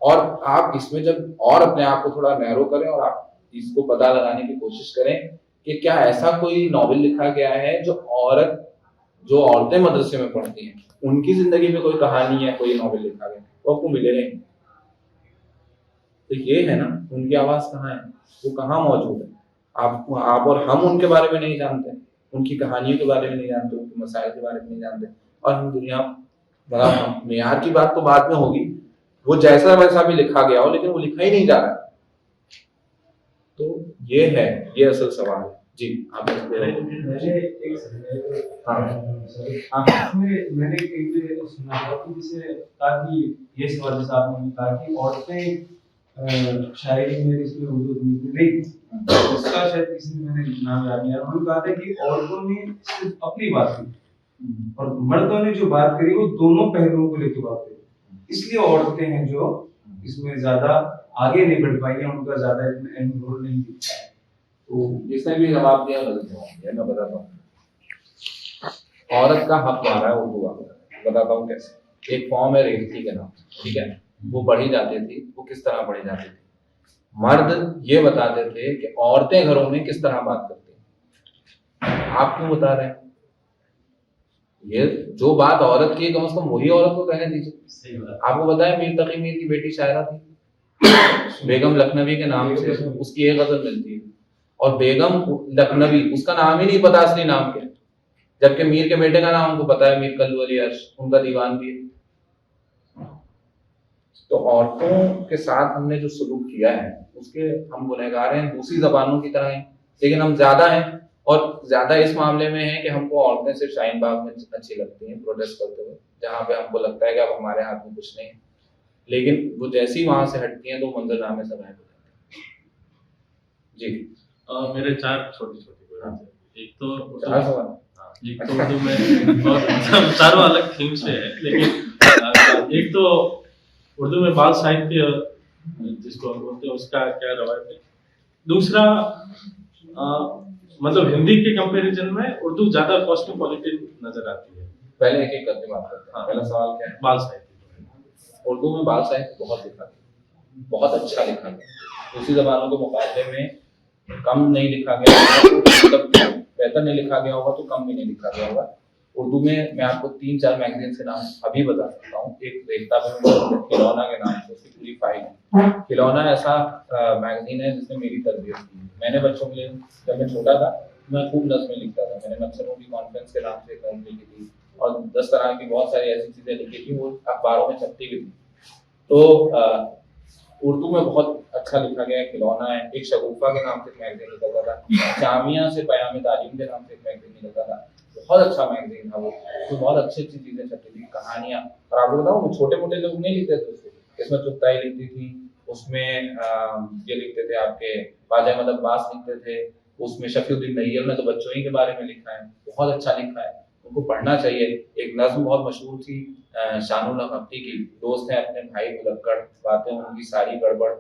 और आप इसमें जब और अपने आप को थोड़ा नैरो करें और आप इसको पता लगाने की कोशिश करें कि क्या ऐसा कोई नॉवल लिखा गया है जो औरतें मदरसे में पढ़ती हैं, उनकी जिंदगी में कोई कहानी या कोई नॉवल लिखा गया, वो आपको मिलेगा ही। तो ये है ना, उनकी आवाज कहाँ है, वो कहाँ मौजूद है? आप और हम उनके बारे में नहीं जानते, उनकी कहानियों के बारे में नहीं जानते, उनके मसाइल के बारे में नहीं जानते, और हम दुनिया बड़ा मेयार की बात तो बाद में होगी, वो जैसा वैसा भी लिखा गया हो लेकिन वो लिखा ही नहीं जा रहा। तो ये है, ये असल सवाल है। जी आप मैंने कहीं पे सुना था कि जैसे ताकि ये सवाल जैसा आपने कहा कि औरतें शायरी में इसमें उर्दू नहीं, उसका शायद किसी ने मैंने नाम याद नहीं, उन्होंने कहा था कि औरतों ने सिर्फ अपनी बात की और मर्दों ने जो बात करी वो दोनों पहलुओं को लेकर बात करी, इसलिए औरतें हैं जो इसमें ज्यादा आगे नहीं बढ़ पाई है, उनका ज्यादा इसमें अहम रोल नहीं दिखता है। तो जिसने भी जवाब दिया गलत जवाब है, मैं बताता हूँ। औरत का हक मारा है उर्दू वाला, बताता हूँ कैसे। एक फॉर्म है रेवती के नाम, ठीक है, वो पढ़ी जाती थी। वो किस तरह पढ़ी जाती थी? मर्द ये बताते थे कि औरतें घरों में किस तरह बात करती हैं, आप क्यों बता रहे हैं? ये जो बात औरत की कम से कम वही औरत को कहने दीजिए। सही बात। आपको बताया मीर तकी मीर की बेटी शायरा थी, बेगम लखनवी के नाम से उसकी एक गजल मिलती है, और बेगम लखनवी उसका नाम ही नहीं पता असली नाम क्या, जबकि मीर के बेटे का नाम उनको पता है, मीर कल्लू अली अर्श, उनका दीवान भी है। तो औरतों के साथ हमने जो सलूक किया है उसके हम गुनहगार हैं दूसरी जबानों की तरह हैं, लेकिन हम ज्यादा हैं, और ज्यादा इस मामले में है कि हमको औरतें सिर्फ शाहीन बाग में अच्छी लगती हैं प्रोटेस्ट करते हुए, जहाँ पे हमको लगता है कि अब हमारे हाथ में कुछ नहीं है, लेकिन वो जैसे ही वहां से हटती हैं तो मंजरनामे से गायब हो जाते हैं। जी मेरे 4 छोटी हाँ। एक तो चार सवाल। एक तो उर्दू में और चारों अलग थीम से है, लेकिन एक तो उर्दू में बाल साहित्य जिसको हम बोलते हैं उसका क्या रवायत है। दूसरा मतलब हिंदी के कंपैरिजन में उर्दू ज्यादा कॉस्मोपॉलिटन नजर आती है। पहले एक एक करके बात करते हैं। हाँ। पहला सवाल क्या है? बाल साहित्य उर्दू में बाल साहित्य बहुत लिखा गया, बहुत अच्छा लिखा गया, दूसरी जबानों के मुकाबले में कम नहीं लिखा गया, मतलब बेहतर नहीं लिखा गया होगा तो कम भी नहीं लिखा गया होगा। उर्दू में मैं आपको 3-4 मैगजीन के नाम अभी बता सकता हूँ। एक रेखता में खिलौना के नाम से उसकी पूरी फाइल है। खिलौना ऐसा मैगजीन है जिसने मेरी तरबियत की। मैंने बच्चों के लिए जब मैं छोटा था मैं खूब नज़्में लिखता था। मैंने नक्सलों की कॉन्फ्रेंस के नाम से एक नज़्म लिखी थी और 10 तरह की बहुत सारी ऐसी चीजें लिखी थी, वो अखबारों में छपती भी थी। तो उर्दू में बहुत अच्छा लिखा गया है। खिलौना है, एक शगुफा के नाम से एक मैगजीन निकलता था, जामिया से पयाम तालीम के नाम से एक मैगजीन निकलता था, बहुत अच्छा मैगजीन था वो, तो बहुत अच्छी अच्छी चीजें छपती थी, कहानियां। और आपको बताऊं छोटे मोटे लोग नहीं लिखते थे उसको, इसमें चुगताई लिखती थी, उसमें ये लिखते थे आपके ख्वाजा अहमद अब्बास लिखते थे, उसमें शफीउद्दीन नैयर ने तो बच्चों ही के बारे में लिखा है, बहुत अच्छा लिखा है, उनको पढ़ना चाहिए। एक नज्म बहुत मशहूर थी शानुल हफ्ती की, दोस्त हैं अपने भाई मुलक्कड़, बातें उनकी सारी गड़बड़,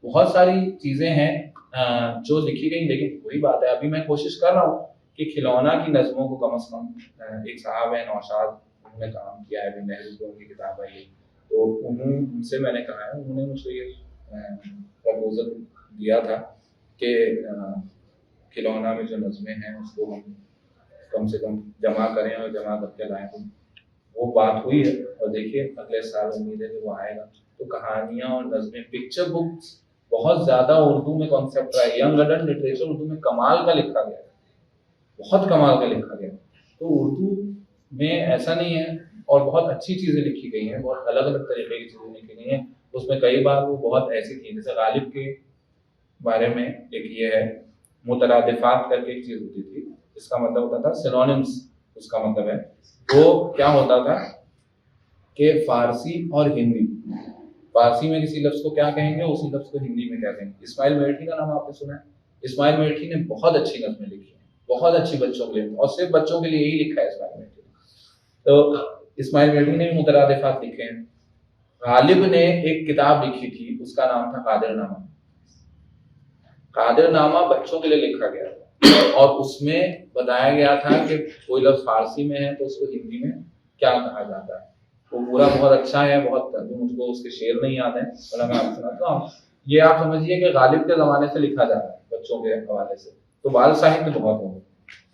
बहुत सारी चीजें हैं जो लिखी गई। लेकिन वही बात है, अभी मैं कोशिश कर रहा हूँ कि खिलौना की नज्मों को कम से कम, एक साहब है नौशाद, उन्होंने काम किया है, अभी नेहरू की उनकी किताब आई है, तो उनसे मैंने कहा है, उन्होंने मुझे ये प्रपोजल दिया था कि खिलौना में जो नज़में हैं उसको हम कम से कम जमा करें और जमा करके लाएं। वो बात हुई है और देखिए अगले साल उम्मीद है कि वो आएगा। तो कहानियां और नज़में, पिक्चर बुक्स बहुत ज्यादा उर्दू में कॉन्सेप्ट रहा है। यंग अडल्ट लिटरेचर उर्दू में कमाल का लिखा गया है, बहुत कमाल का लिखा गया। तो उर्दू में ऐसा नहीं है, और बहुत अच्छी चीजें लिखी गई हैं, बहुत अलग अलग तरीके की चीजें लिखी गई हैं। उसमें कई बार वो बहुत ऐसी थी, जैसे गालिब के बारे में एक ये है, मुतरादिफात करके एक चीज होती थी, इसका मतलब होता था सिनोनिम्स, उसका मतलब है वो क्या होता था कि फारसी और हिंदी, फारसी में किसी लफ्ज को क्या कहेंगे उसी लफ्ज को हिंदी में क्या कहेंगे। इस्माइल मेठी का नाम आपने सुना है? इस्माइल मेठी ने बहुत अच्छी नज़में लिखी हैं, बहुत अच्छी बच्चों के लिए, और सिर्फ बच्चों के लिए ही लिखा है इस्माइल मेठी। तो इस्माइल मेठी ने मुतरादिफात लिखे हैं। गालिब ने एक किताब लिखी थी, उसका नाम था कादिरनामा। कादिरनामा बच्चों के लिए लिखा गया था, और उसमें बताया गया था कि कोई लफ्ज फारसी में है तो उसको हिंदी में क्या कहा जाता है। वो पूरा बहुत अच्छा है, बहुत, मुझको उसके शेर नहीं याद है, तो मैं आपको सुनाता हूँ। ये आप समझिए कि गालिब के जमाने से लिखा जा रहा है बच्चों के हवाले से, तो बाल साहित्य बहुत होगा।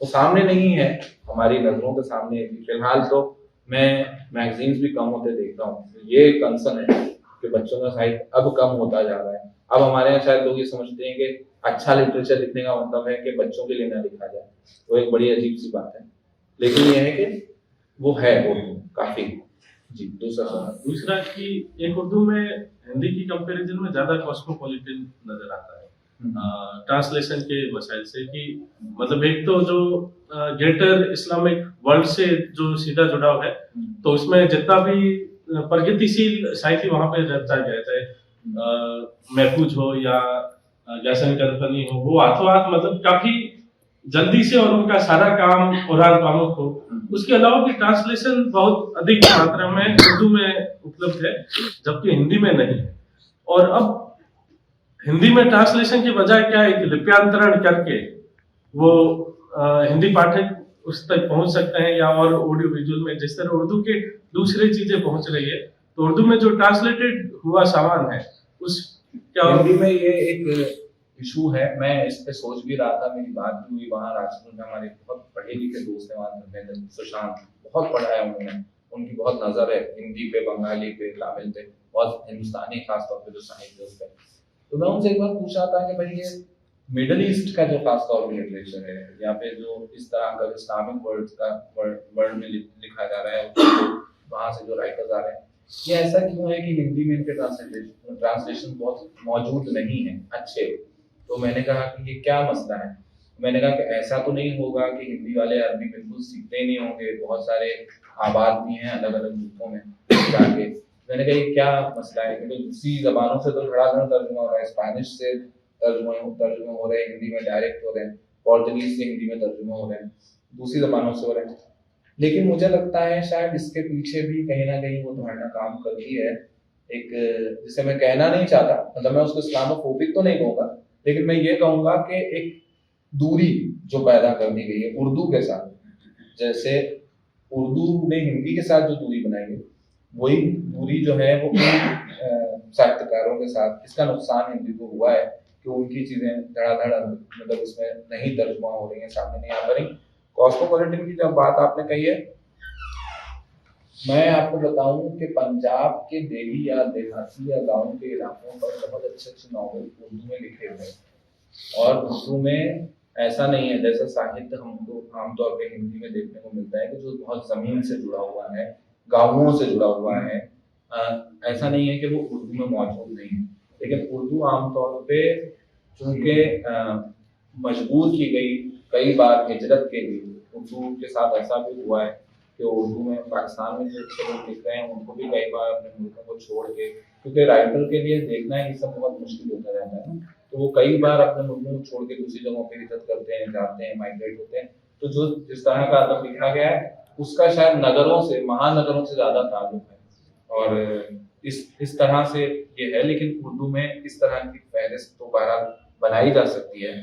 वो सामने नहीं है, हमारी नजरों के सामने। फिलहाल तो मैं मैगजीन्स भी कम होते देखता हूँ, ये कंसर्न है कि बच्चों का साहित्य अब कम होता जा रहा है। अब हमारे यहाँ शायद लोग ये समझते हैं कि अच्छा लिटरेचर लिखने का मतलब है कि बच्चों के लिए ना लिखा जाए, वो एक बड़ी अजीब सी बात है। लेकिन ये है कि वो है उर्दू काफी। जी दूसरा कि एक उर्दू में हिंदी की कंपैरिजन में ज्यादा कॉस्मोपॉलिटन नजर आता है ट्रांसलेशन के मसाइल से, कि मतलब एक तो जो ग्रेटर इस्लामिक वर्ल्ड से जो सीधा जुड़ाव है, तो उसमें जितना भी प्रगतिशील साहित्य वहां पे रचा गया, चाहे महफूज हो या जैसन करफनी हो, वो हाथों हाथ मतलब काफी जल्दी से, और उनका सारा काम कुरान पामुक हो। उसके अलावा भी ट्रांसलेशन बहुत अधिक मात्रा में उर्दू में उपलब्ध है, जबकि हिंदी में नहीं है। और अब हिंदी में ट्रांसलेशन के बजाय क्या है कि लिप्यांतरण करके वो हिंदी पाठक उस तक पहुंच सकते हैं, या और ऑडियो विजुअल में जिस तरह उर्दू के दूसरे चीजें पहुंच रही है, तो उर्दू में जो ट्रांसलेटेड हुआ सामान है उस क्या हिंदी में ये एक इशू है, मैं इस पे सोच भी रहा था, मेरी बात भी हुई वहाँ राजपुर में, हमारे बहुत पढ़े लिखे दोस्त हैं वहाँ धर्मेंद्र सुशांत, बहुत पढ़ा है उन्होंने, उनकी बहुत नज़र है हिंदी पे, बंगाली पे, तमिल पे, बहुत हिंदुस्तानी खासतौर पे जो साहित्य है उस पर। तो मैं उनसे एक बार पूछा था कि भाई ये मिडल ईस्ट का जो खासतौर पर लिटरेचर है या फिर जो इस तरह का इस्लामिक वर्ड्स का वर्ड में लिखा जा रहा है, वहाँ से जो राइटर्स आ रहे हैं, ये ऐसा क्यों है कि हिंदी में इनके ट्रांसलेशन बहुत मौजूद नहीं है अच्छे। तो मैंने कहा कि ये क्या मसला है। मैंने कहा कि ऐसा तो नहीं होगा कि हिंदी वाले अरबी बिल्कुल सीखते ही नहीं होंगे, बहुत सारे आबाद भी हैं अलग अलग मुल्कों में जाके। मैंने कहा ये क्या मसला है, क्योंकि दूसरी जबानों से तो धड़ाधड़ तर्जुमा हो रहा है, स्पेनिश से तर्जुमे हो रहे हैं, हिंदी में डायरेक्ट हो रहे हैं, पोर्तुगीज से हिंदी में तर्जुमे हो रहे हैं, दूसरी जबानों से हो रहे हैं। लेकिन मुझे लगता है शायद इसके पीछे भी कहीं ना कहीं वो धारणा काम करती है, एक जिसे मैं कहना नहीं चाहता, मतलब मैं उसको इस्लामोफोबिक तो नहीं कहूँगा, लेकिन मैं ये कहूँगा कि एक दूरी जो पैदा कर दी गई है उर्दू के साथ, जैसे उर्दू ने हिंदी के साथ जो दूरी बनाई है, वही दूरी जो है वो साहित्यकारों के साथ, इसका नुकसान हिंदी को हुआ है कि उनकी चीजें धड़ाधड़ मतलब इसमें नहीं तर्जुमा हो रही है, सामने नहीं आ पा रही। कॉस्मोपॉलिटन की जब बात आपने कही है, मैं आपको बताऊं कि पंजाब के देवी या देहाती या गांव के इलाकों पर बहुत अच्छे नॉवल उर्दू में लिखे हुए हैं, और उर्दू में ऐसा नहीं है जैसा साहित्य हमको आमतौर पे हिंदी में देखने को मिलता है कि जो बहुत जमीन से जुड़ा हुआ है, गाँवों से जुड़ा हुआ है, ऐसा नहीं है कि वो उर्दू में मौजूद नहीं है। लेकिन उर्दू आमतौर पे चूंकि मजबूर की गई कई बार हिजरत के लिए, उर्दू के साथ ऐसा भी हुआ है कि उर्दू में पाकिस्तान में जो लोग लिख रहे हैं उनको भी कई बार अपने मुल्कों को छोड़ के, क्योंकि राइटर के लिए देखना ये सब बहुत मुश्किल होता रहता है ना, तो वो कई बार अपने मुल्कों को छोड़ के दूसरी जगहों पर हिजरत करते हैं, जाते हैं, माइग्रेट होते हैं। तो जो जिस तरह का अदब लिखा गया है उसका शायद नगरों से, महानगरों से ज्यादा ताल्लुक है, और इस तरह से ये है। लेकिन उर्दू में इस तरह की फहरिस्त तो बहरहाल बनाई जा सकती है।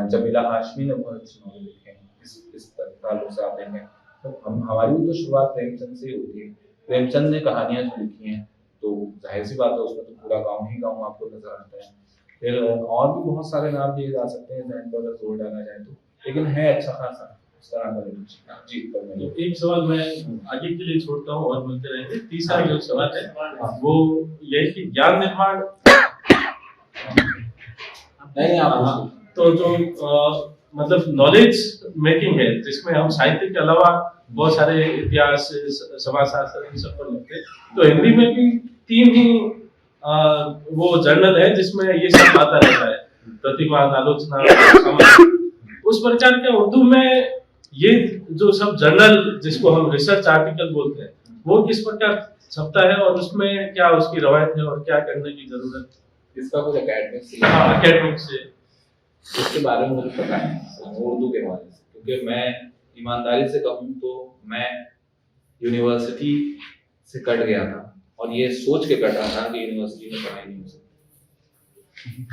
जमीला हाशमी ने बहुत अच्छे नॉवल लिखे हैं इस ताल्लुक से, आप देखें तो हमारी तो शुरुआत प्रेमचंद से ही होती है। प्रेमचंद ने कहानियां जो लिखी हैं तो जाहिर सी बात है उसमें तो पूरा गाँव ही गाँव आपको नजर आता है। फिर और भी बहुत सारे नाम दिए जा सकते हैं जहन पर अगर जोर डाला जाए तो, लेकिन है अच्छा खासा इस तरह का जी। तो एक सवाल मैं आगे के लिए छोड़ता हूँ और बोलते रहेंगे। तीसरा जो सवाल है वो यही कि ज्ञान निर्माण नहीं आप तो जो मतलब नॉलेज मेकिंग है, जिसमें हम साहित्य के अलावा बहुत सारे इतिहास, समाजशास्त्र इन सब पर लिखते हैं, तो हिंदी में भी 3 ही वो जर्नल है जिसमें ये सब आता रहता है, प्रतिमान, आलोचना, उस प्रकार के उर्दू में ये जो सब जर्नल जिसको हम रिसर्च आर्टिकल बोलते हैं वो किस प्रकार छपता है और उसमें क्या उसकी रवायत है और क्या करने की जरूरत है? इसका कुछ एकेडमिक से इसके बारे में मुझे पता है उर्दू के बारे में, क्योंकि मैं ईमानदारी से कहूँ तो मैं यूनिवर्सिटी से कट गया था और ये सोच के कटा था कि यूनिवर्सिटी में पढ़ाई नहीं हो सकती,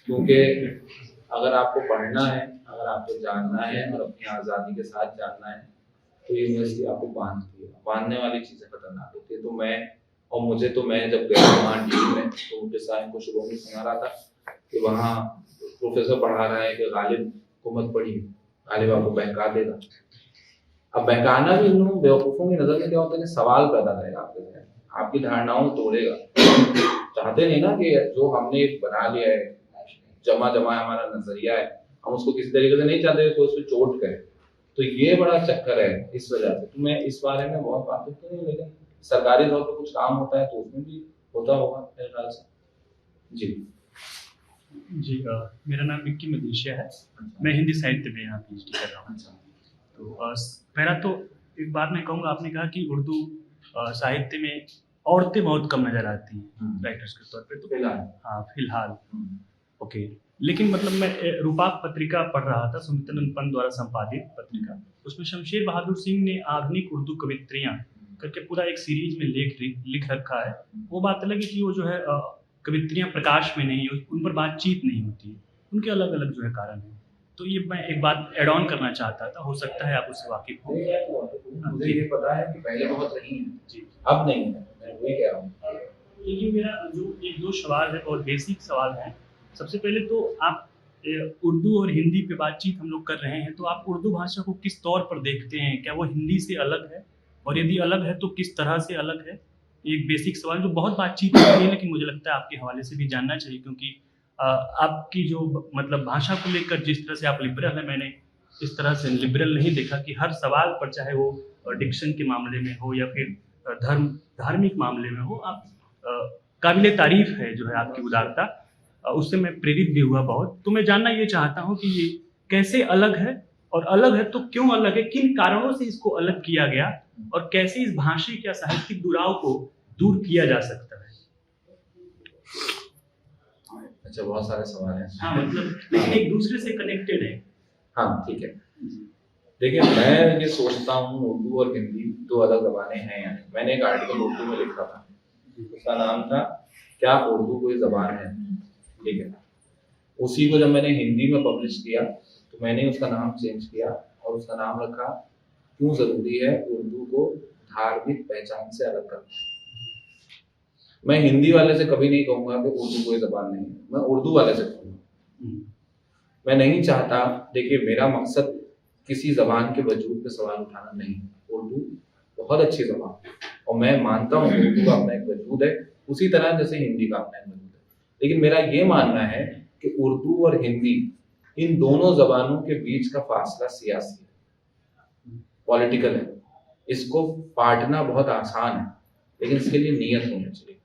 क्योंकि अगर आपको पढ़ना है, अगर आपको जानना है और अपनी आज़ादी के साथ जानना है तो यूनिवर्सिटी आपको बांधती है, बांधने वाली चीज़ें खतरनाक होती है। तो मैं जब गया वहाँ टीम में तो मुझे साहब को शुरू में सुना रहा था कि वहाँ प्रोफेसर पढ़ा रहा है कि गालिब को मत पढ़िए, गालिब आपको बहका देगा। अब बहकाना भी इन लोगों बेवकूफ़ों की नज़र में क्या होता है कि सवाल पैदा करेगा आपके जहन, आपकी धारणाओं तोड़ेगा। चाहते नहीं ना कि जो हमने बना लिया है, जमा हमारा नजरिया है, हम उसको किसी तरीके से नहीं चाहते कि उसको चोट करे। तो ये बड़ा चक्कर है इस वजह से। तो मैं इस बारे में बहुत बात तो नहीं, लेकिन सरकारी तौर पर कुछ काम होता है तो उसमें भी होता होगा मेरे ख्याल से। जी मेरा नाम विक्की मदेशिया है, मैं हिंदी साहित्य में यहाँ PhD कर रहा हूँ। तो पहला तो एक बात मैं कहूँगा, आपने कहा कि उर्दू साहित्य में औरतें बहुत कम नजर आती हैं राइटर्स के तौर पे, तो फिलहाल ओके। लेकिन मतलब मैं रूपाक पत्रिका पढ़ रहा था, सुमितन पंत द्वारा संपादित पत्रिका, उसमें शमशेर बहादुर सिंह ने आधुनिक उर्दू कवित्रियाँ करके पूरा एक सीरीज में लिख रखा है। वो बात अलग है कि वो जो है कवित्रियाँ प्रकाश में नहीं, उन पर बातचीत नहीं होती, उनके अलग अलग जो है कारण है। तो ये मैं एक बात एड ऑन करना चाहता था, हो सकता है आप उससे वाकिफ हो। मुझे ये पता है कि पहले बहुत रही है जी, अब नहीं है, मैं वही कह रहा हूँ। लेकिन मेरा जो एक दो सवाल है और बेसिक सवाल है। सबसे पहले तो आप उर्दू और हिंदी पे बातचीत हम लोग कर रहे हैं, तो आप उर्दू भाषा को किस तौर पर देखते हैं? क्या वो हिंदी से अलग है, और यदि अलग है तो किस तरह से अलग है? एक बेसिक सवाल जो बहुत बातचीत होती है, लेकिन मुझे लगता है आपके हवाले से भी जानना चाहिए, क्योंकि आपकी जो मतलब भाषा को लेकर जिस तरह से आप लिबरल हैं, मैंने इस तरह से लिबरल नहीं देखा कि हर सवाल पर, चाहे वो डिक्शन के मामले में हो या फिर धार्मिक मामले में हो, आप काबिले तारीफ है जो है आपकी उदारता। उससे मैं प्रेरित भी हुआ बहुत। तो मैं जानना ये चाहता हूँ कि ये कैसे अलग है, और अलग है तो क्यों अलग है, किन कारणों से इसको अलग किया गया, और कैसे इस भाषिक या साहित्यिक दुराव को दूर किया जा सकता है? अच्छा, बहुत सारे सवाल हैं। हाँ, मतलब लेकिन एक दूसरे से कनेक्टेड है। हाँ, ठीक है। देखिए, मैं ये सोचता हूँ उर्दू और हिंदी दो अलग ज़बानें हैं। यानी मैंने एक आर्टिकल उर्दू में लिखा था, उसका नाम था क्या उर्दू कोई ज़बान है, ठीक है। उसी को जब मैंने हिंदी में पब्लिश किया तो मैंने उसका नाम चेंज किया और उसका नाम रखा क्यों ज़रूरी है उर्दू को धार्मिक पहचान से अलग करना। मैं हिंदी वाले से कभी नहीं कहूँगा कि उर्दू कोई ज़बान नहीं है, मैं उर्दू वाले से कहूँगा। मैं नहीं चाहता, देखिए मेरा मकसद किसी ज़बान के वजूद पे सवाल उठाना नहीं है। उर्दू बहुत अच्छी ज़बान है और मैं मानता हूँ उर्दू का अपना एक वजूद है, उसी तरह जैसे हिंदी का अपना एक वजूद है। लेकिन मेरा ये मानना है कि उर्दू और हिंदी, इन दोनों ज़बानों के बीच का फासला सियासी है, पॉलिटिकल है। इसको पाटना बहुत आसान है, लेकिन इसके लिए नीयत होनी चाहिए,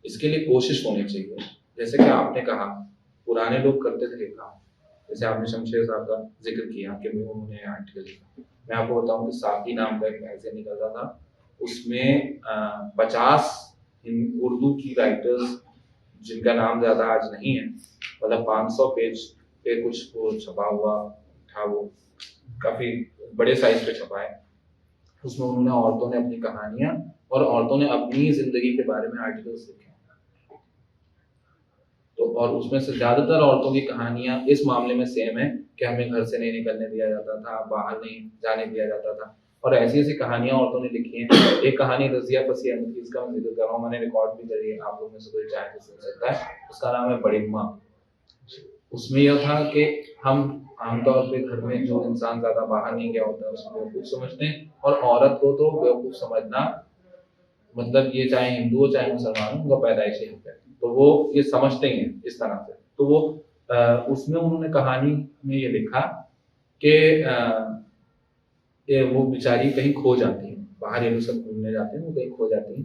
इसके लिए कोशिश होनी चाहिए। जैसे कि आपने कहा पुराने लोग करते थे काम, जैसे आपने शमशेर साहब का जिक्र किया कि उन्होंने आर्टिकल लिखा। मैं आपको बताऊं कि साकी नाम का एक मैगजीन निकलता था, उसमें 50 उर्दू की राइटर्स जिनका नाम ज्यादा आज नहीं है, मतलब 500 पेज पे कुछ वो छपा हुआ था, वो काफी बड़े साइज पे छपा है। उसमें उन्होंने औरतों ने अपनी कहानियां और औरतों ने अपनी जिंदगी के बारे में आर्टिकल्स लिखे। तो और उसमें से ज्यादातर औरतों की कहानियां इस मामले में सेम है कि हमें घर से नहीं निकलने दिया जाता था, बाहर नहीं जाने दिया जाता था, और ऐसी ऐसी कहानियां औरतों ने लिखी हैं। एक कहानी रज़िया फसी अहमद की, इसका मैं जिक्र कर रहा हूँ, मैंने रिकॉर्ड भी करी है, आप लोग में से कोई चाहे तो सुन सकता है। उसका नाम है बड़ी माँ। उसमें यह था कि हम आमतौर पे घर में जो इंसान ज्यादा बाहर नहीं गया होता है उसको बेवकूफ समझते हैं, और औरत को तो बेवकूफ समझना मतलब ये चाहे हिंदू हो चाहे मुसलमान हो, उनका पैदाइशी हक है, तो वो ये समझते ही हैं इस तरह से। तो वो उसमें उन्होंने कहानी में ये लिखा कि वो बेचारी कहीं खो जाती है, बाहर ये लोग सब घूमने जाते हैं, वो कहीं खो जाती हैं,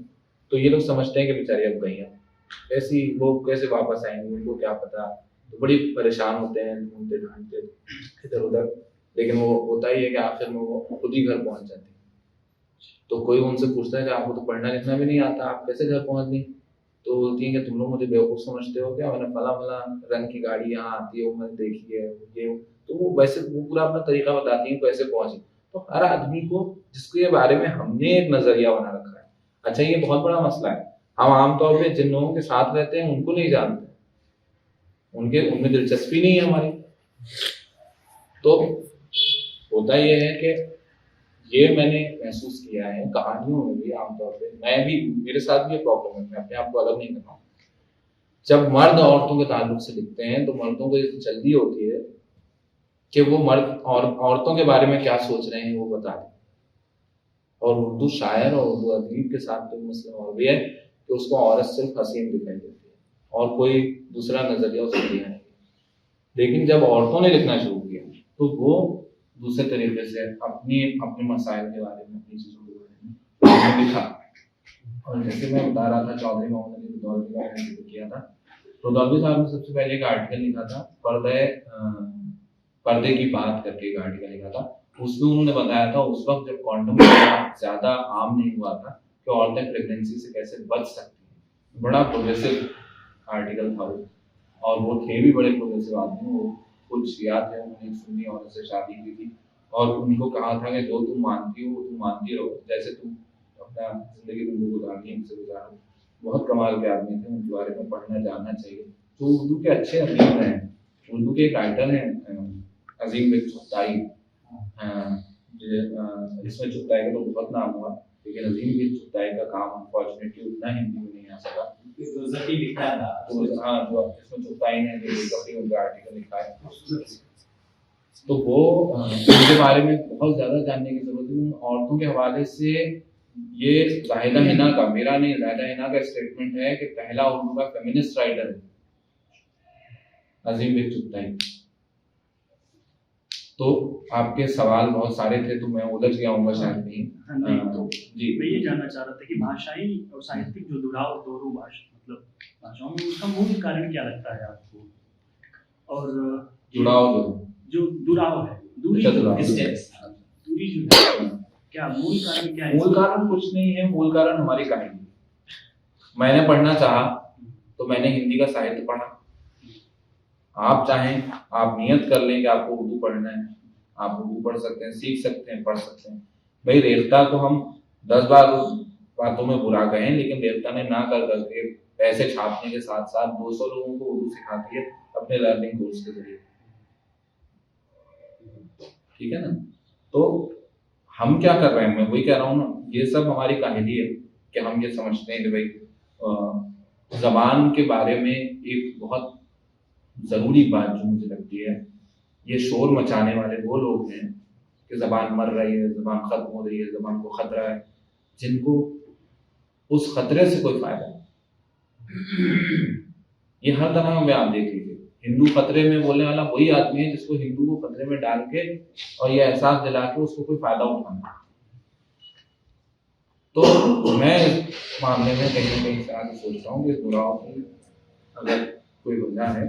तो ये लोग समझते हैं कि बेचारी अब गई है, ऐसी वो कैसे वापस आएंगे उनको क्या पता, तो बड़ी परेशान होते हैं ढूंढते ढूंढते इधर उधर। लेकिन वो होता ही है कि आखिर में वो खुद ही घर पहुंच जाती है। तो कोई उनसे पूछता है कि आपको तो पढ़ना लिखना भी नहीं आता, आप कैसे घर पहुंच गई? तो बोलती है कि तुम लोग मुझे बेवकूफ समझते हो क्या, मैंने फला फला रंग की गाड़ी यहाँ आती है वो मैंने देखी है ये। तो वो वैसे वो पूरा अपना तरीका बताती है कैसे पहुंची। तो हर आदमी को जिसके बारे में हमने एक नजरिया बना रखा है। अच्छा, ये बहुत बड़ा मसला है, हम आमतौर पर जिन लोगों के साथ रहते हैं उनको नहीं जानते, उनमें दिलचस्पी नहीं है हमारी। तो होता ये है कि ये मैंने महसूस किया है कहानियों में भी, आमतौर पे मैं भी, मेरे साथ भी ये प्रॉब्लम है, मैं अपने आप को अलग नहीं कर रहा हूँ। जब मर्द औरतों के ताल्लुक से लिखते हैं तो मर्दों को ये जल्दी होती है कि वो मर्द और औरतों के बारे में क्या सोच रहे हैं वो बता दें। और उर्दू शायर और उर्दू अदीब के साथ तो मसला और भी है कि उसको औरत सिर्फ हसीन दिखाई देती है और कोई दूसरा नजरिया उसको दिया नहीं। लेकिन जब औरतों ने लिखना शुरू किया तो वो दूसरे तरीके से अपने मसाइल के बारे में, अपनी चीजों के बारे में लिखा। और जैसे मैं बता रहा था चौधरी मोहम्मद अली रुदौलवी का मैंने जिक्र किया था, रुदौलवी साहब ने सबसे पहले एक आर्टिकल लिखा था, पर्दे की बात करके एक आर्टिकल लिखा था। उसमें उन्होंने बताया था उस वक्त जब कॉन्डम ज्यादा आम नहीं हुआ था कि औरतें प्रेगनेंसी से कैसे बच सकती हैं। बड़ा प्रोग्रेसिव आर्टिकल था वो, और वो थे भी बड़े प्रोग्रेसिव आदमी। वो कुछ याद है, उन्होंने एक सुन्नी औरत से शादी की थी और उनको कहा था कि जो तुम मानती हो तुम मानती रहो, जैसे तुम अपना जिंदगी तुम गुजारनी है उनसे गुजारो। बहुत कमाल के आदमी थे, उनके बारे में पढ़ना जानना चाहिए। तो उर्दू के अच्छे अदीब हैं, उर्दू के एक राइटर हैं अजीम बेग चुगताई, इसमें चुगताई का तो बहुत नाम हुआ। लेकिन अजीम बिन चुगताई का काम अनफॉर्चुनेटली उतना हिंदी में नहीं आ सका। दोज़खी लिखा था। तो हाँ, जो इसमें चुगताई ने जो उनका आर्टिकल लिखा है, तो वो उनके बारे में बहुत ज्यादा जानने की जरूरत है। उन औरतों के हवाले से ये जाहिदा हिना का, मेरा नहीं, जाहिदा हिना का स्टेटमेंट है कि पहला उर्दू का फेमिनिस्ट राइटर है अजीम बिन चुगताई। तो आपके सवाल बहुत सारे थे, तो मैं उलझ गया हूँ शायद नहीं। नहीं, तो जी, मैं ये जानना चाह रहा था कि भाषाई और साहित्यिक जो दुराव दोनों मतलब भाषाओं में, उसका मूल कारण क्या लगता है आपको? और जुड़ाव जो दुराव है, दूरी, अच्छा, दुराव। दूरी जो है, क्या मूल कारण क्या है? मूल कारण कुछ नहीं है, मूल कारण हमारी कहानी। मैंने पढ़ना चाहा तो मैंने हिंदी का साहित्य पढ़ा। आप चाहें, आप नियत कर लें कि आपको उर्दू पढ़ना है, आप उर्दू पढ़ सकते हैं, सीख सकते हैं, पढ़ सकते हैं। भाई रेख्ता को हम 10 बार बातों में बुरा कहें, लेकिन रेख्ता ने ना कर करके पैसे छापने के साथ साथ 200 लोगों को उर्दू सिखाती है अपने लर्निंग कोर्स के जरिए। ठीक है ना? तो हम क्या कर रहे हैं, मैं वही कह रहा हूँ ना, ये सब हमारी काहिली है कि हम ये समझते हैं कि भाई जबान के बारे में एक बहुत जरूरी बात जो मुझे लगती है, ये शोर मचाने वाले वो लोग हैं कि जबान मर रही है, जबान खत्म हो रही है, जबान को खतरा है, जिनको उस खतरे से कोई फायदा नहीं। ये हर तरह में आप देख लीजिए, हिंदू खतरे में बोलने वाला वही आदमी है जिसको हिंदू को खतरे में डाल के और ये एहसास दिला के उसको कोई फायदा उठाना। तो मैं इस मामले में कहीं ना कहीं से आगे सोच रहा हूँ कि दुराव की अगर कोई वजह है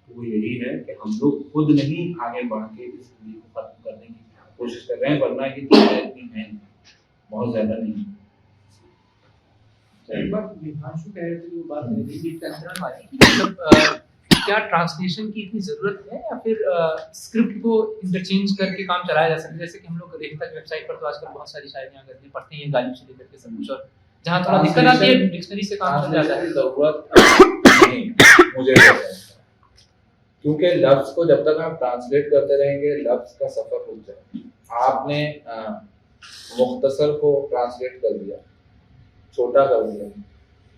तो वो यही है कि हम लोग खुद नहीं आगे बढ़ के इस हिंदी को खत्म करने की कोशिश कर रहे हैं, वरना ये इतनी है बहुत ज्यादा नहीं। एक बार विभांशु कह रहे थे, वो बात मतलब क्या ट्रांसलेशन की इतनी जरूरत है या फिर स्क्रिप्ट को इंटरचेंज करके काम चलाया जा सकता है? जैसे कि हम लोग रेख्ता की वेबसाइट पर तो आजकल बहुत सारी शायरियां करते हैं, पढ़ते हैं गालिब से लेकर के सब कुछ, और जहाँ थोड़ा दिक्कत आती है डिक्शनरी से काम चल जाता है। जरूरत नहीं मुझे क्योंकि लफ्ज को जब तक आप ट्रांसलेट करते रहेंगे लफ्ज का सफर रुक जाएगा। आपने मुख्तसर को ट्रांसलेट कर दिया, छोटा कर दिया,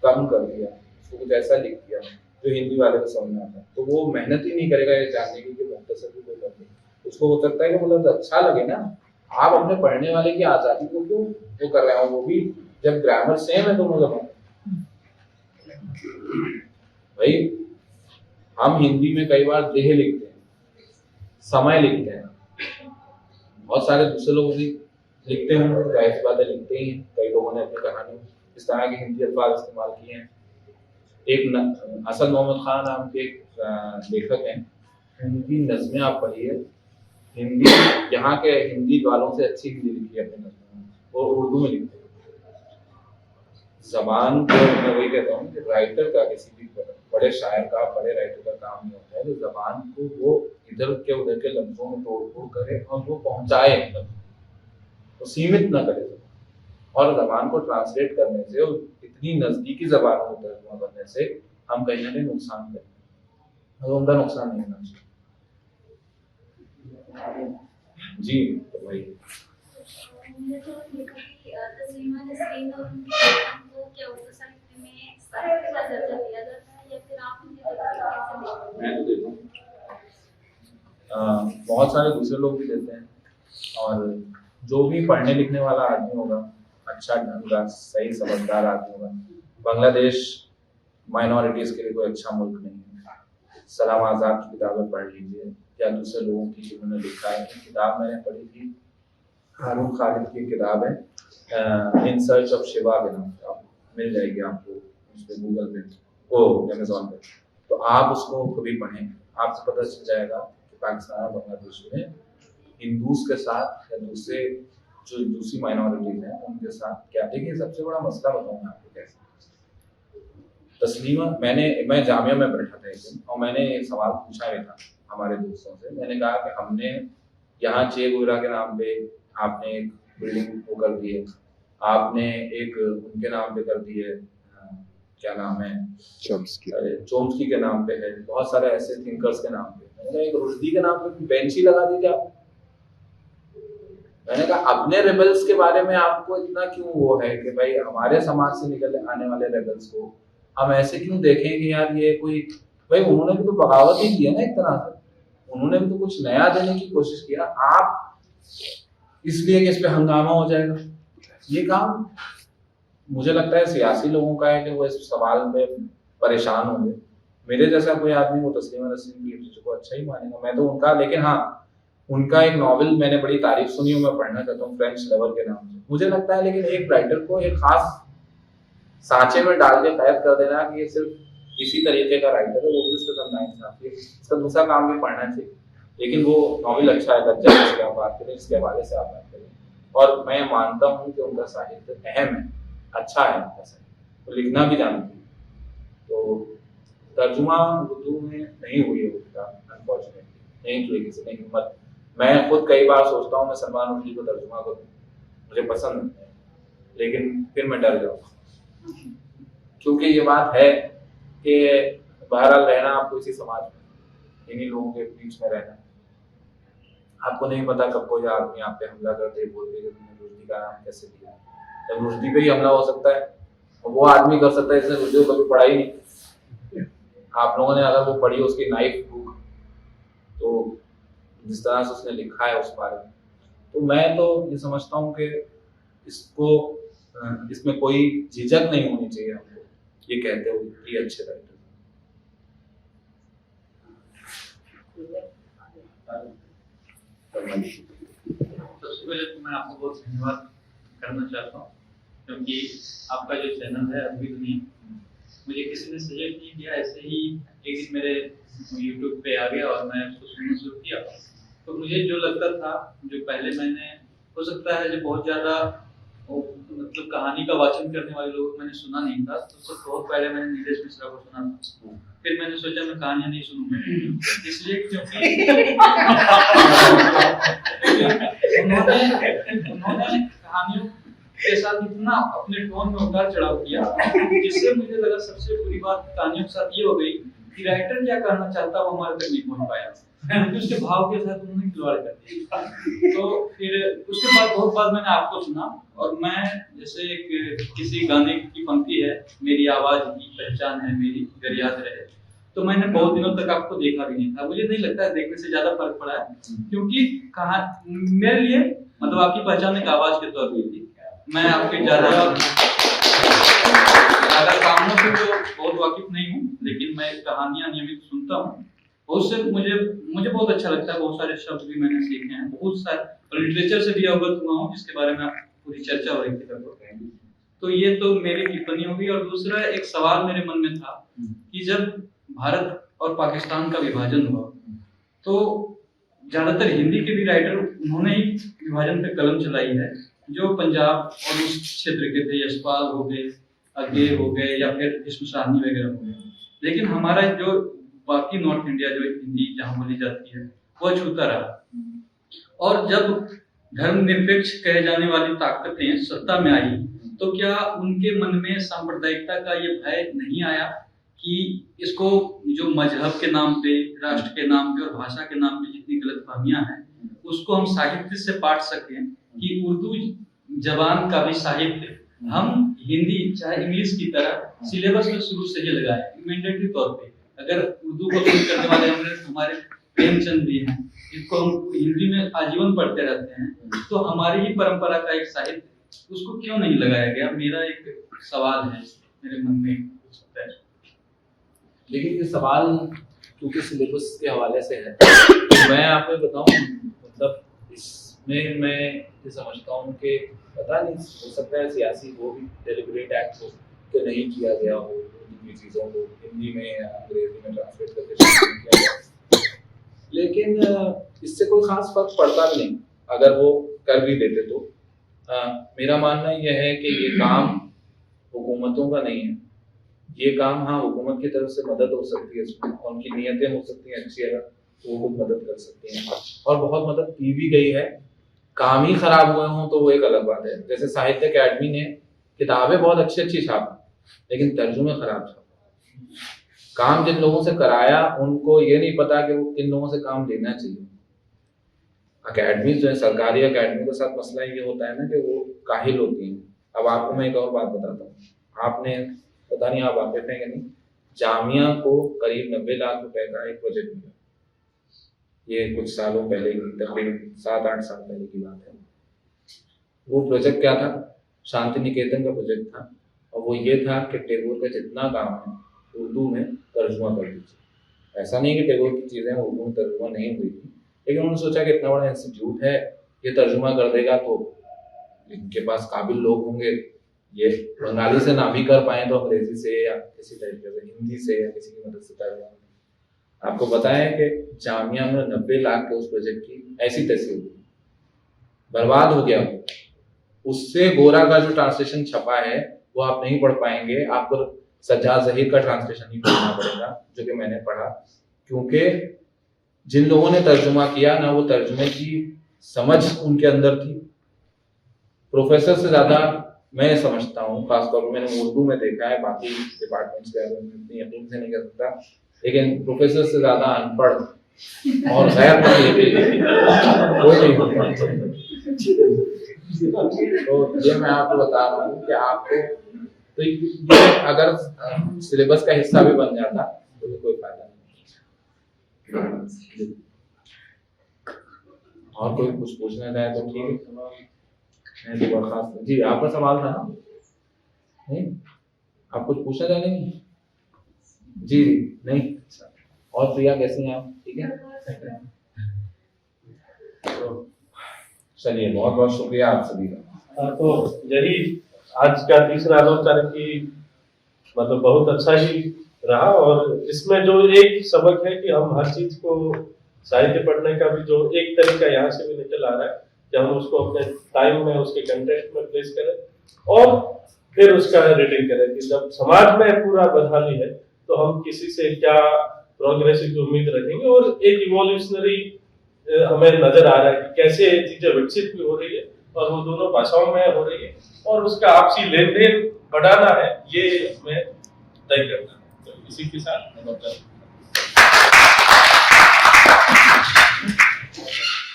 कम कर दिया, उसको कुछ ऐसा लिख दिया जो हिंदी वाले को समझ में आता है, तो वो मेहनत ही नहीं करेगा ये जानने की कि मुख्तसर की कोई लफ्ज है। उसको हो सकता है कि मतलब अच्छा लगे ना, आप अपने पढ़ने वाले की आजादी को क्यों वो कर रहे हो, वो भी जब ग्रामर सेम है दोनों जगह। भाई हम हिंदी में कई बार देह लिखते हैं, समय लिखते हैं, बहुत सारे दूसरे लोग भी लिखते हैं, जाहिर सी बात है लिखते ही हैं। कई लोगों ने अपनी कहानी इस तरह के हिंदी अल्फाज इस्तेमाल किए हैं। एक असद मोहम्मद खान नाम के एक लेखक हैं, उनकी नज़में आप पढ़िए, हिंदी यहाँ के हिंदी वालों से अच्छी हिंदी लिखी है अपने नज़मों में, वो उर्दू में लिखते हैं। जबान को मैं वही कहता हूँ कि राइटर का, किसी भी बड़े शायर का, बड़े राइटर का काम नहीं होता है कि जबान को वो इधर के उधर के लफ्जों में तोड़ फोड़ करे और वो पहुंचाए, वो सीमित ना करे। और जबान को ट्रांसलेट करने से और इतनी नजदीकी जबान को तर्जुमा करने से हम कहीं ना कहीं नुकसान करते हैं, उनका नुकसान नहीं होना चाहिए। जी तो भाई मैं तो देता हूँ, बहुत सारे दूसरे लोग भी देते हैं, और जो भी पढ़ने लिखने वाला आदमी होगा, अच्छा ढंग का सही समझदार आदमी होगा। बांग्लादेश माइनॉरिटीज के लिए कोई अच्छा मुल्क नहीं है। सलाम आज़ाद की किताबें पढ़ लीजिए या दूसरे लोगों की जिन्होंने लिखा है। किताब मैंने पढ़ी थी, हारून खालिद की किताब है इन सर्च ऑफ शिवा के नाम से, आप मिल जाएगी आपको उस पर गूगल पे, ओ अमेज़न पे, तो आप उसको कभी पढ़ें, आपसे पता चल जाएगा कि पाकिस्तान और बांग्लादेश में हिंदूज के साथ या दूसरे जो दूसरी माइनॉरिटीज हैं उनके साथ क्या। देखिए सबसे बड़ा मसला बताऊँ मैं आपको कैसे। तस्लीमा, मैं जामिया में बैठा था एक दिन और मैंने एक सवाल पूछा भी था हमारे दोस्तों से। मैंने कहा कि हमने यहाँ चे गुजरा के नाम पे आपने एक बिल्डिंग वो कर दी है, आपने एक उनके नाम पे कर दी है, क्या नाम है, चोम्स्की के नाम पे है, बहुत सारे ऐसे थिंकर्स के नाम पे। मैंने एक रुश्दी के नाम पे बेंच ही लगा दी क्या? मैंने कहा अपने रेबल्स के बारे में आपको इतना क्यों वो है कि भाई हमारे समाज से निकल आने वाले रेबल्स को हम ऐसे क्यों देखें कि यार ये कोई, भाई उन्होंने भी तो बगावत ही की है ना एक तरह से, उन्होंने भी तो कुछ नया देने की कोशिश किया। आप इसलिए कि इस पे हंगामा हो जाएगा, ये काम मुझे लगता है सियासी लोगों का है कि वो इस सवाल में परेशान होंगे। मेरे जैसा कोई आदमी वो तस्लीमा नसरीन की लिटरेचर को अच्छा ही मानेगा, मैं तो उनका, लेकिन हाँ उनका एक नॉवेल मैंने बड़ी तारीफ सुनी और मैं पढ़ना चाहता हूँ, फ्रेंच लवर के नाम से। मुझे लगता है लेकिन एक राइटर को एक खास सांचे में डाल के कैद कर देना कि ये सिर्फ इसी तरीके का राइटर है, वो भी उसका करना है, इसका दूसरा काम भी पढ़ना चाहिए। लेकिन वो नॉवेल अच्छा है, लज्जा जिसकी आप बात करें, इसके हवाले से आप बात करें, और मैं मानता हूँ कि उनका साहित्य अहम है, अच्छा है उनका साहित्य, तो लिखना भी जानती है। तो तर्जुमा उर्दू में नहीं हुई है वो किताब, अनफॉर्चुनेटली नहीं हुई, किसी ने हिम्मत, मैं खुद कई बार सोचता हूँ मैं सलमान रुश्दी को तर्जुमा करूँ, मुझे पसंद है, लेकिन फिर मैं डर जाऊँ, क्योंकि ये बात है कि बहरहाल रहना आपको इसी समाज में, इन्हीं लोगों के बीच में रहना, आपको नहीं पता कब कोई आदमी आप पे हमला कर दे, बोल दे कि तुमने रुश्दी का नाम कैसे लिया। जब रुश्दी पे ही हमला हो सकता है, और वो आदमी कर सकता है जिसने रुश्दी को कभी पढ़ा ही नहीं। आप लोगों ने अगर वो पढ़ी उसकी नाइफ बुक, तो जिस तरह से उसने लिखा है उस बारे में, तो मैं तो ये समझता हूँ कि इसको, इसमें कोई झिझक नहीं होनी चाहिए हमको ये कहते हुए कि अच्छे राइटर। सबसे पहले तो मैं आपको बहुत धन्यवाद करना चाहता हूँ, क्योंकि आपका जो चैनल है अभी नहीं, मुझे किसी ने सजेस्ट नहीं किया, ऐसे ही एक दिन मेरे YouTube पे आ गया और मैं उसको सुनना शुरू किया। तो मुझे जो लगता था, जो पहले मैंने, हो सकता है जो बहुत ज़्यादा मतलब कहानी का वाचन करने वाले लोग मैंने सुना नहीं था, तो सब बहुत पहले मैंने नीरज मिश्रा को सुना था। फिर मैंने सोचा मैं कहानियां नहीं सुनूंगा, इसलिए क्योंकि उन्होंने कहानियों के साथ इतना अपने टोन में उतार चढ़ाव किया, जिससे मुझे लगा सबसे बुरी बात कहानियों के साथ ये हो गई कि राइटर क्या करना चाहता वो हमारे तक नहीं पहुंच पाया, उसके भाव के साथ उन्होंने खिलवाड़ कर दिया। तो फिर उसके बाद बहुत बार मैंने आपको सुना, और मैं जैसे किसी गाने की पंक्ति है, मेरी आवाज की पहचान है मेरी अगर याद रहे, तो मैंने बहुत दिनों तक आपको देखा भी नहीं था। मुझे नहीं लगता है देखने से ज्यादा फर्क पड़ा है, क्योंकि कहा मेरे लिए मतलब आपकी पहचान एक आवाज के तौर पर थी। मैं आपके ज्यादा कामों से तो बहुत वाकिफ नहीं हूँ, लेकिन मैं कहानियां नियमित सुनता हूँ, उससे मुझे बहुत अच्छा लगता है। बहुत सारे शब्द भी मैंने सीखे हैं, बहुत सारे, और लिटरेचर से भी अवगत हुआ हूँ जिसके बारे में पूरी चर्चा हो रही थी लगभग। तो ये तो मेरी टिप्पणी होगी। और दूसरा एक सवाल मेरे मन में था कि जब भारत और पाकिस्तान का विभाजन हुआ, तो ज्यादातर हिंदी के भी राइटर उन्होंने ही विभाजन पे कलम चलाई है, जो पंजाब और उस क्षेत्र के थे, यशपाल हो गए, अगे हो गए, या फिर भीष्म साहनी वगैरह हो गए। लेकिन हमारा जो बाकी नॉर्थ इंडिया जो हिंदी जहाँ बोली जाती है वह छूता रहा। और जब धर्मनिरपेक्ष कहे जाने वाली ताकतें सत्ता में आई, तो क्या उनके मन में सांप्रदायिकता का ये भय नहीं आया कि इसको जो मजहब के नाम पे, राष्ट्र के नाम पे और भाषा के नाम पे जितनी गलतफहमियां हैं, उसको हम साहित्य से पाट सकें, कि उर्दू जबान का भी साहित्य हम हिंदी चाहे इंग्लिश की तरह सिलेबस में शुरू से ही लगाएं, मैंडेटरी तौर पे। अगर उर्दू को यूज करने वाले हमारे प्रेमचंद भी हैं, जिसको हम हिंदी में आजीवन पढ़ते रहते हैं, तो हमारी ही परंपरा का एक साहित्य, उसको क्यों नहीं लगाया गया? मेरा एक सवाल है मेरे मन में। लेकिन ये सवाल क्योंकि सिलेबस के हवाले से है, तो मैं आपको बताऊं, मतलब इसमें मैं ये समझता हूँ कि पता नहीं, हो सकता है सियासी वो भी डेलिब्रेट एक्ट हो कि नहीं किया गया हो, उनकी चीज़ों को हिंदी में या अंग्रेजी में ट्रांसलेट करके किया गया, लेकिन इससे कोई खास फर्क पड़ता भी नहीं अगर वो कर भी देते तो। मेरा मानना यह है कि ये काम हुकूमतों का नहीं है, ये काम हाँ हुकूमत की तरफ से मदद हो सकती है इसमें, और उनकी नीयतें हो सकती हैं अच्छी, अगर वो खुद मदद कर सकती हैं, और बहुत मदद की भी गई है। काम ही खराब हुए हों तो वो एक अलग बात है। जैसे साहित्य अकेडमी ने किताबें बहुत अच्छी अच्छी छापी, लेकिन तर्जुमे खराब छापे। काम जिन लोगों से कराया उनको ये नहीं पता कि वो किन लोगों से काम लेना चाहिए। अकेडमी जो है, सरकारी अकेडमी के साथ मसला ये होता है ना कि वो काहिल होती हैं। अब आपको मैं एक और बात बताता हूँ, आपने पता नहीं आप वाकिफ हैं कि नहीं, जामिया को करीब 90 लाख रुपए का एक प्रोजेक्ट मिला, ये कुछ सालों पहले की, तकरीबन 7-8 साल पहले की बात है। वो प्रोजेक्ट क्या था? शांति निकेतन का प्रोजेक्ट था, और वो ये था कि टैगोर का जितना काम है उर्दू में तर्जुमा कर दीजिए। ऐसा नहीं कि टैगोर की चीज़ें उर्दू में तर्जुमा नहीं हुई थी, लेकिन उन्होंने सोचा कि इतना बड़ा इंस्टीट्यूट है, ये तर्जुमा कर देगा तो इनके पास काबिल लोग होंगे, ये बंगाली से ना भी कर पाए तो अंग्रेजी से या किसी तरीके से हिंदी से या किसी की मदद से तर्जुमा। आपको बताएं कि जामिया में 90 लाख के उस प्रोजेक्ट की ऐसी तैसी हुई, बर्बाद हो गया। उससे गोरा का जो ट्रांसलेशन छपा है वो आप नहीं पढ़ पाएंगे, आपको सज्जाद ज़हीर का ट्रांसलेशन ही पढ़ना पड़ेगा, जो कि मैंने पढ़ा, क्योंकि जिन लोगों ने तर्जुमा किया ना, वो तर्जुमे की समझ उनके अंदर थी। प्रोफेसर से ज़्यादा मैं समझता हूँ, खासतौर पर मैंने उर्दू में देखा है, बाकी डिपार्टमेंट्स के बारे में इतनी यकीन से नहीं कर सकता, लेकिन प्रोफेसर से ज़्यादा अनपढ़ और गैर तकलीफी कोई नहीं होता। तो ये मैं आपको बता रहा हूँ कि आपको तो ये अगर सिलेबस का हिस्सा भी बन जाता तो कोई फायदा नहीं। और कोई कुछ पूछना चाहे तो ठीक है, मैं तो बर्खास्त। जी आपका सवाल था ना? नहीं, आप कुछ पूछना चाहेंगे? नहीं जी नहीं। और प्रिया कैसी हैं आप? ठीक है, तो चलिए बहुत बहुत शुक्रिया आप सभी का। तो यही आज का तीसरा आलोचना की मतलब बहुत अच्छा ही रहा, और इसमें जो एक सबक है कि हम हर चीज को साहित्य पढ़ने का भी जो एक तरीका यहाँ से भी निकल आ रहा है कि हम उसको अपने टाइम में उसके कंटेंट में प्लेस करें और फिर उसका रीडिंग करें कि जब समाज में पूरा बदहाली है तो हम किसी से क्या प्रोग्रेसिव की उम्मीद रखेंगे, और एक इवोल्यूशनरी हमें नजर आ रहा है कि कैसे चीजें विकसित भी हो रही है और वो दोनों भाषाओं में हो रही है, और उसका आपसी लेन देन बढ़ाना है, ये हमें तय करना है। तो इसी के साथ